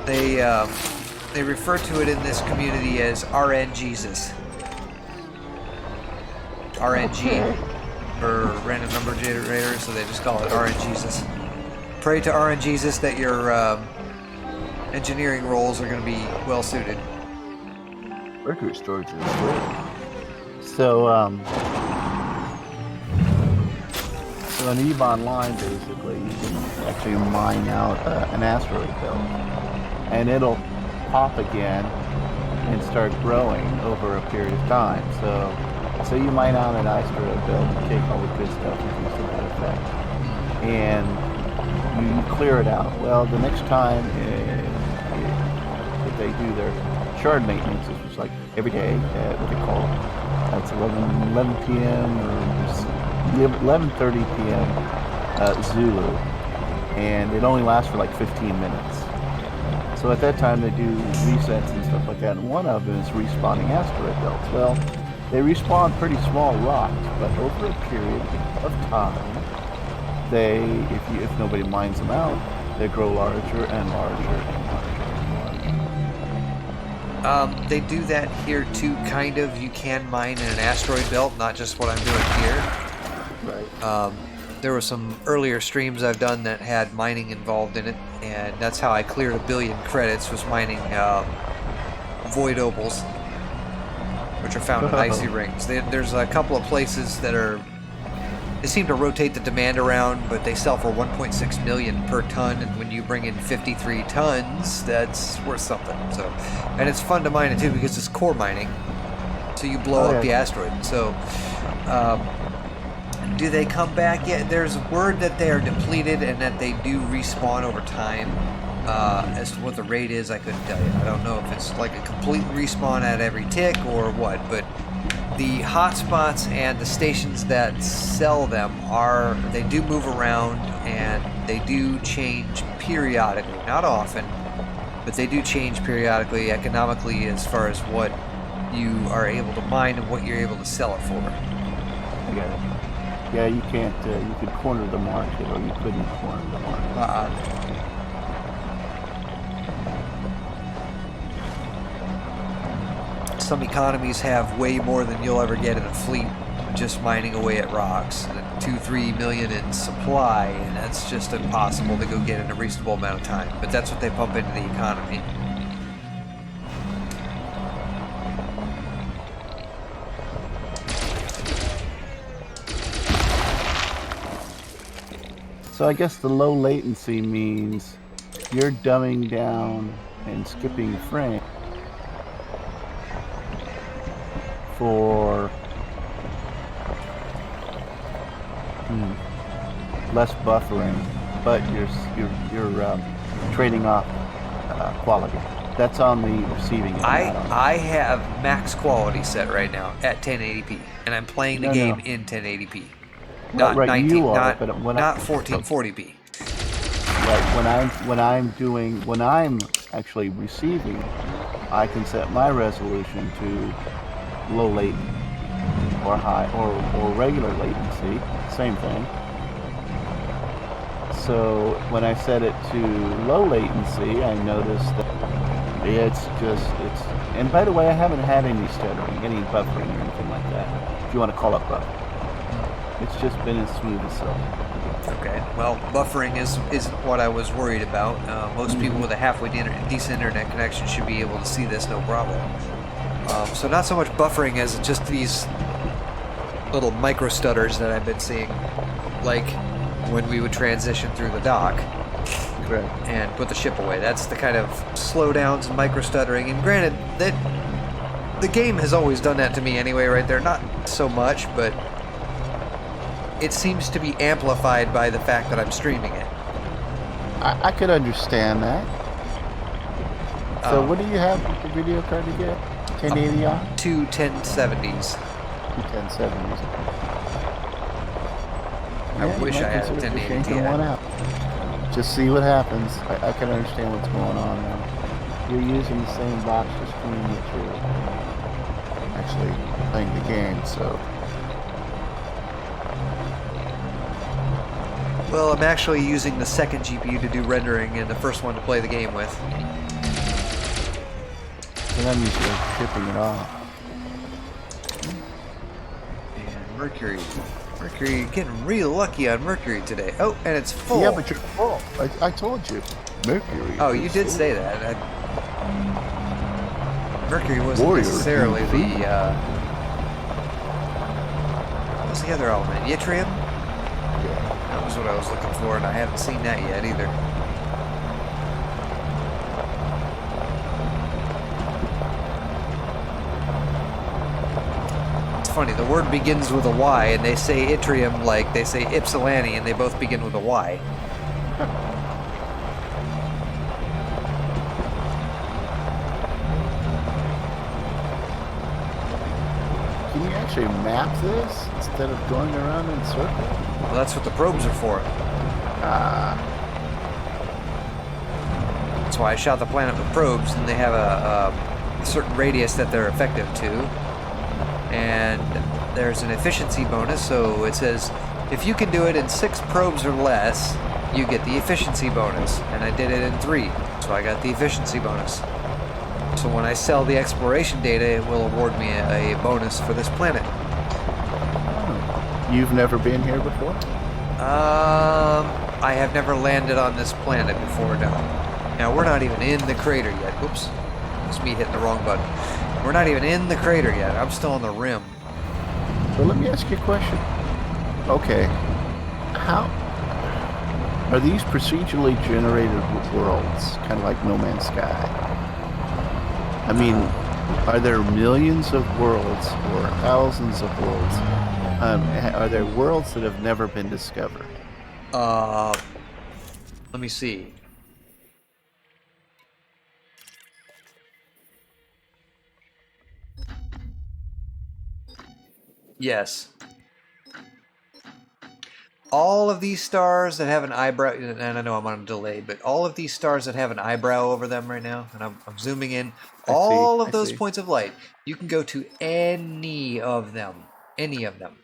They refer to it in this community as RNGesus. RNG, or random number generator, so they just call it RNGesus. Pray to RNGesus that your engineering roles are going to be well suited. Mercury storage is great. So an Ebon line, basically, you can actually mine out an asteroid belt, and it'll pop again and start growing over a period of time. So you mine out an asteroid belt and take all the good stuff and things to that effect, and you clear it out. Well, the next time that they do their shard maintenance, it's just like every day at what they call it's 11 p.m. or 11:30 p.m. Zulu, and it only lasts for like 15 minutes. So at that time they do resets and stuff like that, and one of them is respawning asteroid belts. Well, they respawn pretty small rocks, but over a period of time, if nobody mines them out, they grow larger and larger and larger. They do that here too, kind of. You can mine in an asteroid belt, not just what I'm doing here. Right. There were some earlier streams I've done that had mining involved in it, and that's how I cleared 1 billion credits, was mining void opals, which are found in icy rings. There's a couple of places that they seem to rotate the demand around, but they sell for 1.6 million per ton, and when you bring in 53 tons, that's worth something. So, and it's fun to mine it too because it's core mining, so you blow up the asteroid. So, do they come back yet? There's word that they are depleted and that they do respawn over time. As to what the rate is, I couldn't tell you. I don't know if it's like a complete respawn at every tick or what, but the hotspots and the stations that sell them they do move around, and they do change periodically. Not often, but they do change periodically economically as far as what you are able to mine and what you're able to sell it for. I get it. Yeah, you can't, you could corner the market, or you couldn't corner the market. Some economies have way more than you'll ever get in a fleet just mining away at rocks. 2-3 million in supply, and that's just impossible to go get in a reasonable amount of time. But that's what they pump into the economy. So I guess the low latency means you're dumbing down and skipping frame for less buffering, but you're trading off quality. That's on the receiving end. I have max quality set right now at 1080p, and I'm playing the game in 1080p. Not Right, 19, you are, not, but not 1440p. Right, when I'm actually receiving, I can set my resolution to low latency or high or regular latency, same thing. So when I set it to low latency, I noticed that it's and by the way, I haven't had any stuttering, any buffering or anything like that, if you want to call it buffering. It's just been as smooth as silk. Okay, well, buffering isn't what I was worried about. Most people with a halfway decent internet connection should be able to see this no problem. So not so much buffering as just these little micro stutters that I've been seeing, like when we would transition through the dock. Correct. And put the ship away. That's the kind of slowdowns and micro stuttering. And granted, that the game has always done that to me anyway, right there. Not so much, but it seems to be amplified by the fact that I'm streaming it. I could understand that. So what do you have the video card to get? 1080 on? Two 1070s. Two 1070s. I wish I had a 1080 Ti. One out. Just see what happens. I can understand what's going on now. You're using the same box or screen that you're actually playing the game, so. Well, I'm actually using the second GPU to do rendering and the first one to play the game with. So that means you're shipping it off. And Mercury, you're getting real lucky on Mercury today. Oh, and it's full. Yeah, but you're full. I told you. Mercury. Oh, you did say that. Mercury wasn't necessarily the, what's the other element? Yttrium? Yeah. That was what I was looking for, and I haven't seen that yet either. It's funny, the word begins with a Y, and they say yttrium like they say Ypsilanti, and they both begin with a Y. Can you actually map this instead of going around in circles? Well, that's what the probes are for. That's why I shot the planet with probes, and they have a certain radius that they're effective to. And there's an efficiency bonus, so it says if you can do it in 6 probes or less, you get the efficiency bonus. And I did it in 3, so I got the efficiency bonus. So when I sell the exploration data, it will award me a bonus for this planet. You've never been here before? I have never landed on this planet before now. Now, we're not even in the crater yet. Oops. It's me hitting the wrong button. We're not even in the crater yet. I'm still on the rim. So let me ask you a question. Okay. How are these procedurally generated worlds, kind of like No Man's Sky? I mean, are there millions of worlds or thousands of worlds? Are there worlds that have never been discovered? Let me see. Yes. All of these stars that have an eyebrow, and I know I'm on a delay, but all of these stars that have an eyebrow over them right now, and I'm zooming in, all of those points of light, you can go to any of them. Any of them.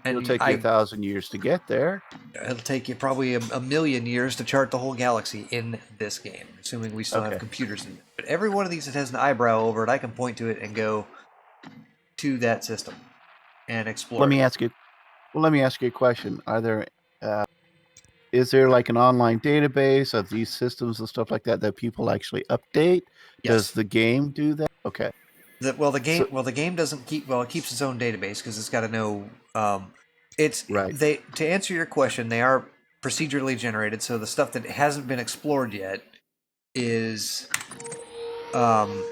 And It'll take you 1,000 years to get there. It'll take you probably a million years to chart the whole galaxy in this game, assuming we still have computers in it. But every one of these that has an eyebrow over it, I can point to it and go to that system and explore. Let me ask you a question. Are there is there like an online database of these systems and stuff like that that people actually update? Yes. Does the game do that? Okay. The game doesn't keep. Well, it keeps its own database because it's got to know. To answer your question, they are procedurally generated. So the stuff that hasn't been explored yet is the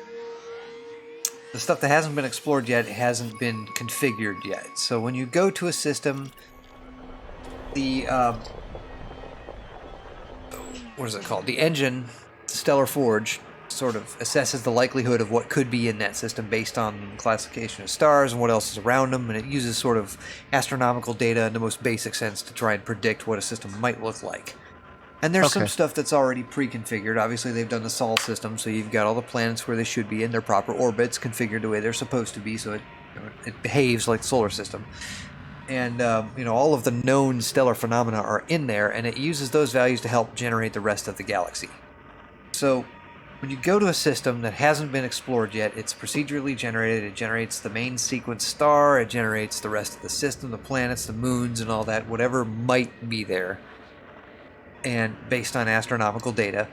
stuff that hasn't been explored yet hasn't been configured yet. So when you go to a system, the what is it called? The engine, Stellar Forge, sort of assesses the likelihood of what could be in that system based on classification of stars and what else is around them, and it uses sort of astronomical data in the most basic sense to try and predict what a system might look like. And there's some stuff that's already pre-configured. Obviously, they've done the Sol system, so you've got all the planets where they should be in their proper orbits, configured the way they're supposed to be, so it behaves like the solar system. And all of the known stellar phenomena are in there, and it uses those values to help generate the rest of the galaxy. So when you go to a system that hasn't been explored yet, it's procedurally generated. It generates the main sequence star, it generates the rest of the system, the planets, the moons, and all that, whatever might be there, and based on astronomical data.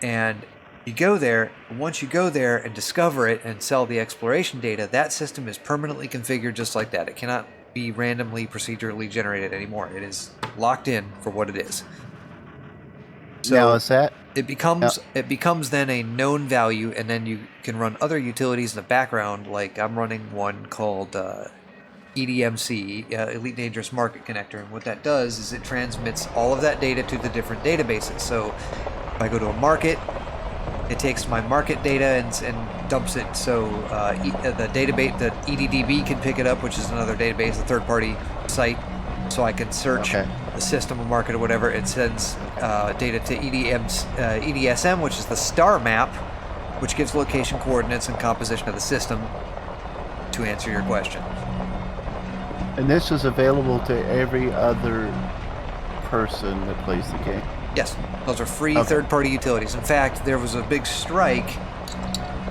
And you go there, once you go there and discover it and sell the exploration data, that system is permanently configured just like that. It cannot be randomly procedurally generated anymore. It is locked in for what it is. So now is that it becomes then a known value, and then you can run other utilities in the background. Like I'm running one called EDMC, Elite Dangerous Market Connector, and what that does is it transmits all of that data to the different databases. So if I go to a market, it takes my market data and dumps it, so the database, the EDDB can pick it up, which is another database, a third-party site, so I can search the system or market or whatever. It sends data to EDSM, which is the star map, which gives location coordinates and composition of the system, to answer your question. And this is available to every other person that plays the game? Yes, those are free third-party utilities. In fact, there was a big strike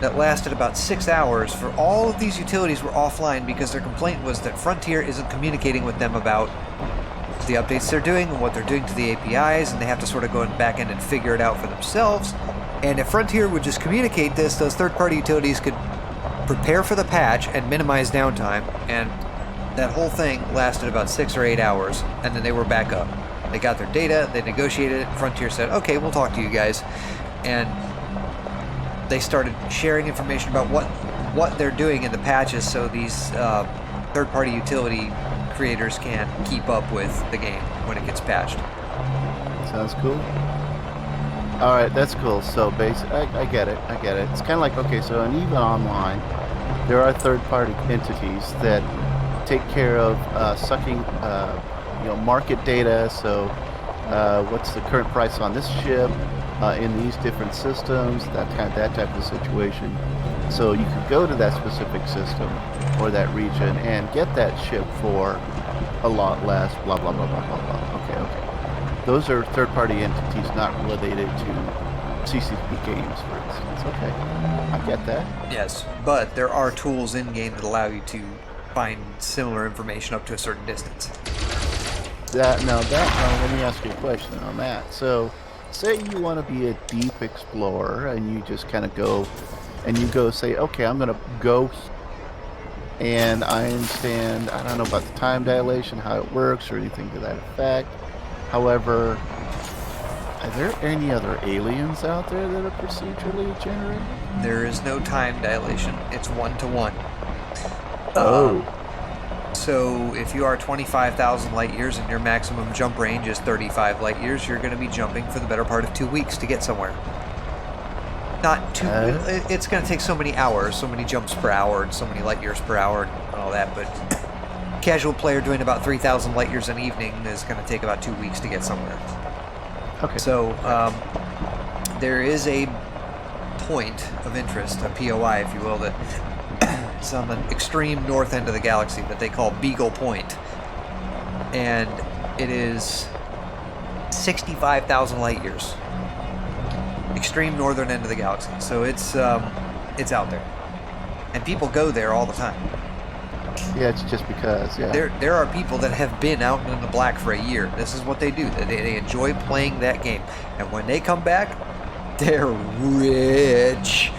that lasted about 6 hours for all of these utilities were offline because their complaint was that Frontier isn't communicating with them about the updates they're doing and what they're doing to the APIs, and they have to sort of go in the back end and figure it out for themselves. And if Frontier would just communicate this, those third-party utilities could prepare for the patch and minimize downtime, and that whole thing lasted about 6 or 8 hours, and then they were back up. They got their data, they negotiated it, Frontier said, okay, we'll talk to you guys. And they started sharing information about what they're doing in the patches so these third-party utility creators can keep up with the game when it gets patched. Sounds cool. Alright, that's cool. So basically, I get it. It's kind of like, okay, so in EVE Online, there are third-party entities that take care of sucking market data. So what's the current price on this ship in these different systems, that type of situation. So you could go to that specific system or that region and get that ship for a lot less, blah blah blah blah blah blah. Okay. Those are third-party entities not related to CCP games, for instance. Okay, I get that. Yes, but there are tools in-game that allow you to find similar information up to a certain distance. Let me ask you a question on that. So, say you want to be a deep explorer, and you just kind of go, and you go say, okay, I'm going to go, and I understand, I don't know about the time dilation, how it works, or anything to that effect. However, are there any other aliens out there that are procedurally generated? There is no time dilation. It's 1-to-1. So if you are 25,000 light years and your maximum jump range is 35 light years, you're going to be jumping for the better part of 2 weeks to get somewhere. Not two. It's going to take so many hours, so many jumps per hour, and so many light years per hour, and all that. But casual player doing about 3,000 light years an evening is going to take about 2 weeks to get somewhere. Okay. So there is a point of interest, a POI, if you will, that is on the extreme north end of the galaxy that they call Beagle Point, and it is 65,000 light years. Extreme northern end of the galaxy. So it's out there, and people go there all the time. Yeah, it's just because. Yeah. There are people that have been out in the black for a year. This is what they do. They enjoy playing that game, and when they come back, they're rich.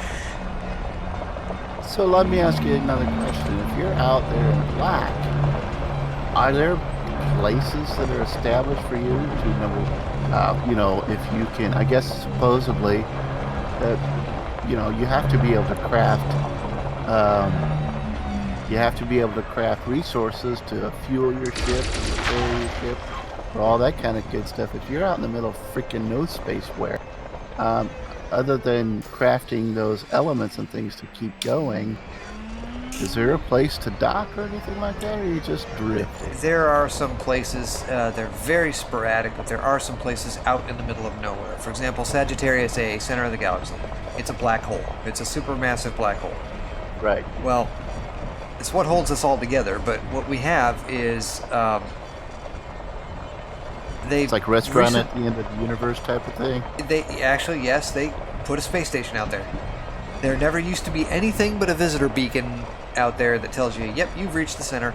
So let me ask you another question. If you're out there in black, are there places that are established for you to know, if you can, I guess supposedly, that, you have to be able to craft, resources to fuel your ship, to repair your ship, or all that kind of good stuff. If you're out in the middle of freaking no space where, other than crafting those elements and things to keep going, is there a place to dock or anything like that, or you just drift? There are some places, they're very sporadic, but there are some places out in the middle of nowhere. For example, Sagittarius A, center of the galaxy. It's a black hole. It's a supermassive black hole. Right. Well, it's what holds us all together, but what we have is... It's like restaurant at the end of the universe type of thing? Yes, they put a space station out there. There never used to be anything but a visitor beacon out there that tells you, yep, you've reached the center.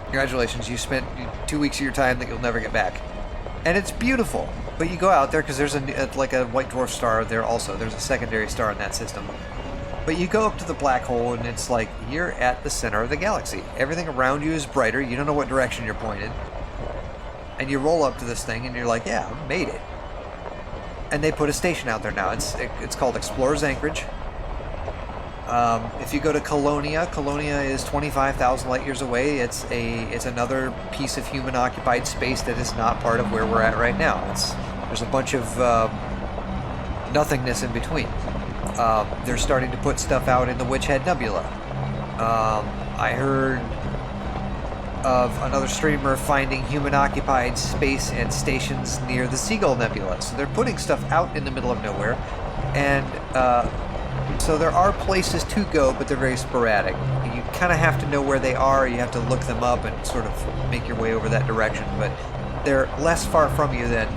Congratulations, you spent 2 weeks of your time that you'll never get back. And it's beautiful, but you go out there because there's like a white dwarf star there also. There's a secondary star in that system. But you go up to the black hole and it's like you're at the center of the galaxy. Everything around you is brighter. You don't know what direction you're pointed. And you roll up to this thing and you're like, yeah, I made it. And they put a station out there now. It's called Explorer's Anchorage. If you go to Colonia, Colonia is 25,000 light years away. It's another piece of human-occupied space that is not part of where we're at right now. There's a bunch of nothingness in between. They're starting to put stuff out in the Witch Head Nebula. I heard of another streamer finding human-occupied space and stations near the Seagull Nebula. So they're putting stuff out in the middle of nowhere, and so there are places to go, but they're very sporadic. You kind of have to know where they are. You have to look them up and sort of make your way over that direction, but they're less far from you than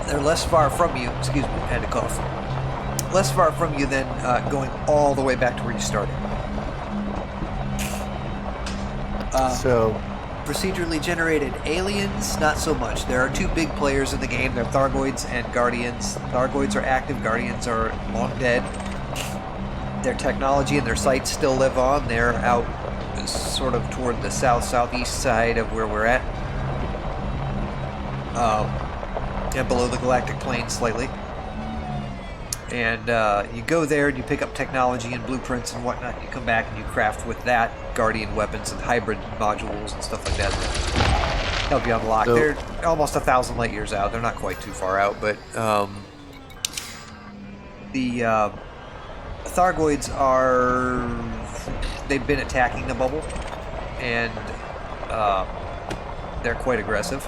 they're less far from you. Excuse me, I had to cough. Less far from you than going all the way back to where you started. So, procedurally generated aliens, not so much. There are two big players in the game. They're Thargoids and Guardians. Thargoids are active. Guardians are long dead. Their technology and their sites still live on. They're out sort of toward the southeast side of where we're at. And below the galactic plane slightly. And you go there and you pick up technology and blueprints and whatnot. You come back and you craft with that Guardian weapons and hybrid modules and stuff like that. Help you unlock. So, they're almost 1,000 light years out. They're not quite too far out, but the Thargoids they've been attacking the bubble, and they're quite aggressive.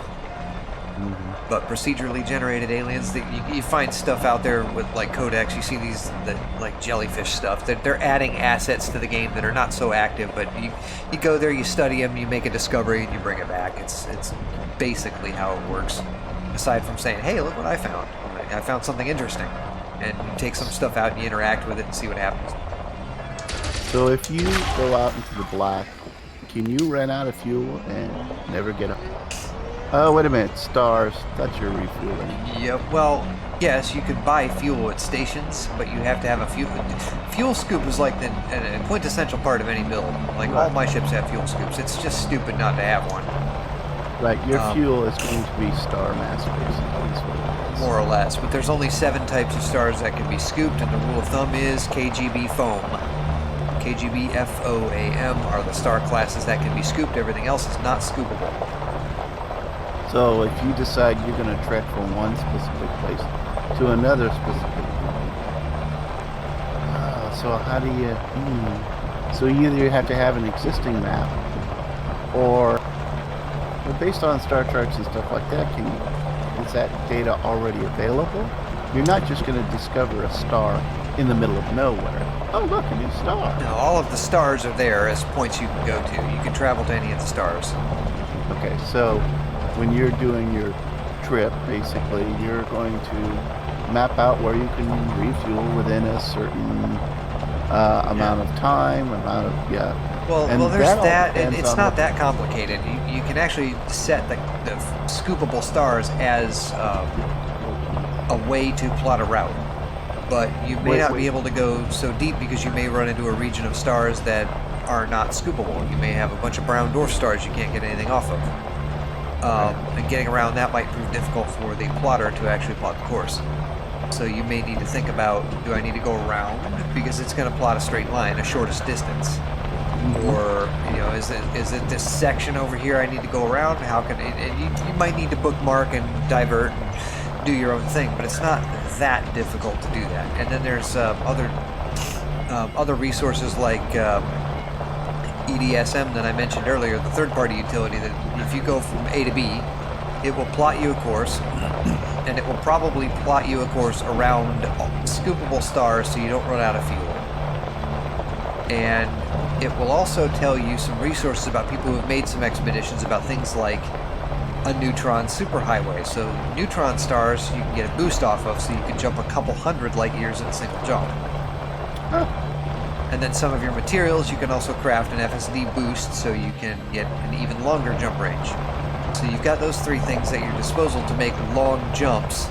But procedurally generated aliens, you find stuff out there with like codex. You see these like jellyfish stuff. They're adding assets to the game that are not so active. But you go there, you study them, you make a discovery, and you bring it back. It's basically how it works. Aside from saying, "Hey, look what I found! I found something interesting," and you take some stuff out and you interact with it and see what happens. So if you go out into the black, can you run out of fuel and never get up? Oh, wait a minute. Stars. That's your refueling. Yep. Well, yes, you could buy fuel at stations, but you have to have a fuel scoop is like a quintessential part of any build. Like, all my ships have fuel scoops. It's just stupid not to have one. Right. Your fuel is going to be star mass, basically. More or less. But there's only 7 types of stars that can be scooped, and the rule of thumb is KGB foam. KGB FOAM are the star classes that can be scooped. Everything else is not scoopable. So if you decide you're going to trek from one specific place to another specific place, so how do you... So you either have to have an existing map, or based on Star Treks and stuff like that, is that data already available? You're not just going to discover a star in the middle of nowhere. Oh, look, a new star. No, all of the stars are there as points you can go to. You can travel to any of the stars. Okay, so when you're doing your trip, basically, you're going to map out where you can refuel within a certain amount of time, Well, there's that, and it's not that complicated. You can actually set the scoopable stars as a way to plot a route. but you may Wait, not wait. be able to go so deep because you may run into a region of stars that are not scoopable. You may have a bunch of brown dwarf stars you can't get anything off of. And getting around that might prove difficult for the plotter to actually plot the course. So you may need to think about, do I need to go around? Because it's going to plot a straight line, a shortest distance. Or, you know, is it this section over here I need to go around? How can it, and you might need to bookmark and divert and do your own thing, but it's not that difficult to do that. And then there's other resources like EDSM that I mentioned earlier, the third-party utility, that if you go from A to B, it will plot you a course, and it will probably plot you a course around scoopable stars so you don't run out of fuel. And it will also tell you some resources about people who have made some expeditions about things like a neutron superhighway. So neutron stars you can get a boost off of, so you can jump a couple hundred light years in a single jump. And then some of your materials you can also craft an FSD boost so you can get an even longer jump range. So you've got those three things at your disposal to make long jumps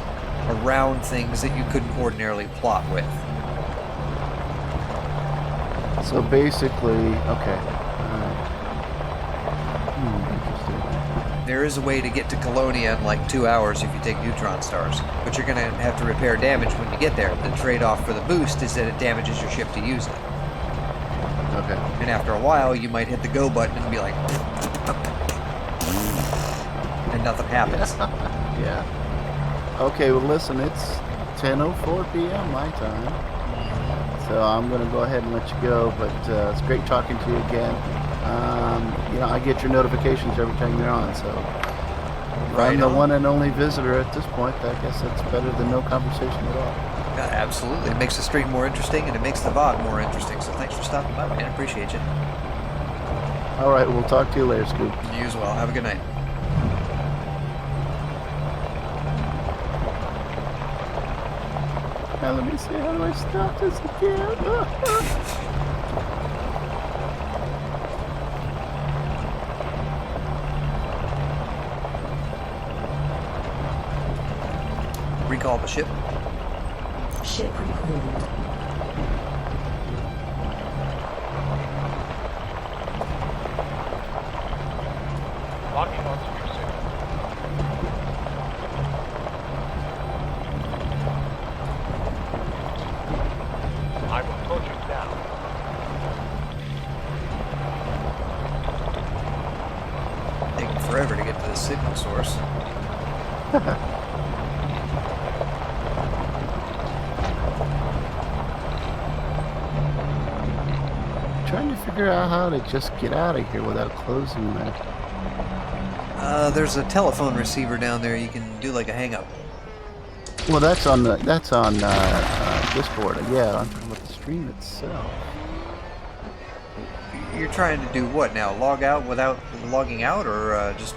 around things that you couldn't ordinarily plot with. So basically, okay. Interesting. There is a way to get to Colonia in like 2 hours if you take neutron stars, but you're going to have to repair damage when you get there. The trade-off for the boost is that it damages your ship to use it. Okay. And after a while, you might hit the go button and be like, and nothing happens. Yeah. Okay, well listen, it's 10:04 p.m. my time. So I'm going to go ahead and let you go, but it's great talking to you again. You know, I get your notifications every time you're on, so if Right I'm the on. one and only visitor at this point, I guess that's better than no conversation at all. Yeah, absolutely. It makes the stream more interesting, and it makes the VOD more interesting. So thanks for stopping by, man. Appreciate you. All right, we'll talk to you later, Scoop. You as well. Have a good night. Now let me see, how do I stop this again? Recall the ship. Ship recalled. Locking onto your signal. I will approach it now. Taking forever to get to the signal source. Trying to figure out how to just get out of here without closing that. There's a telephone receiver down there. You can do like a hang up. Well, that's on Discord. Yeah, I'm talking about the stream itself. You're trying to do what now? Log out without logging out, or just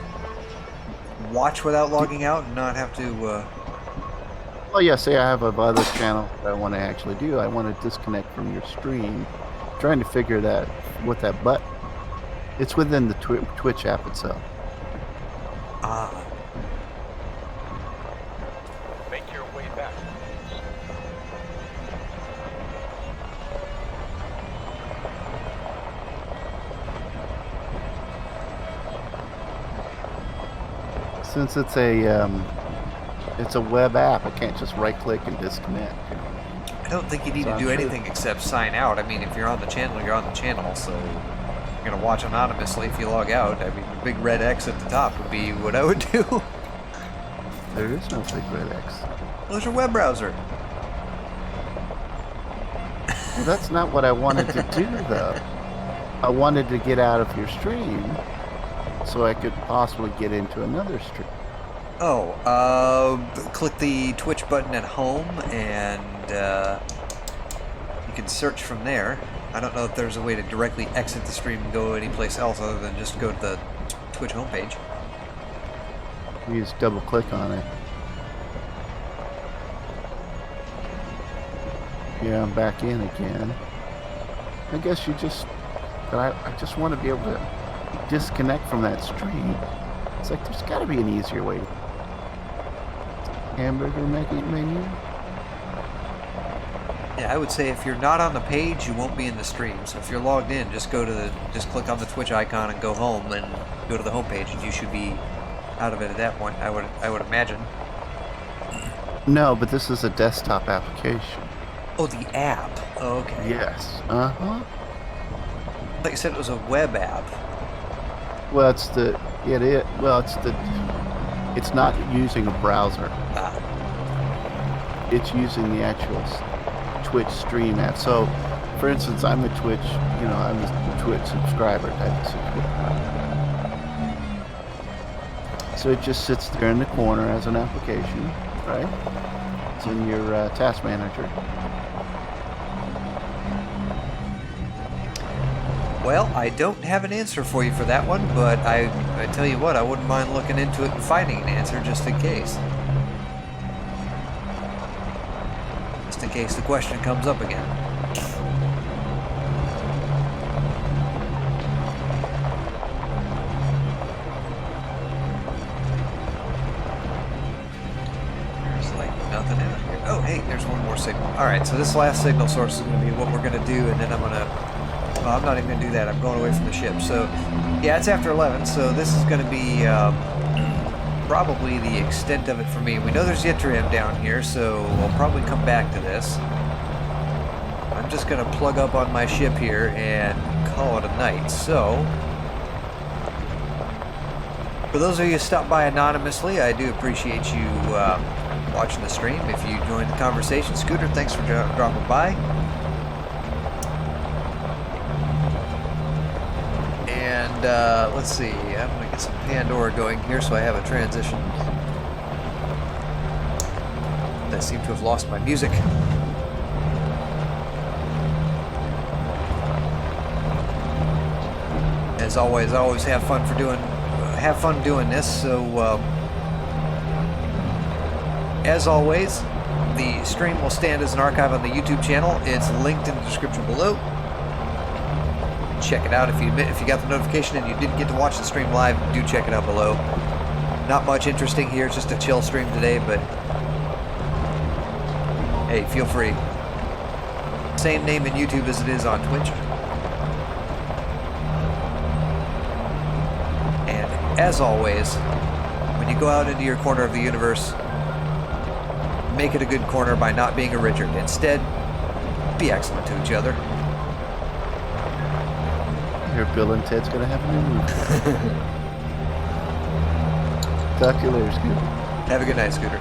watch without logging out and not have to? Well, yeah. Say I have a other channel that I want to actually do. I want to disconnect from your stream. Trying to figure that what that button. It's within the Twitch app itself. Ah, Make your way back. Since it's a web app, I can't just right-click and disconnect. I don't think you need So to I'm do sure- anything except sign out. I mean, if you're on the channel, you're on the channel, so you're gonna watch anonymously if you log out. I mean, the big red X at the top would be what I would do. Well, There is no big red X. there's your web browser. Well, that's not what I wanted to do, though. I wanted to get out of your stream so I could possibly get into another stream. Oh, click the Twitch button at home, and you can search from there. I don't know if there's a way to directly exit the stream and go anyplace else other than just go to the Twitch homepage. You just double-click on it. Yeah, I'm back in again. I guess you just... But I just want to be able to disconnect from that stream. It's like there's got to be an easier way. Hamburger menu? Yeah, I would say if you're not on the page, you won't be in the stream. So if you're logged in, just click on the Twitch icon and go home, and go to the home page, and you should be out of it at that point. I would imagine. No, but this is a desktop application. Oh, the app. Oh, okay. Yes. Like you said, it was a web app. Well, it's not using a browser. Ah. It's using the actual Twitch stream app. So, for instance, I'm a Twitch subscriber type of situation. So it just sits there in the corner as an application, right? It's in your task manager. Well, I don't have an answer for you for that one, but I tell you what, I wouldn't mind looking into it and finding an answer just in case. Just in case the question comes up again. There's like nothing in here. Oh, hey, there's one more signal. Alright, so this last signal source is going to be what we're going to do, and then I'm going to... Well, I'm not even going to do that. I'm going away from the ship. So, yeah, it's after 11, so this is going to be probably the extent of it for me. We know there's Yttrium down here, so we'll probably come back to this. I'm just going to plug up on my ship here and call it a night. So, for those of you who stopped by anonymously, I do appreciate you watching the stream. If you joined the conversation, Scooter, thanks for dropping by. And let's see, I'm going to get some Pandora going here so I have a transition. I seem to have lost my music. As always, I always have fun doing this. So, as always, the stream will stand as an archive on the YouTube channel. It's linked in the description below. Check it out. If you got the notification and you didn't get to watch the stream live, do check it out below. Not much interesting here, it's just a chill stream today, but hey, feel free. Same name in YouTube as it is on Twitch. And as always, when you go out into your corner of the universe, make it a good corner by not being a Richard. Instead, be excellent to each other. Here, Bill and Ted's gonna have a new movie. Talk to you later, Scooter. Have a good night, Scooter.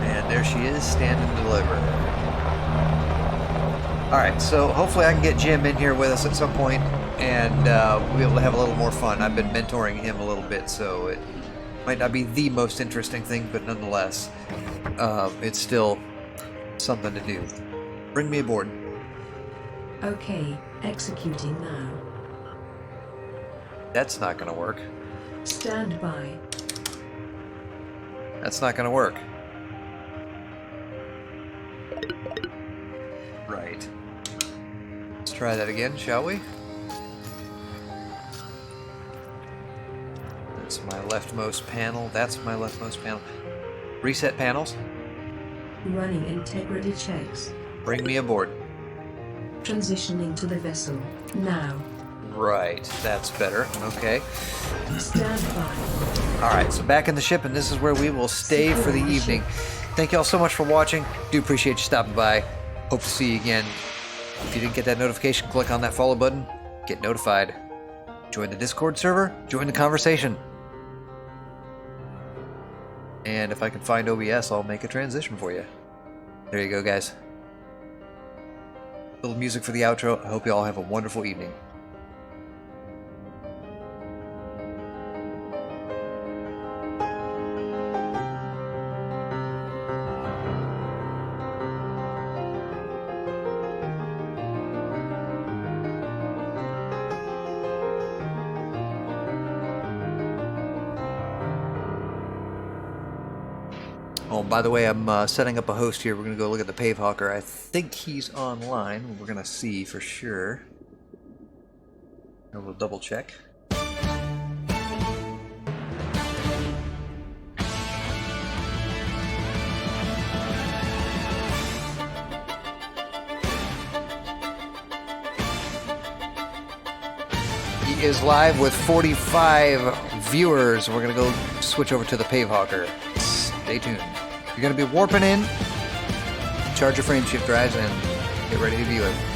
And there she is, stand and deliver. Alright, so hopefully I can get Jim in here with us at some point, and we'll be able to have a little more fun. I've been mentoring him a little bit, so it might not be the most interesting thing, but nonetheless, it's still something to do. Bring me aboard. Okay, executing now. That's not gonna work. Stand by. That's not gonna work. Right. Let's try that again, shall we? That's my leftmost panel. That's my leftmost panel. Reset panels. Running integrity checks. Bring me aboard. Transitioning to the vessel. Now. Right, that's better. Okay. Stand by. Alright, so back in the ship, and this is where we will stay for the evening. Thank you all so much for watching. Do appreciate you stopping by. Hope to see you again. If you didn't get that notification, click on that follow button. Get notified. Join the Discord server. Join the conversation. And if I can find OBS, I'll make a transition for you. There you go, guys. Little music for the outro. I hope you all have a wonderful evening. Oh, by the way, I'm setting up a host here. We're going to go look at the Pavehawker. I think he's online. We're going to see for sure. And we'll double check. is live with 45 viewers. We're going to go switch over to the Pavehawker. Stay tuned. You're going to be warping in. Charge your frame shift drives and get ready to view it.